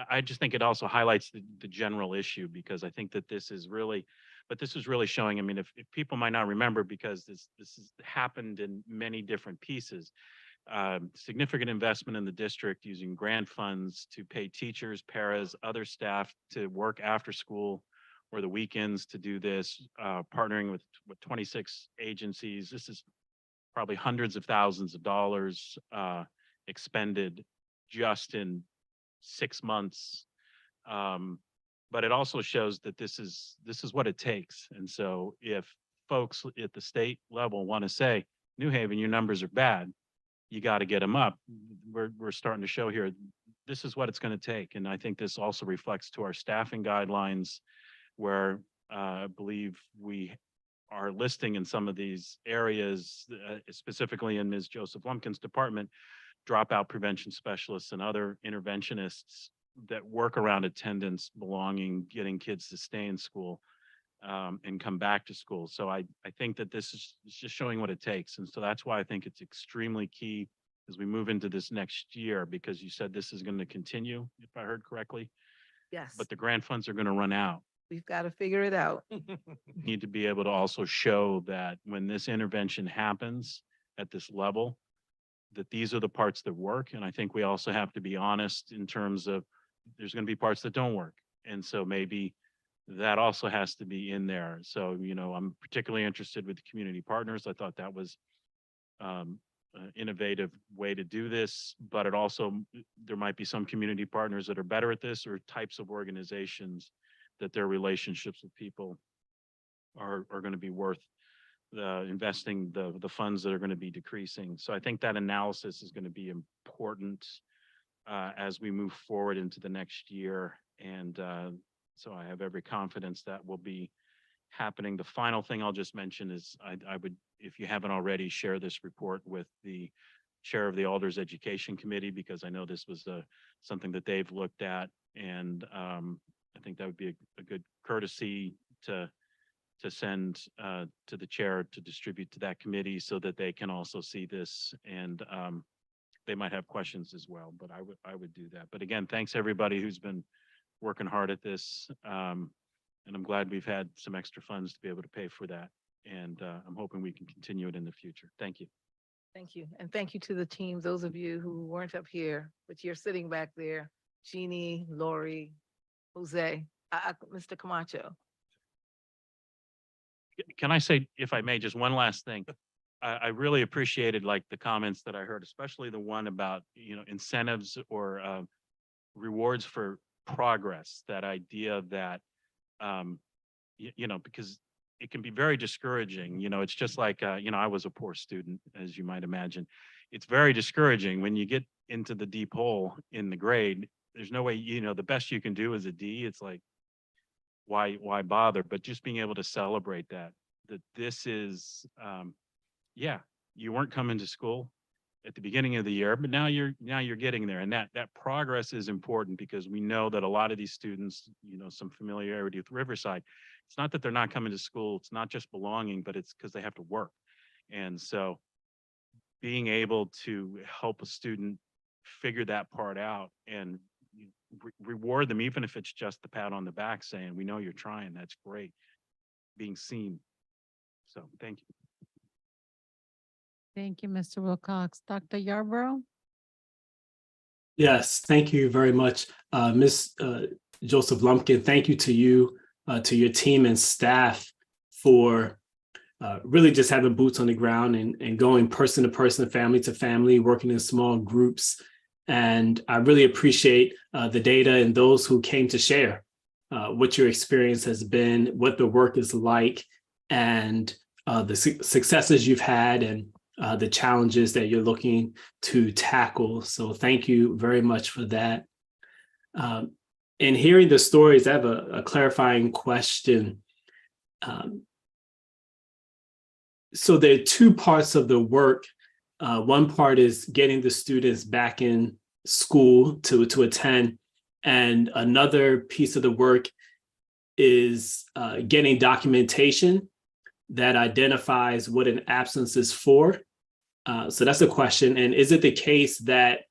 I just think it also highlights the general issue, because I think that this is really showing. I mean, if people might not remember, because this has happened in many different pieces, significant investment in the district using grant funds to pay teachers, paras, other staff to work after school or the weekends to do this, partnering with 26 agencies. This is probably hundreds of thousands of dollars expended just in 6 months. But it also shows that this is what it takes. And so if folks at the state level want to say, New Haven, your numbers are bad, you got to get them up. We're starting to show here, this is what it's going to take. And I think this also reflects to our staffing guidelines where I believe we are listing in some of these areas, specifically in Ms. Joseph Lumpkin's department, dropout prevention specialists and other interventionists that work around attendance, belonging, getting kids to stay in school and come back to school. So I think that this is just showing what it takes. And so that's why I think it's extremely key as we move into this next year, because you said this is going to continue, if I heard correctly, Yes, but the grant funds are going to run out. we've got to figure it out. Need to be able to also show that when this intervention happens at this level, that these are the parts that work. And I think we also have to be honest in terms of there's going to be parts that don't work. And so maybe that also has to be in there. So, you know, I'm particularly interested with the community partners. I thought that was an innovative way to do this, but it also, there might be some community partners that are better at this, or types of organizations that their relationships with people are going to be worth investing the funds that are going to be decreasing. So I think that analysis is going to be important as we move forward into the next year. And so I have every confidence that will be happening. The final thing I'll just mention is I would, if you haven't already, share this report with the chair of the Alders Education Committee, because I know this was something that they've looked at. And I think that would be a good courtesy to send to the chair to distribute to that committee so that they can also see this. And they might have questions as well, but I would do that. But again, thanks everybody who's been working hard at this. And I'm glad we've had some extra funds to be able to pay for that. And I'm hoping we can continue it in the future. Thank you. Thank you. And thank you to the team, those of you who weren't up here, but you're sitting back there. Jeannie, Lori, Jose, Mr. Camacho. Can I say, if I may, just one last thing? I really appreciated like the comments that I heard, especially the one about, you know, incentives or rewards for progress. That idea that, you know, because it can be very discouraging. You know, it's just like, you know, I was a poor student, as you might imagine. It's very discouraging when you get into the deep hole in the grade. There's no way, you know, the best you can do is a D. It's like, why bother? But just being able to celebrate that this is, yeah, you weren't coming to school at the beginning of the year, but now you're getting there. And that progress is important, because we know that a lot of these students, you know, some familiarity with Riverside, it's not that they're not coming to school. It's not just belonging, but it's because they have to work. And so being able to help a student figure that part out and reward them, even if it's just the pat on the back saying, we know you're trying, that's great, being seen. So thank you. Thank you, Mr. Wilcox. Dr. Yarborough? Yes, thank you very much. Ms. Joseph Lumpkin, thank you to you, to your team and staff for really just having boots on the ground and going person to person, family to family, working in small groups. And I really appreciate the data and those who came to share what your experience has been, what the work is like, and the successes you've had, and the challenges that you're looking to tackle. So thank you very much for that. In hearing the stories, I have a clarifying question. So there are two parts of the work. One part is getting the students back in school to attend, and another piece of the work is getting documentation that identifies what an absence is for. So that's a question. And is it the case that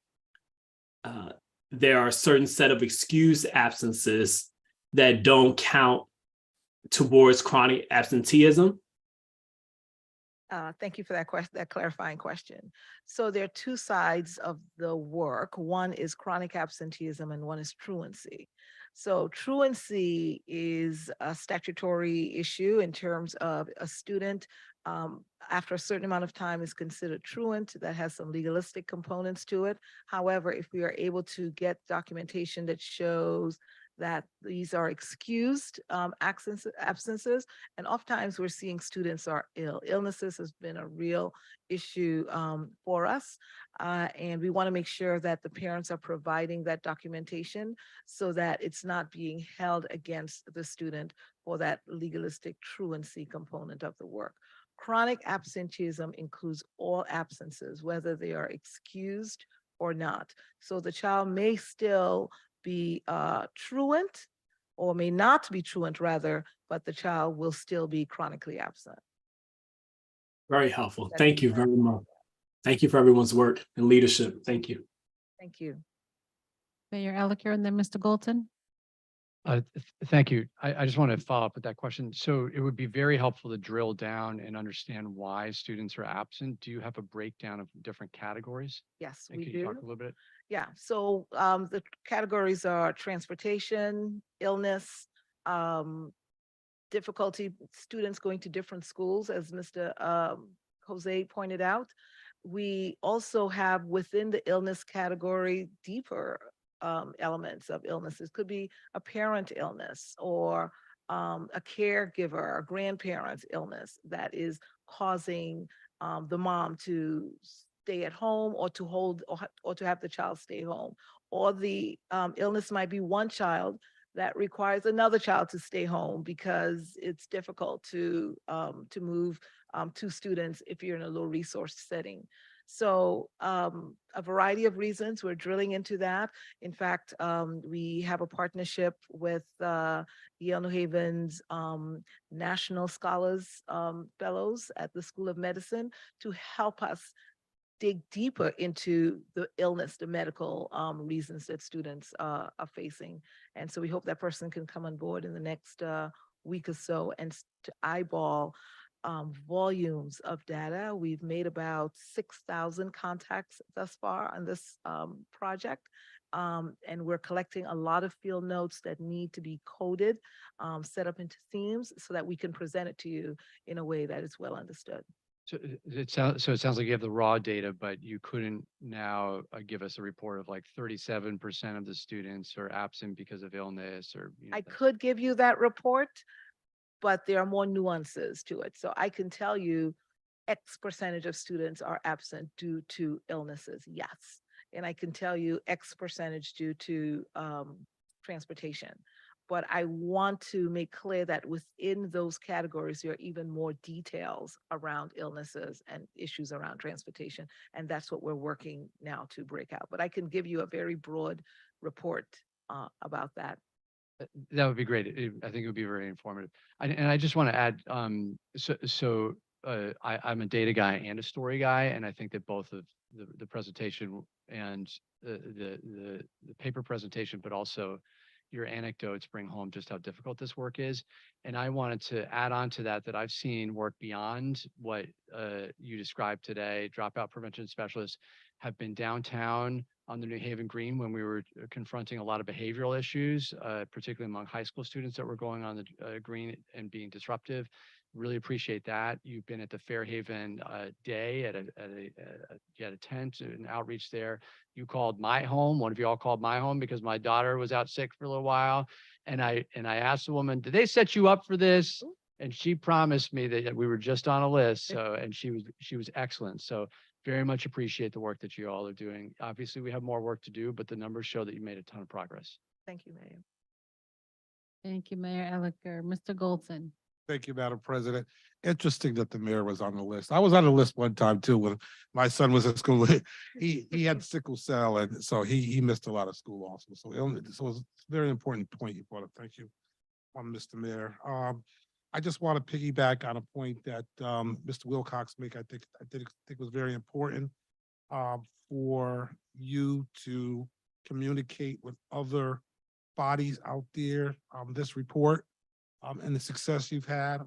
there are a certain set of excused absences that don't count towards chronic absenteeism? Thank you for that question, that clarifying question. So there are two sides of the work. One is chronic absenteeism and one is truancy. So truancy is a statutory issue in terms of a student after a certain amount of time is considered truant. That has some legalistic components to it. However, if we are able to get documentation that shows that these are excused absences, and oftentimes we're seeing students are ill. Illnesses has been a real issue for us, and we want to make sure that the parents are providing that documentation so that it's not being held against the student for that legalistic truancy component of the work. Chronic absenteeism includes all absences, whether they are excused or not. So the child may still be truant or may not be truant rather, but the child will still be chronically absent. Very helpful. Thank you very much. Thank you for everyone's work and leadership. Thank you. Thank you. Mayor Elicker and then Mr. Golton. Thank you. I just want to follow up with that question. So it would be very helpful to drill down and understand why students are absent. Do you have a breakdown of different categories? Yes, And we can you talk do. a little bit? Yeah, so the categories are transportation, illness, difficulty, students going to different schools, as Mr. Jose pointed out. We also have within the illness category deeper elements of illnesses. Could be a parent illness or a caregiver, a grandparent's illness that is causing the mom to stay at home or to hold or to have the child stay home. Or the illness might be one child that requires another child to stay home because it's difficult to move two students if you're in a low resource setting. So a variety of reasons, we're drilling into that. In fact, we have a partnership with Yale New Haven's National Scholars Fellows at the School of Medicine to help us dig deeper into the illness, the medical reasons that students are facing. And so we hope that person can come on board in the next week or so and to eyeball volumes of data. We've made about 6,000 contacts thus far on this project. And we're collecting a lot of field notes that need to be coded, set up into themes so that we can present it to you in a way that is well understood. So it sounds like you have the raw data, but you couldn't now give us a report of like 37% of the students are absent because of illness or. I could give you that report, but there are more nuances to it. So I can tell you X percentage of students are absent due to illnesses, yes. And I can tell you X percentage due to transportation. But I want to make clear that within those categories, there are even more details around illnesses and issues around transportation. And that's what we're working now to break out. But I can give you a very broad report about that. That would be great. I think it would be very informative. And I just want to add, I'm a data guy and a story guy, and I think that both of the presentation and the paper presentation, but also your anecdotes bring home just how difficult this work is. And I wanted to add on to that, that I've seen work beyond what you described today. Dropout prevention specialists have been downtown on the New Haven Green when we were confronting a lot of behavioral issues, particularly among high school students that were going on the green and being disruptive. Really appreciate that. You've been at the Fairhaven Day you had a tent and outreach there. You called my home. One of you all called my home because my daughter was out sick for a little while. And I asked the woman, did they set you up for this? And she promised me that we were just on a list. So, and she was excellent. So very much appreciate the work that you all are doing. Obviously, we have more work to do, but the numbers show that you made a ton of progress. Thank you, Mayor. Thank you, Mayor Elicker. Mr. Golton. Thank you, Madam President. Interesting that the mayor was on the list. I was on the list one time too when my son was in school. He had sickle cell, and so he missed a lot of school also. So it's a very important point you brought up. Thank you, Mr. Mayor. I just want to piggyback on a point that Mr. Wilcox made. I think was very important for you to communicate with other bodies out there. This report. And the success you've had.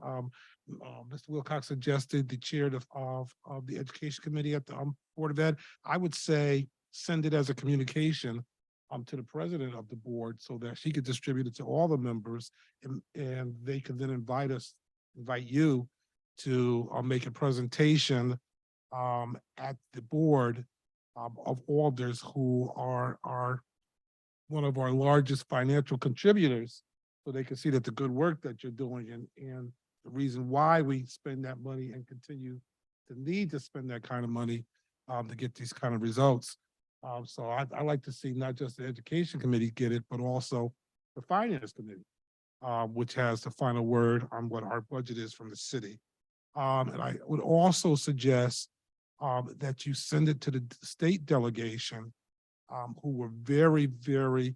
Mr. Wilcox suggested the chair of the Education Committee at the Board of Ed. I would say send it as a communication to the president of the board so that she could distribute it to all the members and they can then invite you to make a presentation at the board of alders who are one of our largest financial contributors, so they can see that the good work that you're doing and the reason why we spend that money and continue to need to spend that kind of money to get these kind of results. So I like to see not just the education committee get it, but also the finance committee, which has the final word on what our budget is from the city. And I would also suggest that you send it to the state delegation, who were very, very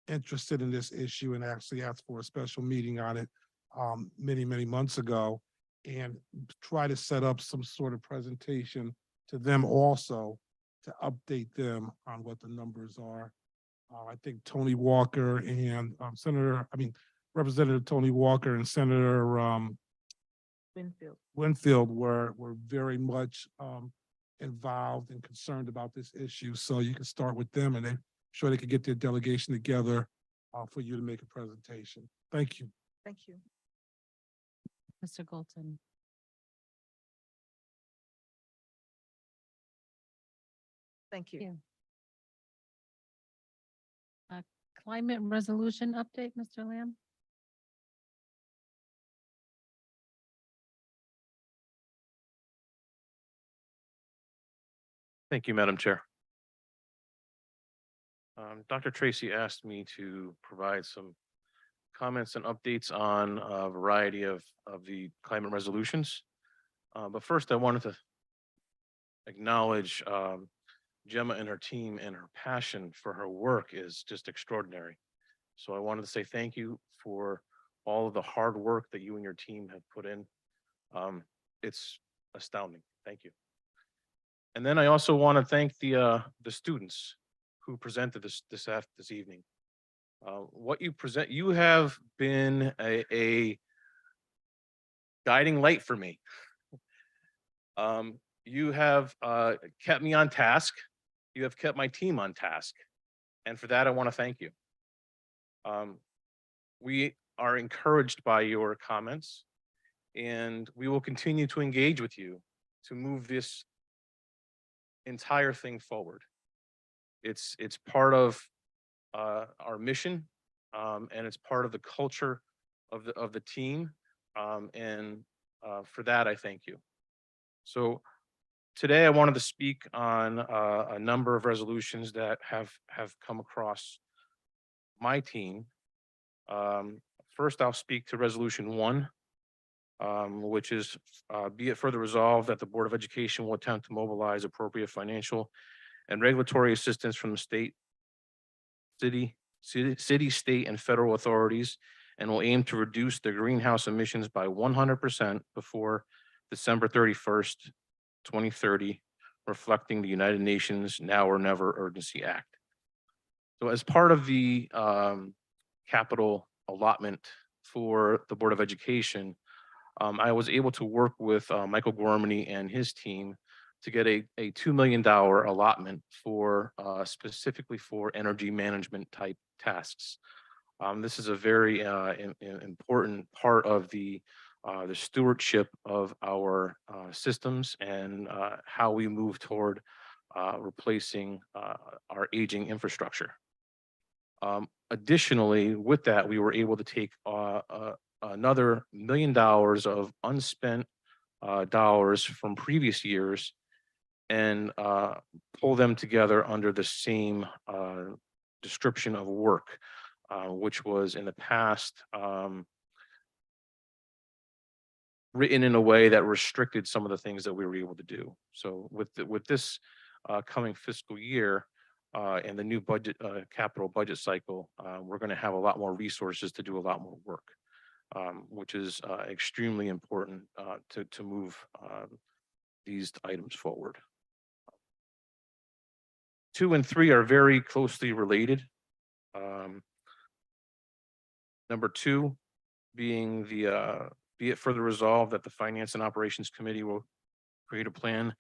interested in this issue and actually asked for a special meeting on it many, many months ago, and try to set up some sort of presentation to them also to update them on what the numbers are. I think Tony Walker and Representative Tony Walker and Senator Winfield were very much involved and concerned about this issue. So you can start with them, and I'm sure they could get their delegation together for you to make a presentation. Thank you. Thank you. Mr. Golton. Thank you. Climate resolution update, Mr. Lamb? Thank you, Madam Chair. Dr. Tracy asked me to provide some comments and updates on a variety of the climate resolutions. But first, I wanted to acknowledge Gemma and her team, and her passion for her work is just extraordinary. So I wanted to say thank you for all of the hard work that you and your team have put in. It's astounding. Thank you. And then I also want to thank the students who presented this evening. What you present, you have been a guiding light for me. You have kept me on task. You have kept my team on task. And for that, I want to thank you. We are encouraged by your comments, and we will continue to engage with you to move this entire thing forward. It's part of our mission, and it's part of the culture of the team. And for that, I thank you. So today I wanted to speak on a number of resolutions that have come across my team. First, I'll speak to Resolution 1, which is be it further resolved that the Board of Education will attempt to mobilize appropriate financial and regulatory assistance from the state, city, state, and federal authorities, and will aim to reduce the greenhouse emissions by 100% before December 31st, 2030, reflecting the United Nations Now or Never Urgency Act. So as part of the capital allotment for the Board of Education, I was able to work with Michael Gormany and his team to get a $2 million allotment for specifically for energy management type tasks. This is a very important part of the stewardship of our systems and how we move toward replacing our aging infrastructure. Additionally, with that, we were able to take another $1 million of unspent dollars from previous years and pull them together under the same description of work, which was in the past written in a way that restricted some of the things that we were able to do. So with this coming fiscal year and the new budget capital budget cycle, we're going to have a lot more resources to do a lot more work, which is extremely important to move these items forward. 2 and 3 are very closely related. Number 2 being the be it further resolved that the Finance and Operations Committee will create a plan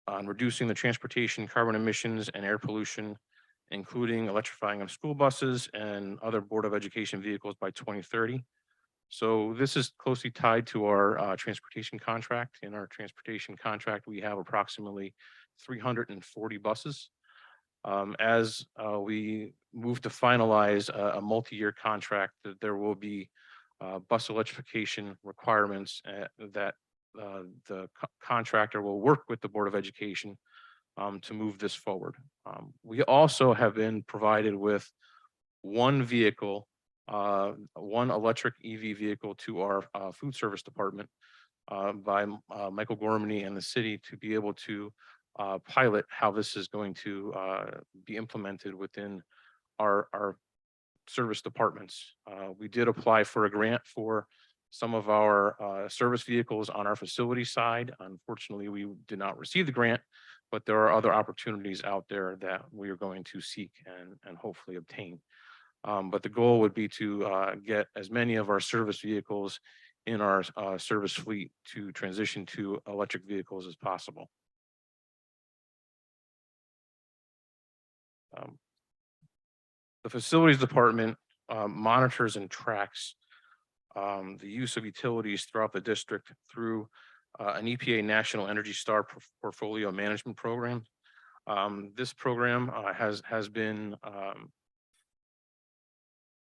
on reducing the transportation carbon emissions and air pollution, including electrifying of school buses and other Board of Education vehicles by 2030. So this is closely tied to our transportation contract. In our transportation contract, we have approximately 340 buses. As we move to finalize a multi-year contract, that there will be bus electrification requirements that the contractor will work with the Board of Education to move this forward. We also have been provided with one vehicle, one electric EV vehicle to our food service department by Michael Gormany and the city to be able to pilot how this is going to be implemented within our service departments. We did apply for a grant for some of our service vehicles on our facility side. Unfortunately, we did not receive the grant, but there are other opportunities out there that we are going to seek and hopefully obtain. But the goal would be to get as many of our service vehicles in our service fleet to transition to electric vehicles as possible. The facilities department monitors and tracks the use of utilities throughout the district through an EPA National Energy Star Portfolio Management Program. This program has been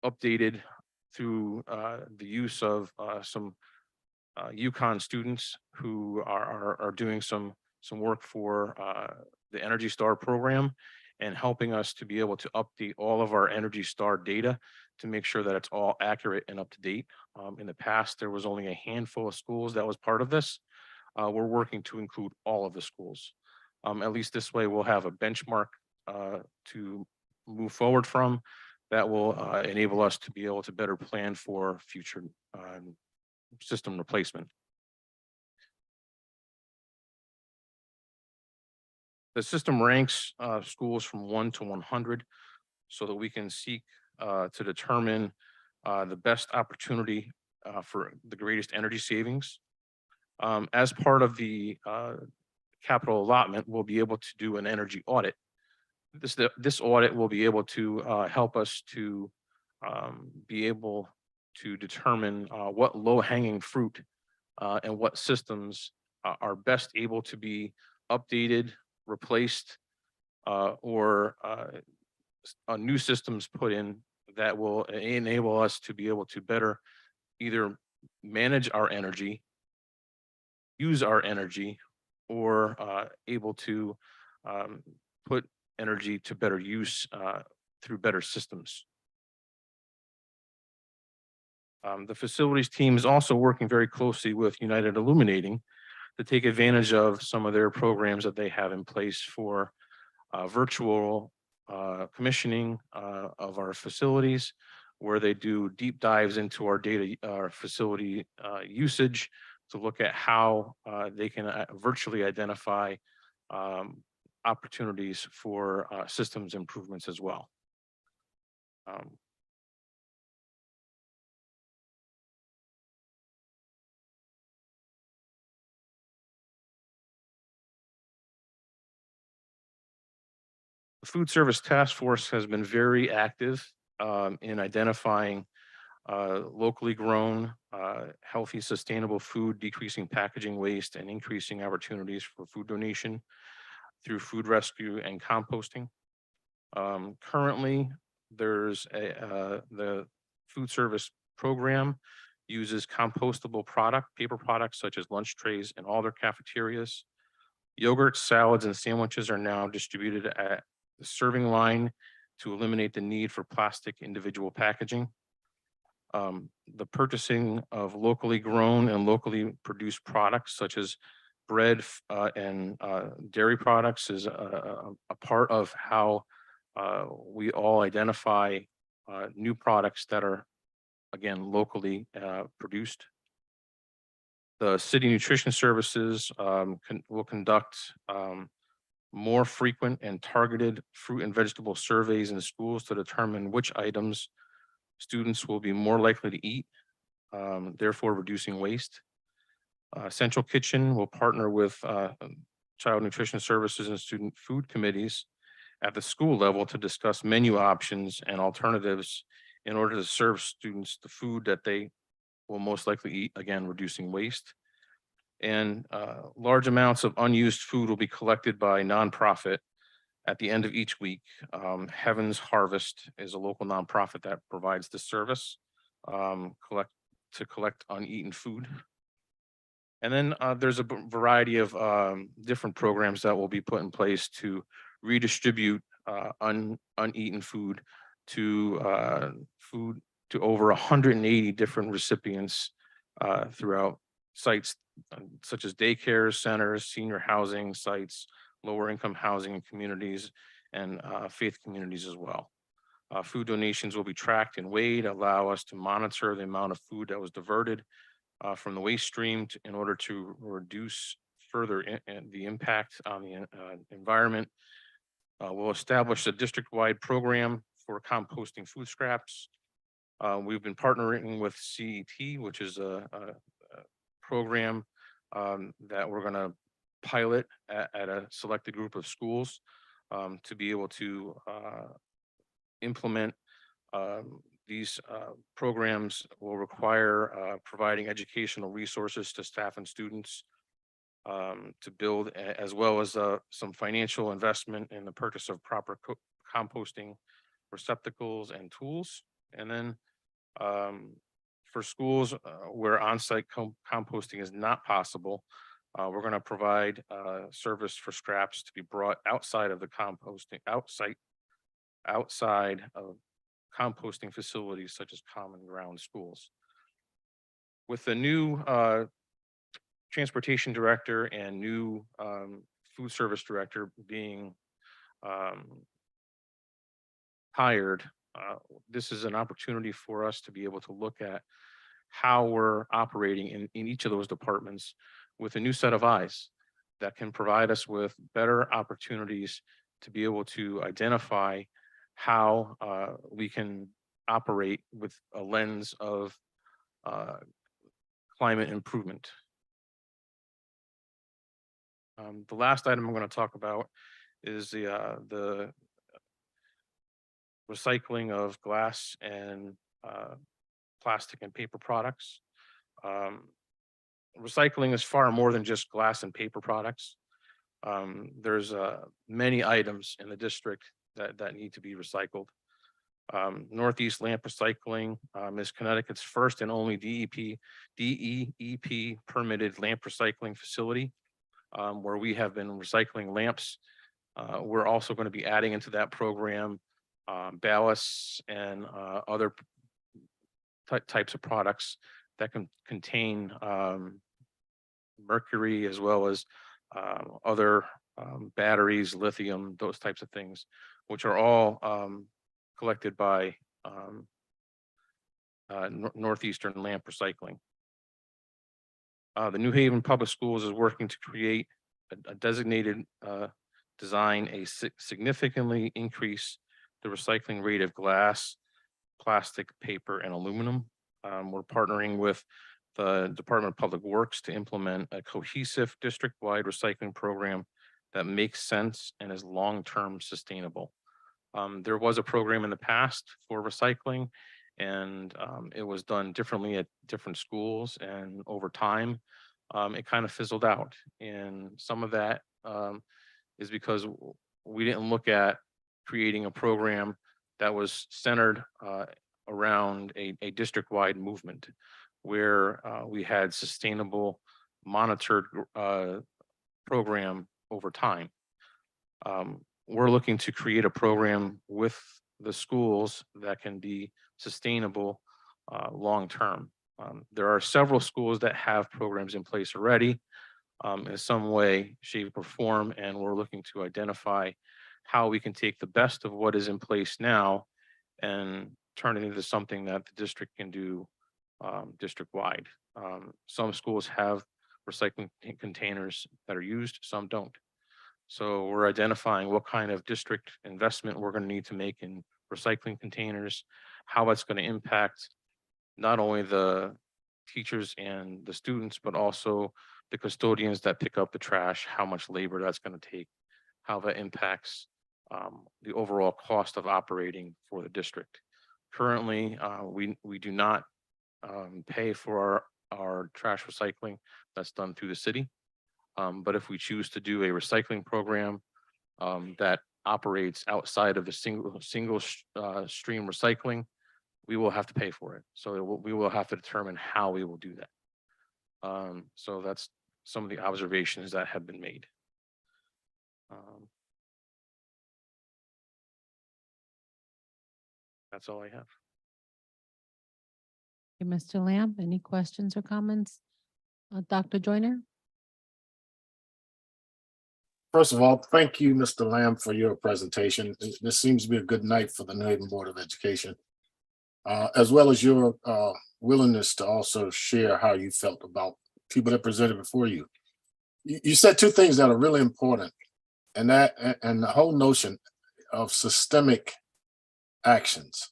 updated through the use of some UConn students who are doing some work for the Energy Star program and helping us to be able to update all of our Energy Star data to make sure that it's all accurate and up to date. In the past, there was only a handful of schools that was part of this. We're working to include all of the schools. At least this way, we'll have a benchmark to move forward from that will enable us to be able to better plan for future system replacement. The system ranks schools from 1 to 100 so that we can seek to determine the best opportunity for the greatest energy savings. As part of the capital allotment, we'll be able to do an energy audit. This audit will be able to help us to be able to determine what low-hanging fruit and what systems are best able to be updated, replaced, or new systems put in that will enable us to be able to better either manage our energy, use our energy, or able to put energy to better use through better systems. The facilities team is also working very closely with United Illuminating to take advantage of some of their programs that they have in place for virtual commissioning of our facilities, where they do deep dives into our data, our facility usage to look at how they can virtually identify opportunities for systems improvements as well. The Food Service Task Force has been very active in identifying locally grown, healthy, sustainable food, decreasing packaging waste, and increasing opportunities for food donation through food rescue and composting. Currently, there's the food service program uses compostable paper products such as lunch trays in all their cafeterias. Yogurt, salads, and sandwiches are now distributed at the serving line to eliminate the need for plastic individual packaging. The purchasing of locally grown and locally produced products such as bread and dairy products is a part of how we all identify new products that are, again, locally produced. The City Nutrition Services will conduct more frequent and targeted fruit and vegetable surveys in schools to determine which items students will be more likely to eat, therefore reducing waste. Central Kitchen will partner with Child Nutrition Services and Student Food Committees at the school level to discuss menu options and alternatives in order to serve students the food that they will most likely eat, again, reducing waste. And large amounts of unused food will be collected by nonprofit at the end of each week. Heaven's Harvest is a local nonprofit that provides the service to collect uneaten food. And then there's a variety of different programs that will be put in place to redistribute uneaten food to over 180 different recipients throughout sites such as daycare centers, senior housing sites, lower income housing communities, and faith communities as well. Food donations will be tracked and weighed, allow us to monitor the amount of food that was diverted from the waste stream in order to reduce further the impact on the environment. We'll establish a district-wide program for composting food scraps. We've been partnering with CET, which is a program that we're going to pilot at a selected group of schools to be able to implement. These programs will require providing educational resources to staff and students to build, as well as some financial investment in the purchase of proper composting receptacles and tools. And then for schools where on-site composting is not possible, we're going to provide service for scraps to be brought outside of the composting, outside of composting facilities such as common ground schools. With the new transportation director and new food service director being hired, this is an opportunity for us to be able to look at how we're operating in each of those departments with a new set of eyes that can provide us with better opportunities to be able to identify how we can operate with a lens of climate improvement. The last item I'm going to talk about is the recycling of glass and plastic and paper products. Recycling is far more than just glass and paper products. There's many items in the district that need to be recycled. Northeast Lamp Recycling is Connecticut's first and only DEP permitted lamp recycling facility, where we have been recycling lamps. We're also going to be adding into that program ballasts and other types of products that can contain mercury, as well as other batteries, lithium, those types of things, which are all collected by Northeastern Lamp Recycling. The New Haven Public Schools is working to create a designated design, significantly increase the recycling rate of glass, plastic, paper, and aluminum. We're partnering with the Department of Public Works to implement a cohesive district-wide recycling program that makes sense and is long-term sustainable. There was a program in the past for recycling, and it was done differently at different schools, and over time, it kind of fizzled out. And some of that is because we didn't look at creating a program that was centered around a district-wide movement, where we had sustainable, monitored program over time. We're looking to create a program with the schools that can be sustainable long-term. There are several schools that have programs in place already in some way, shape, or form, and we're looking to identify how we can take the best of what is in place now and turn it into something that the district can do district-wide. Some schools have recycling containers that are used, some don't. So we're identifying what kind of district investment we're going to need to make in recycling containers, how that's going to impact not only the teachers and the students, but also the custodians that pick up the trash, how much labor that's going to take, how that impacts the overall cost of operating for the district. Currently, we do not pay for our trash recycling. That's done through the city. But if we choose to do a recycling program that operates outside of the single stream recycling, we will have to pay for it. So we will have to determine how we will do that. So that's some of the observations that have been made. That's all I have. Okay, Mr. Lamb, any questions or comments? Dr. Joyner? First of all, thank you, Mr. Lamb, for your presentation. This seems to be a good night for the New Haven Board of Education, as well as your willingness to also share how you felt about people that presented before you. You said two things that are really important, and the whole notion of systemic actions.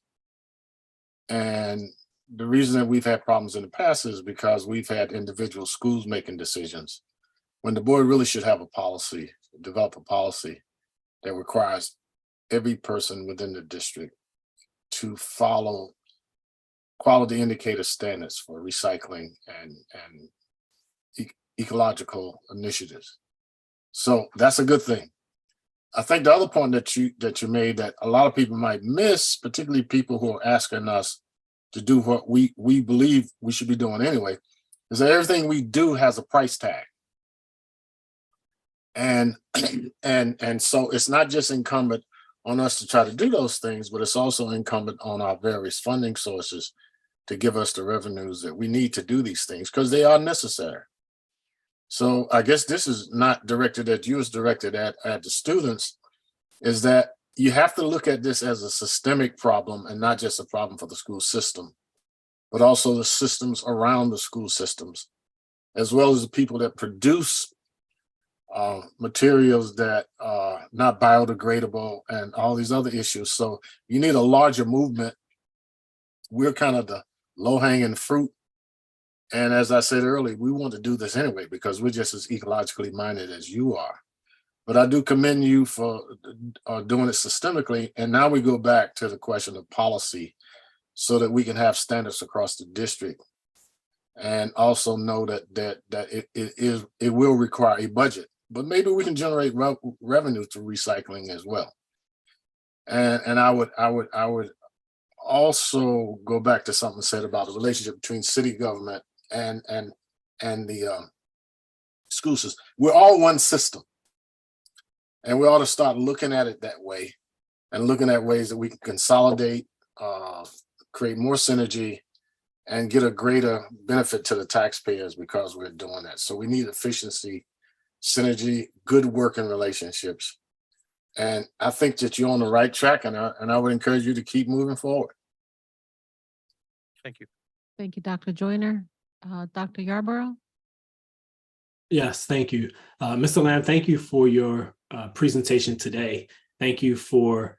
And the reason that we've had problems in the past is because we've had individual schools making decisions when the board really should have a policy, develop a policy that requires every person within the district to follow quality indicator standards for recycling and ecological initiatives. So that's a good thing. I think the other point that you made that a lot of people might miss, particularly people who are asking us to do what we believe we should be doing anyway, is that everything we do has a price tag. And so it's not just incumbent on us to try to do those things, but it's also incumbent on our various funding sources to give us the revenues that we need to do these things because they are necessary. So I guess this is not directed at you, it's directed at the students, is that you have to look at this as a systemic problem and not just a problem for the school system, but also the systems around the school systems, as well as the people that produce materials that are not biodegradable and all these other issues. So you need a larger movement. We're kind of the low-hanging fruit. And as I said earlier, we want to do this anyway because we're just as ecologically minded as you are. But I do commend you for doing it systemically. And now we go back to the question of policy so that we can have standards across the district and also know that it will require a budget. But maybe we can generate revenue through recycling as well. And I would also go back to something said about the relationship between city government and the school system. We're all one system, and we ought to start looking at it that way, and looking at ways that we can consolidate, create more synergy, and get a greater benefit to the taxpayers because we're doing that. So we need efficiency, synergy, good working relationships. And I think that you're on the right track, and I would encourage you to keep moving forward. Thank you. Thank you, Dr. Joyner. Dr. Yarborough? Yes, thank you. Mr. Lamb, thank you for your presentation today. Thank you for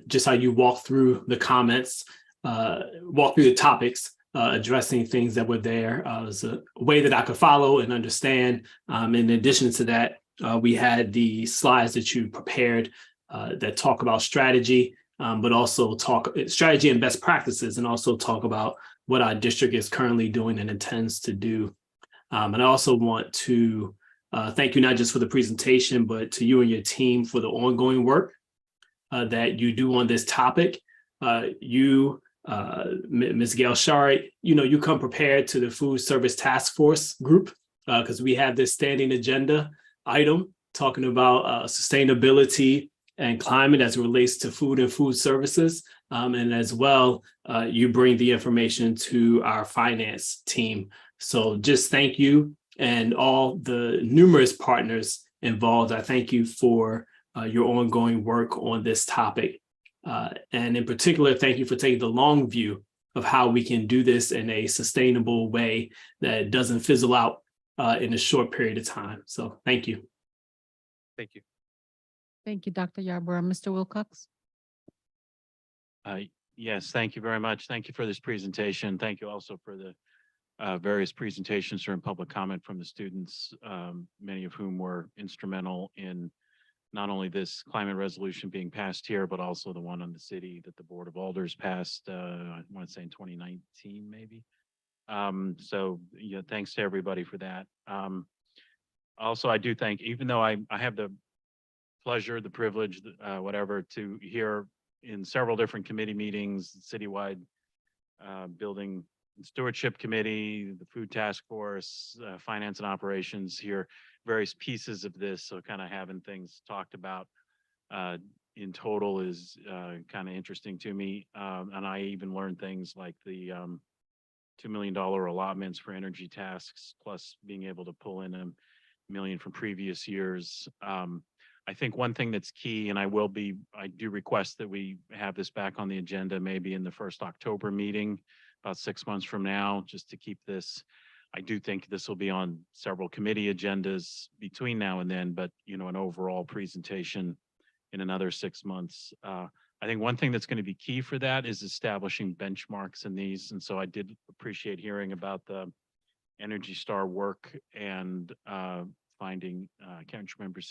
just how you walked through the comments, walked through the topics, addressing things that were there. It was a way that I could follow and understand. In addition to that, we had the slides that you prepared that talk about strategy, but also talk strategy and best practices, and also talk about what our district is currently doing and intends to do. And I also want to thank you not just for the presentation, but to you and your team for the ongoing work that you do on this topic. Ms. Gail Shari, you come prepared to the Food Service Task Force group because we have this standing agenda item talking about sustainability and climate as it relates to food and food services. And as well, you bring the information to our finance team. So just thank you and all the numerous partners involved. I thank you for your ongoing work on this topic. And in particular, thank you for taking the long view of how we can do this in a sustainable way that doesn't fizzle out in a short period of time. So thank you. Thank you. Thank you, Dr. Yarborough. Mr. Wilcox? Yes, thank you very much. Thank you for this presentation. Thank you also for the various presentations during public comment from the students, many of whom were instrumental in not only this climate resolution being passed here, but also the one on the city that the Board of Alders passed, I want to say in 2019, maybe. So yeah, thanks to everybody for that. Also, I do thank, even though I have the pleasure, the privilege, whatever, to hear in several different committee meetings, citywide building and stewardship committee, the food task force, finance and operations, hear various pieces of this. So kind of having things talked about in total is kind of interesting to me. And I even learned things like the $2 million allotments for energy tasks, plus being able to pull in $1 million from previous years. I think one thing that's key, and I do request that we have this back on the agenda, maybe in the first October meeting, about 6 months from now, just to keep this. I do think this will be on several committee agendas between now and then, but an overall presentation in another 6 months. I think one thing that's going to be key for that is establishing benchmarks in these. And so I did appreciate hearing about the Energy Star work and finding, I can't remember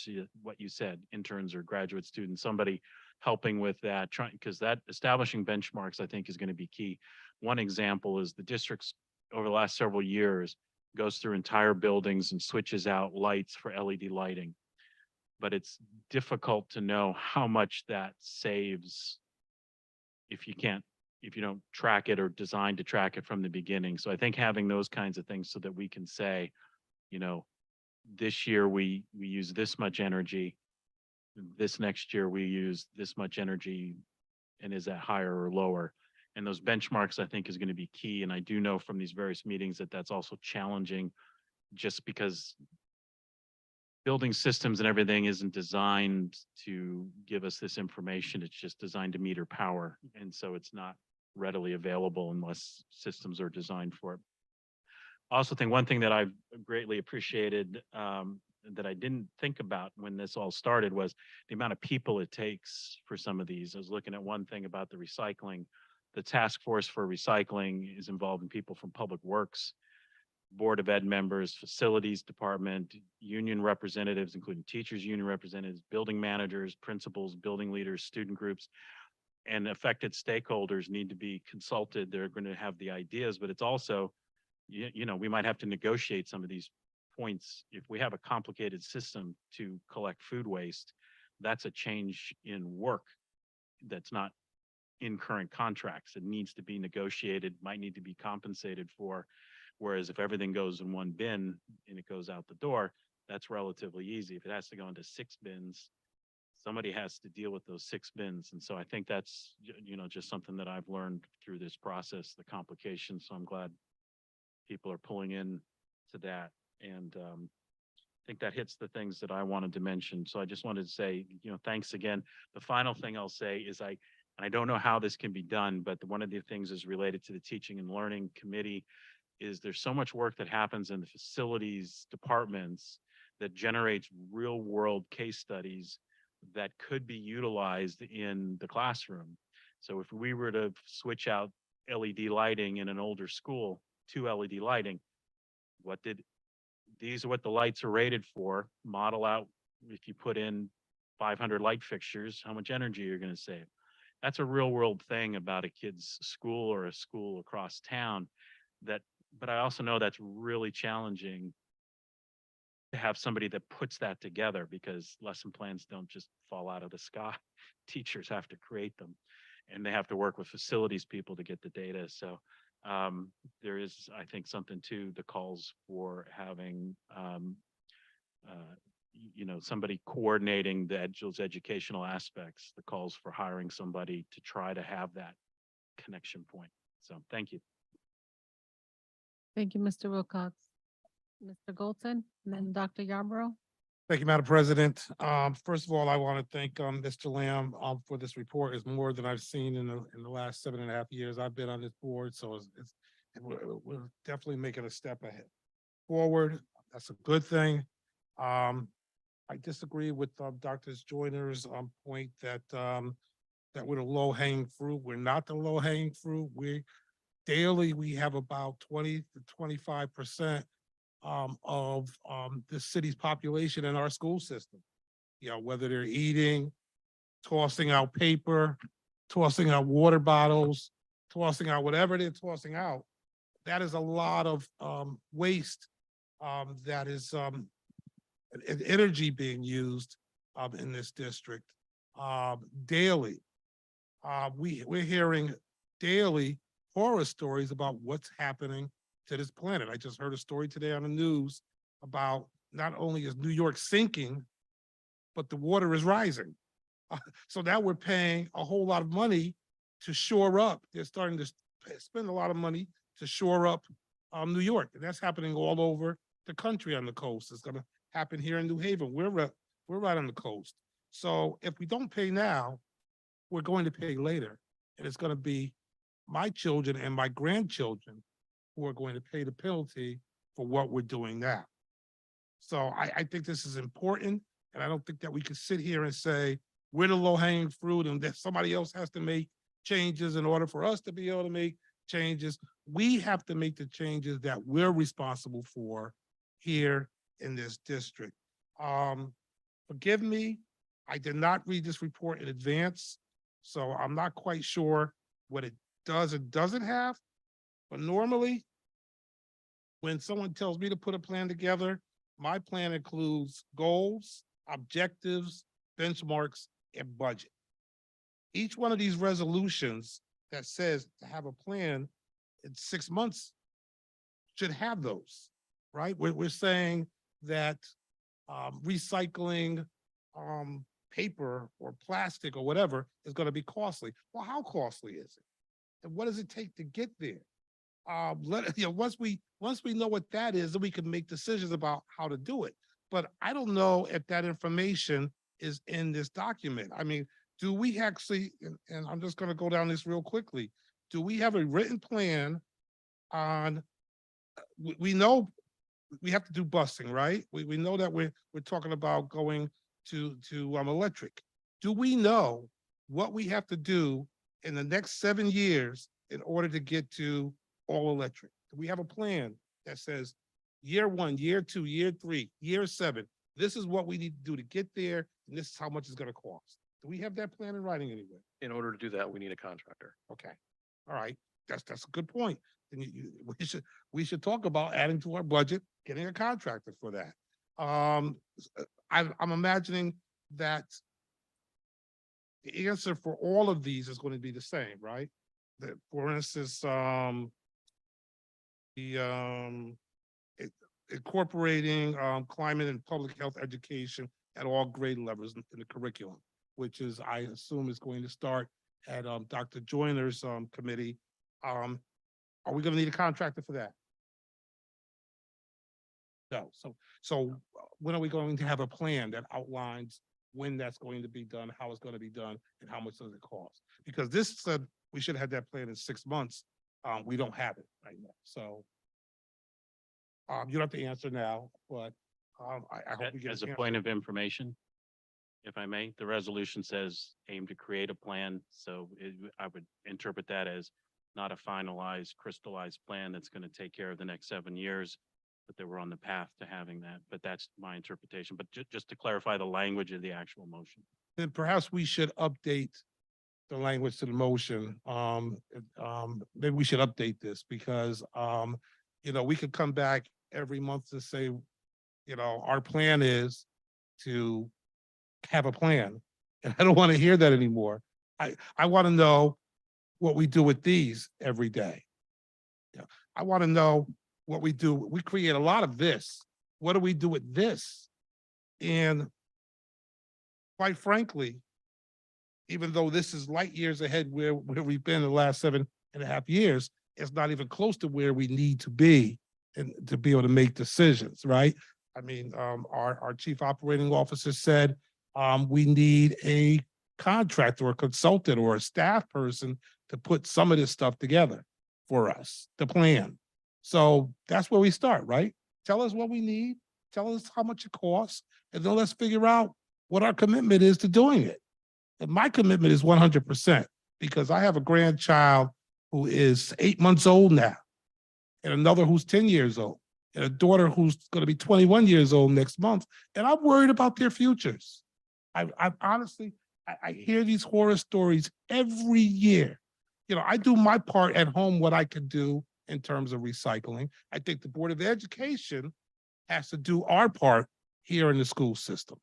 what you said, interns or graduate students, somebody helping with that, because that establishing benchmarks, I think, is going to be key. One example is the districts over the last several years goes through entire buildings and switches out lights for LED lighting. But it's difficult to know how much that saves if you don't track it or design to track it from the beginning. So I think having those kinds of things so that we can say, this year we use this much energy, this next year we use this much energy, and is that higher or lower? And those benchmarks, I think, is going to be key. And I do know from these various meetings that that's also challenging, just because building systems and everything isn't designed to give us this information. It's just designed to meter power. And so it's not readily available unless systems are designed for it. I also think one thing that I've greatly appreciated that I didn't think about when this all started was the amount of people it takes for some of these. I was looking at one thing about the recycling. The task force for recycling is involving people from Public Works, Board of Ed members, facilities department, union representatives, including teachers, union representatives, building managers, principals, building leaders, student groups, and affected stakeholders need to be consulted. They're going to have the ideas, but it's also, we might have to negotiate some of these points. If we have a complicated system to collect food waste, that's a change in work that's not in current contracts. It needs to be negotiated, might need to be compensated for. Whereas if everything goes in one bin and it goes out the door, that's relatively easy. If it has to go into 6 bins, somebody has to deal with those 6 bins. And so I think that's, just something that I've learned through this process, the complications. So I'm glad people are pulling in to that. And I think that hits the things that I wanted to mention. So I just wanted to say, thanks again. The final thing I'll say is I don't know how this can be done, but one of the things is related to the teaching and learning committee is there's so much work that happens in the facilities departments that generates real world case studies that could be utilized in the classroom. So if we were to switch out LED lighting in an older school to LED lighting, these are what the lights are rated for, model out, if you put in 500 light fixtures, how much energy you're going to save. That's a real world thing about a kid's school or a school across town but I also know that's really challenging to have somebody that puts that together, because lesson plans don't just fall out of the sky. Teachers have to create them, and they have to work with facilities people to get the data. So there is, I think, something to the calls for having, somebody coordinating those educational aspects, the calls for hiring somebody to try to have that connection point. So thank you. Thank you, Mr. Wilcox. Mr. Goldson, and then Dr. Yarborough. Thank you, Madam President. First of all, I want to thank Mr. Lamb for this report. Is more than I've seen in the last 7.5 years I've been on this board. So we're definitely making a step ahead forward. That's a good thing. I disagree with Dr. Joyner's point that we're the low hanging fruit. We're not the low hanging fruit. Daily we have about 20 to 25% of the city's population in our school system. Whether they're eating, tossing out paper, tossing out water bottles, tossing out whatever they're tossing out. That is a lot of waste that is energy being used in this district daily. We're hearing daily horror stories about what's happening to this planet. I just heard a story today on the news about not only is New York sinking, but the water is rising. So now we're paying a whole lot of money to shore up. They're starting to spend a lot of money to shore up New York. And that's happening all over the country on the coast. It's gonna happen here in New Haven. We're right on the coast. So if we don't pay now, we're going to pay later. And it's gonna be my children and my grandchildren who are going to pay the penalty for what we're doing now. So I think this is important. And I don't think that we can sit here and say, we're the low hanging fruit and that somebody else has to make changes in order for us to be able to make changes. We have to make the changes that we're responsible for here in this district. Forgive me, I did not read this report in advance, so I'm not quite sure what it does and doesn't have. But normally, when someone tells me to put a plan together, my plan includes goals, objectives, benchmarks, and budget. Each one of these resolutions that says to have a plan in 6 months should have those, right? We're saying that recycling paper or plastic or whatever is going to be costly. Well, how costly is it? And what does it take to get there? Once we know what that is, then we can make decisions about how to do it. But I don't know if that information is in this document. I mean, do we actually, and I'm just going to go down this real quickly, do we have a written plan on, we know we have to do busing, right? We know that we're talking about going to electric. Do we know what we have to do in the next 7 years in order to get to all electric? Do we have a plan that says year 1, year 2, year 3, year 7, this is what we need to do to get there, and this is how much it's going to cost? Do we have that plan in writing anywhere? In order to do that, we need a contractor. Okay, all right, that's a good point. And we should talk about adding to our budget, getting a contractor for that. I'm imagining that the answer for all of these is going to be the same, right? That, for instance, incorporating climate and public health education at all grade levels in the curriculum, which is, I assume, is going to start at Dr. Joyner's committee. Are we going to need a contractor for that? No. So when are we going to have a plan that outlines when that's going to be done, how it's going to be done, and how much does it cost? Because this said we should have that plan in 6 months. We don't have it right now. So you don't have to answer now, but I hope we get As an a answer. point of information, if I may, the resolution says aim to create a plan. So I would interpret that as not a finalized, crystallized plan that's going to take care of the next 7 years, but that we're on the path to having that. But that's my interpretation. But just to clarify the language of the actual motion. Then perhaps we should update the language to the motion. Maybe we should update this because, we could come back every month to say, our plan is to have a plan. And I don't want to hear that anymore. I want to know what we do with these every day. I want to know what we do. We create a lot of this. What do we do with this? And quite frankly, even though this is light years ahead where we've been the last 7.5 years, it's not even close to where we need to be and to be able to make decisions, right? I mean, our chief operating officer said we need a contractor or a consultant or a staff person to put some of this stuff together for us, the plan. So that's where we start, right? Tell us what we need, tell us how much it costs, and then let's figure out what our commitment is to doing it. And my commitment is 100% because I have a grandchild who is 8 months old now, and another who's 10 years old, and a daughter who's going to be 21 years old next month. And I'm worried about their futures. I honestly, I hear these horror stories every year. I do my part at home, what I can do in terms of recycling. I think the Board of Education has to do our part here in the school system.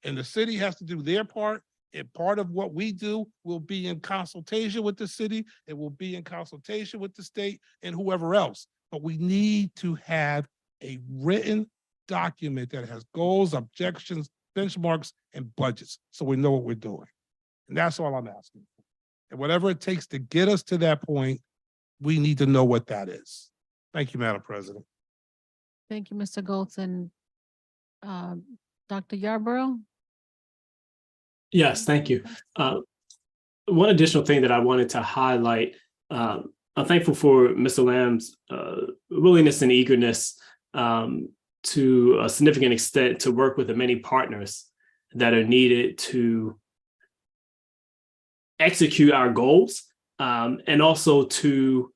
And the city has to do their part. And part of what we do will be in consultation with the city. It will be in consultation with the state and whoever else. But we need to have a written document that has goals, objections, benchmarks, and budgets, so we know what we're doing. And that's all I'm asking. And whatever it takes to get us to that point, we need to know what that is. Thank you, Madam President. Thank you, Mr. Goldson. Dr. Yarborough? Yes, thank you. One additional thing that I wanted to highlight, I'm thankful for Mr. Lamb's willingness and eagerness to a significant extent to work with the many partners that are needed to execute our goals, and also to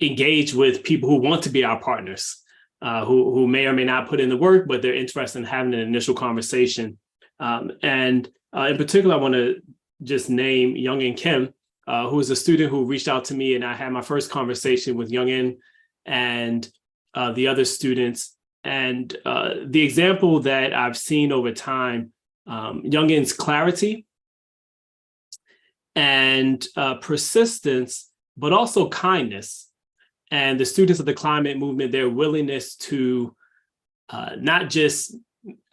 engage with people who want to be our partners, who may or may not put in the work, but they're interested in having an initial conversation. And in particular, I want to just name Youngin Kim, who is a student who reached out to me, and I had my first conversation with Youngin and the other students. And the example that I've seen over time, Youngin's clarity and persistence, but also kindness. And the students of the climate movement, their willingness to not just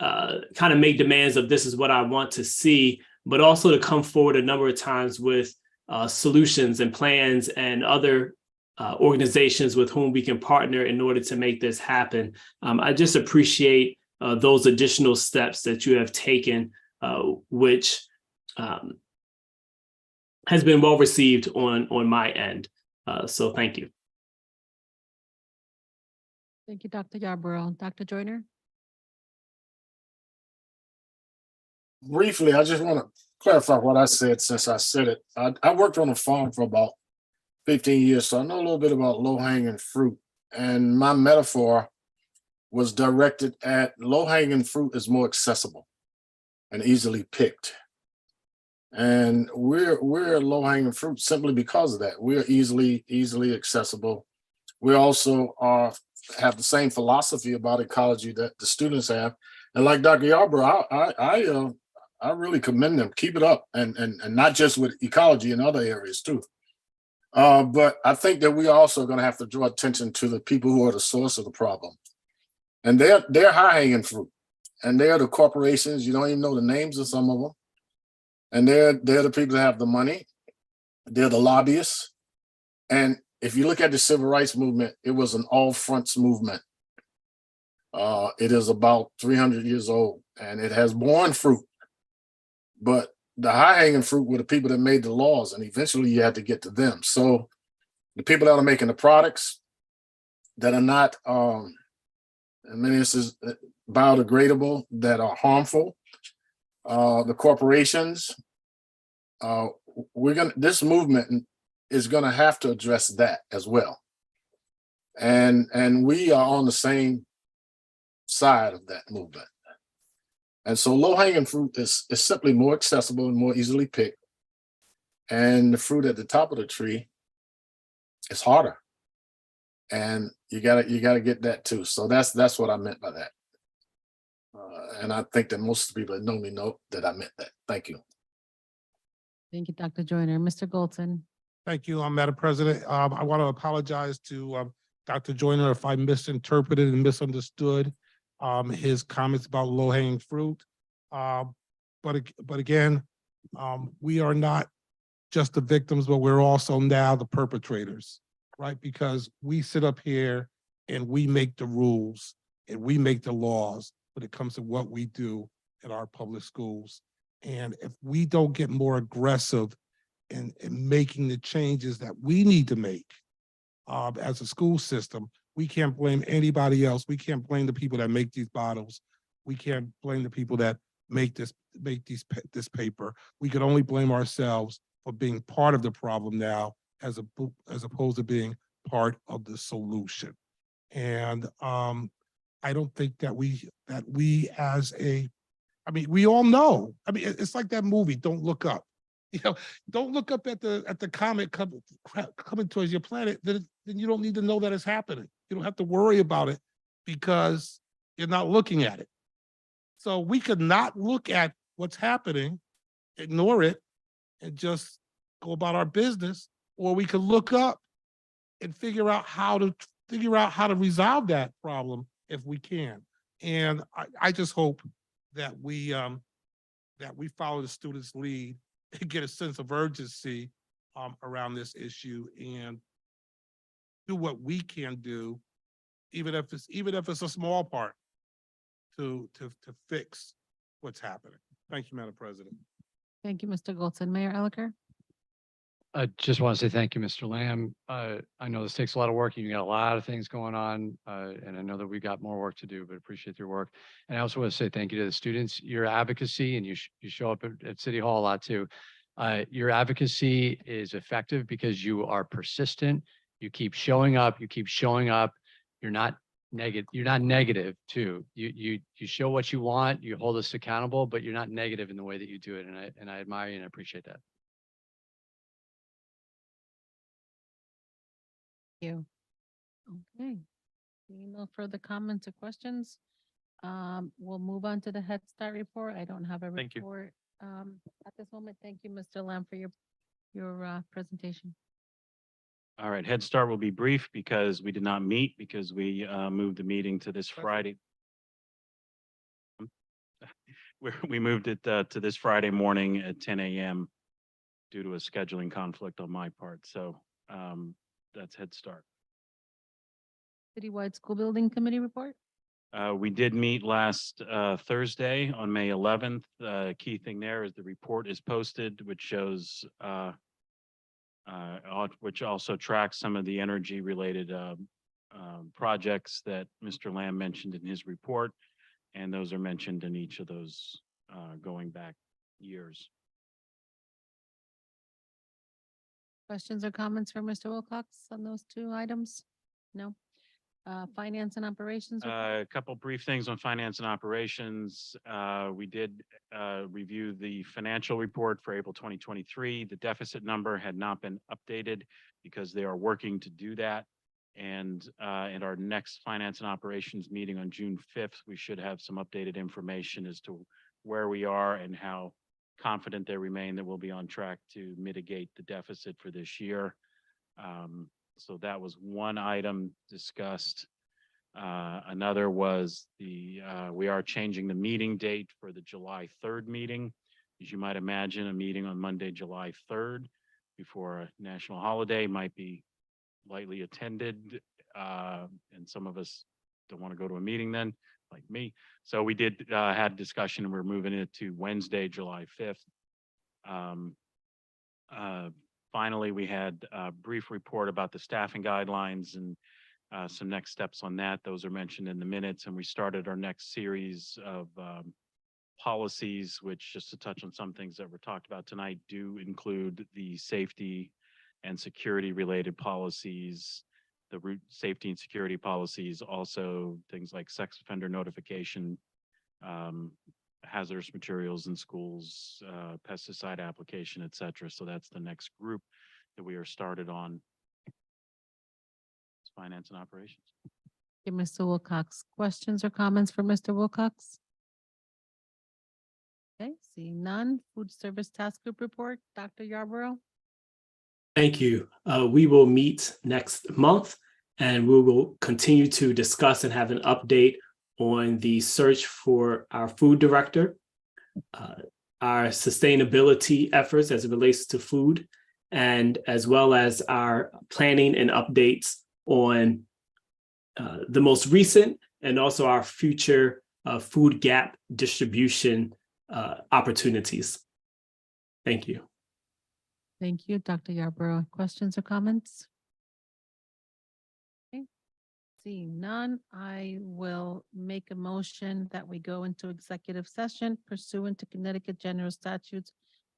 kind of make demands of this is what I want to see, but also to come forward a number of times with solutions and plans and other organizations with whom we can partner in order to make this happen. I just appreciate those additional steps that you have taken, which has been well received on my end. So thank you. Thank you, Dr. Yarborough. Dr. Joyner? Briefly, I just want to clarify what I said since I said it. I worked on a farm for about 15 years, so I know a little bit about low-hanging fruit. And my metaphor was directed at low-hanging fruit is more accessible and easily picked. And we're low-hanging fruit simply because of that. We're easily accessible. We also have the same philosophy about ecology that the students have. And like Dr. Yarborough, I really commend them. Keep it up, and not just with ecology in other areas too. But I think that we are also going to have to draw attention to the people who are the source of the problem. And they're high-hanging fruit. And they're the corporations, you don't even know the names of some of them. And they're the people that have the money. They're the lobbyists. And if you look at the civil rights movement, it was an all fronts movement. It is about 300 years old, and it has borne fruit. But the high-hanging fruit were the people that made the laws, and eventually you had to get to them. So the people that are making the products that are not, in many instances, biodegradable, that are harmful, the corporations, this movement is gonna have to address that as well. And we are on the same side of that movement. And so low-hanging fruit is simply more accessible and more easily picked. And the fruit at the top of the tree is harder. And you gotta get that too. So that's what I meant by that. And I think that most people that know me know that I meant that. Thank you. Thank you, Dr. Joyner. Mr. Goldson? Thank you, Madam President. I want to apologize to Dr. Joyner if I misinterpreted and misunderstood his comments about low-hanging fruit. But again, we are not just the victims, but we're also now the perpetrators, right? Because we sit up here and we make the rules and we make the laws when it comes to what we do in our public schools. And if we don't get more aggressive in making the changes that we need to make as a school system, we can't blame anybody else. We can't blame the people that make these bottles. We can't blame the people that make this paper. We could only blame ourselves for being part of the problem now, as opposed to being part of the solution. And I don't think that we as a, I mean, we all know. I mean, it's like that movie, Don't Look Up. You know, don't look up at the comet coming towards your planet. Then you don't need to know that it's happening. You don't have to worry about it because you're not looking at it. So we could not look at what's happening, ignore it, and just go about our business, or we could look up and figure out how to resolve that problem if we can. And I just hope that we follow the students' lead and get a sense of urgency around this issue and do what we can do, even if it's a small part, to fix what's happening. Thank you, Madam President. Thank you, Mr. Goldson. Mayor Elicker? I just want to say thank you, Mr. Lamb. I know this takes a lot of work. You got a lot of things going on, and I know that we got more work to do, but appreciate your work. And I also want to say thank you to the students. Your advocacy, and you show up at City Hall a lot too. Your advocacy is effective because you are persistent. You keep showing up. You keep showing up. You're not negative. You're not negative too. You show what you want. You hold us accountable, but you're not negative in the way that you do it. And I admire you and I appreciate that. You. Okay. Seeing no further comments or questions. We'll move on to the Head Start report. I don't have a Thank you. report at this moment. Thank you, Mr. Lamb, for your presentation. All right, Head Start will be brief because we did not meet because we moved the meeting to this Friday. We moved it to this Friday morning at 10 a.m. due to a scheduling conflict on my part. So that's Head Start. Citywide School Building Committee report? We did meet last Thursday on May 11th. Key thing there is the report is posted, which shows which also tracks some of the energy related projects that Mr. Lamb mentioned in his report. And those are mentioned in each of those going back years. Questions or comments for Mr. Wilcox on those two items? No? Finance and operations? report? A couple brief things on finance and operations. We did review the financial report for April 2023. The deficit number had not been updated because they are working to do that. And in our next finance and operations meeting on June 5th, we should have some updated information as to where we are and how confident they remain that we'll be on track to mitigate the deficit for this year. So that was one item discussed. Another was we are changing the meeting date for the July 3rd meeting. As you might imagine, a meeting on Monday, July 3rd before a national holiday might be lightly attended. And some of us don't want to go to a meeting then, like me. So we did had discussion and we're moving it to Wednesday, July 5th. Finally, we had a brief report about the staffing guidelines and some next steps on that. Those are mentioned in the minutes, and we started our next series of policies, which, just to touch on some things that were talked about tonight, do include the safety and security related policies, the route safety and security policies, also things like sex offender notification, hazardous materials in schools, pesticide application, et cetera. So that's the next group that we are started on. It's finance and operations. Okay, Mr. Wilcox, questions or comments for Mr. Wilcox? Okay, seeing none. Food Service Task Group report, Dr. Yarborough. Thank you. We will meet next month and we will continue to discuss and have an update on the search for our food director, our sustainability efforts as it relates to food, and as well as our planning and updates on the most recent and also our future food gap distribution opportunities. Thank you. Thank you, Dr. Yarborough. Questions or comments? Okay. Seeing none, I will make a motion that we go into executive session pursuant to Connecticut General Statutes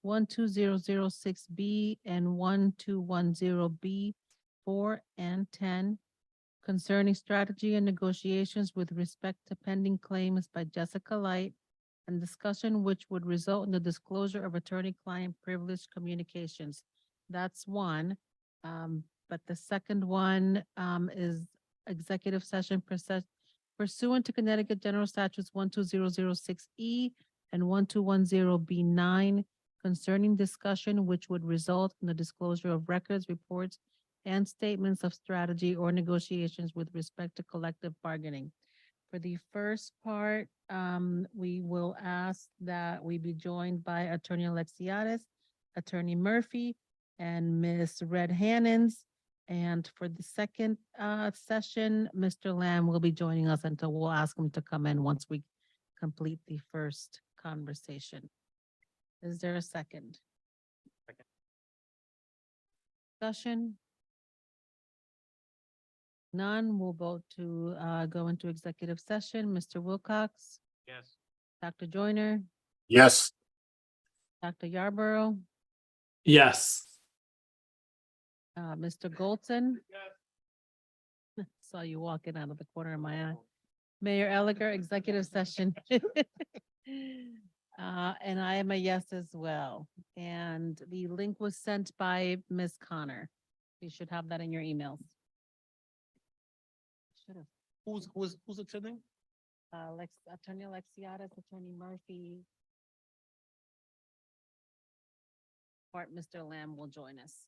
12006B and 1210B 4 and 10 concerning strategy and negotiations with respect to pending claims by Jessica Light and discussion which would result in the disclosure of attorney-client privileged communications. That's one. But the second one is executive session pursuant to Connecticut General Statutes 12006E and 1210B9 concerning discussion which would result in the disclosure of records, reports, and statements of strategy or negotiations with respect to collective bargaining. For the first part, we will ask that we be joined by Attorney Alexiades, Attorney Murphy, and Ms. Red Hannons. And for the second session, Mr. Lamb will be joining us until we'll ask him to come in once we complete the first conversation. Is there a second? Discussion? None, we'll vote to go into executive session. Mr. Wilcox, Yes. Dr. Joyner, Yes. Dr. Yarborough, Yes. Mr. Golson. Saw you walking out of the corner of my eye. Mayor Eliger, executive session. And I am a yes as well. And the link was sent by Ms. Connor. You should have that in your emails. Should have. Who's attending? Attorney Alexiades, Attorney Murphy. Mr. Lamb will join us.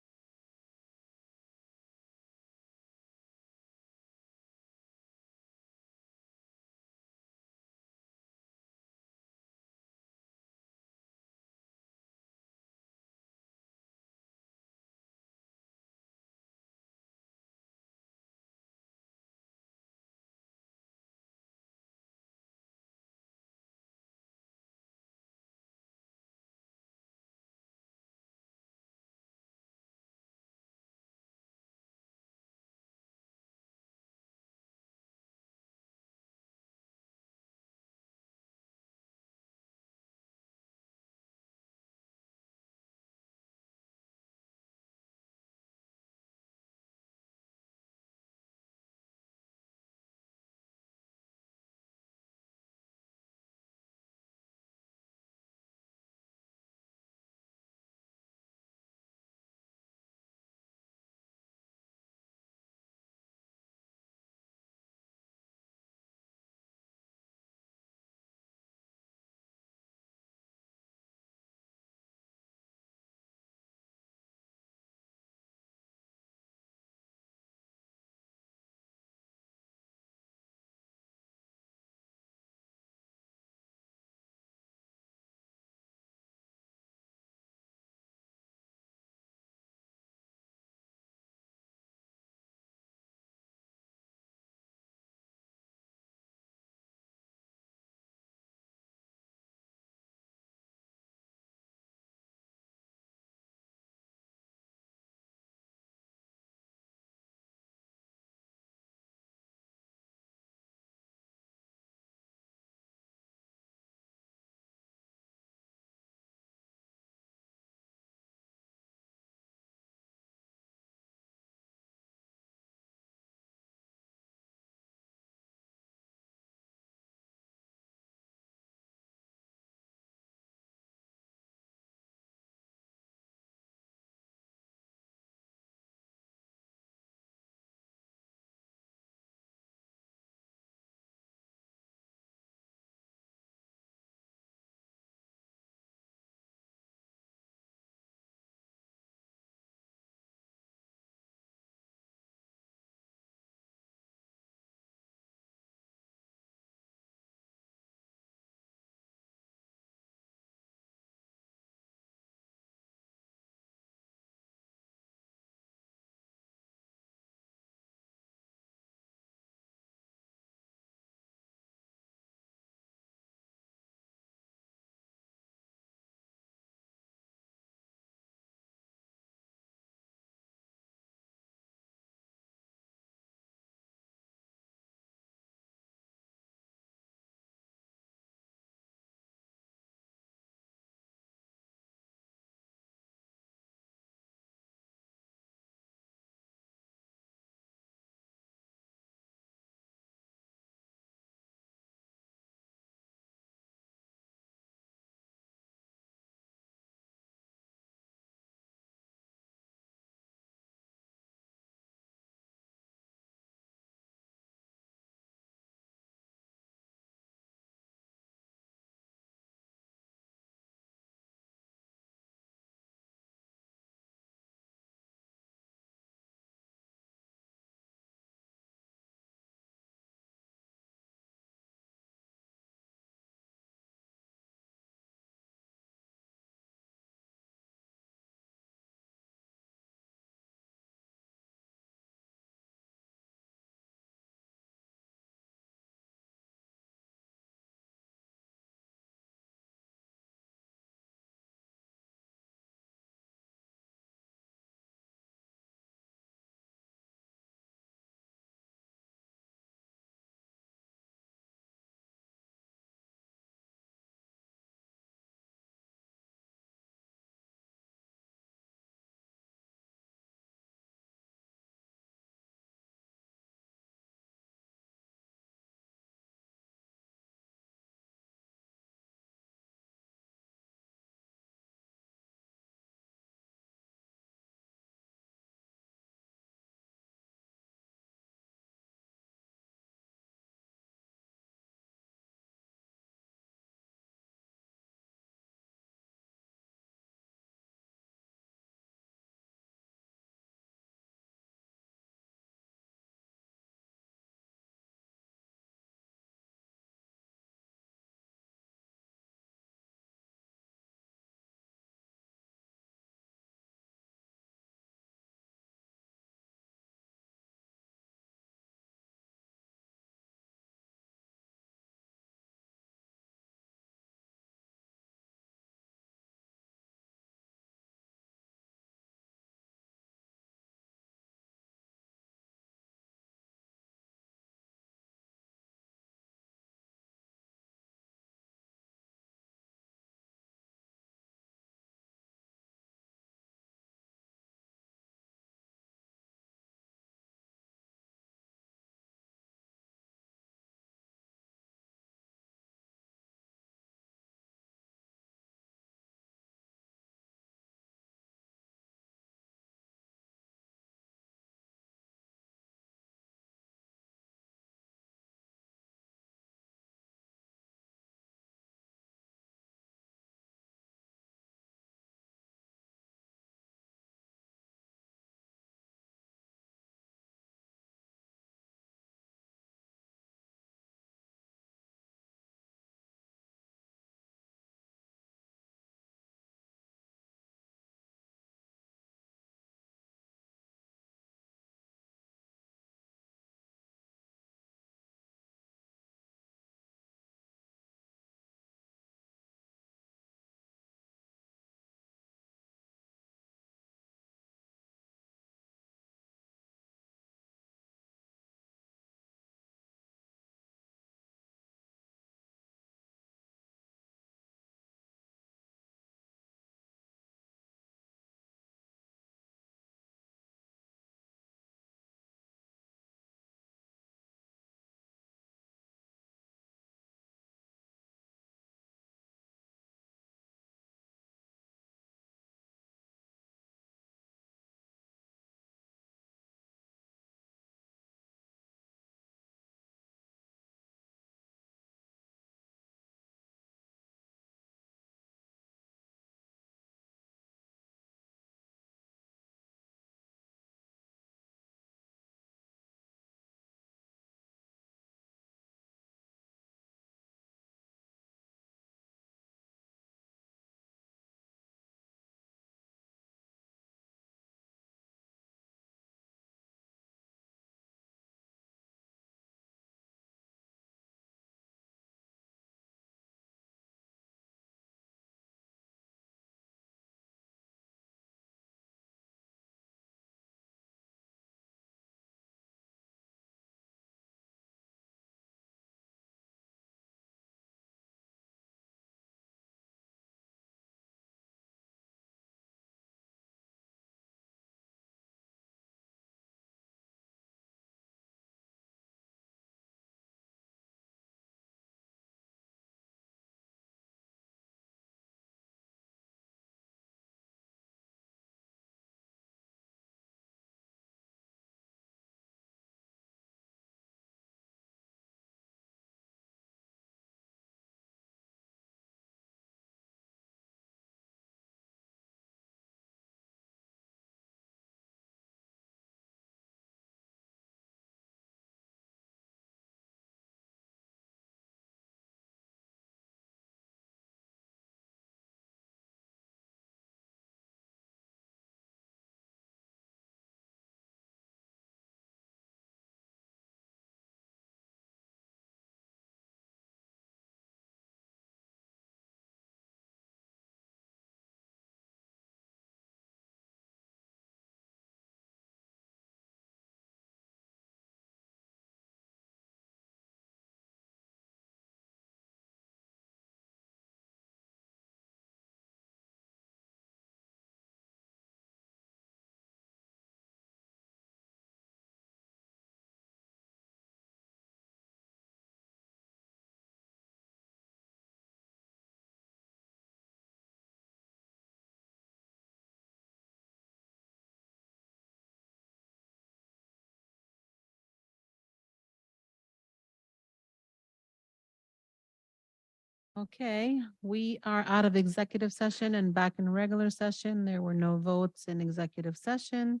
Okay, we are out of executive session and back in regular session. There were no votes in executive session.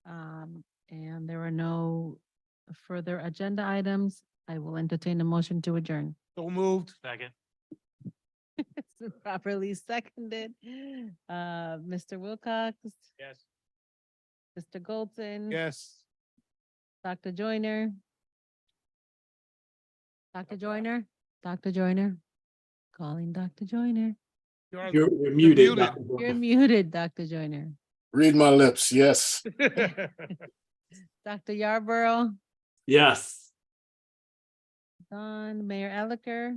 And there are no further agenda items. I will entertain a motion to adjourn. So moved. Second. It's properly seconded. Mr. Wilcox, Yes. Mr. Goldson. Yes. Dr. Joyner. Dr. Joyner, Dr. Joyner. Calling Dr. Joyner. You're muted. Dr. You're Booker. muted, Dr. Joyner. Read my lips, yes. Dr. Yarborough, Yes. Don, Mayor Elicker.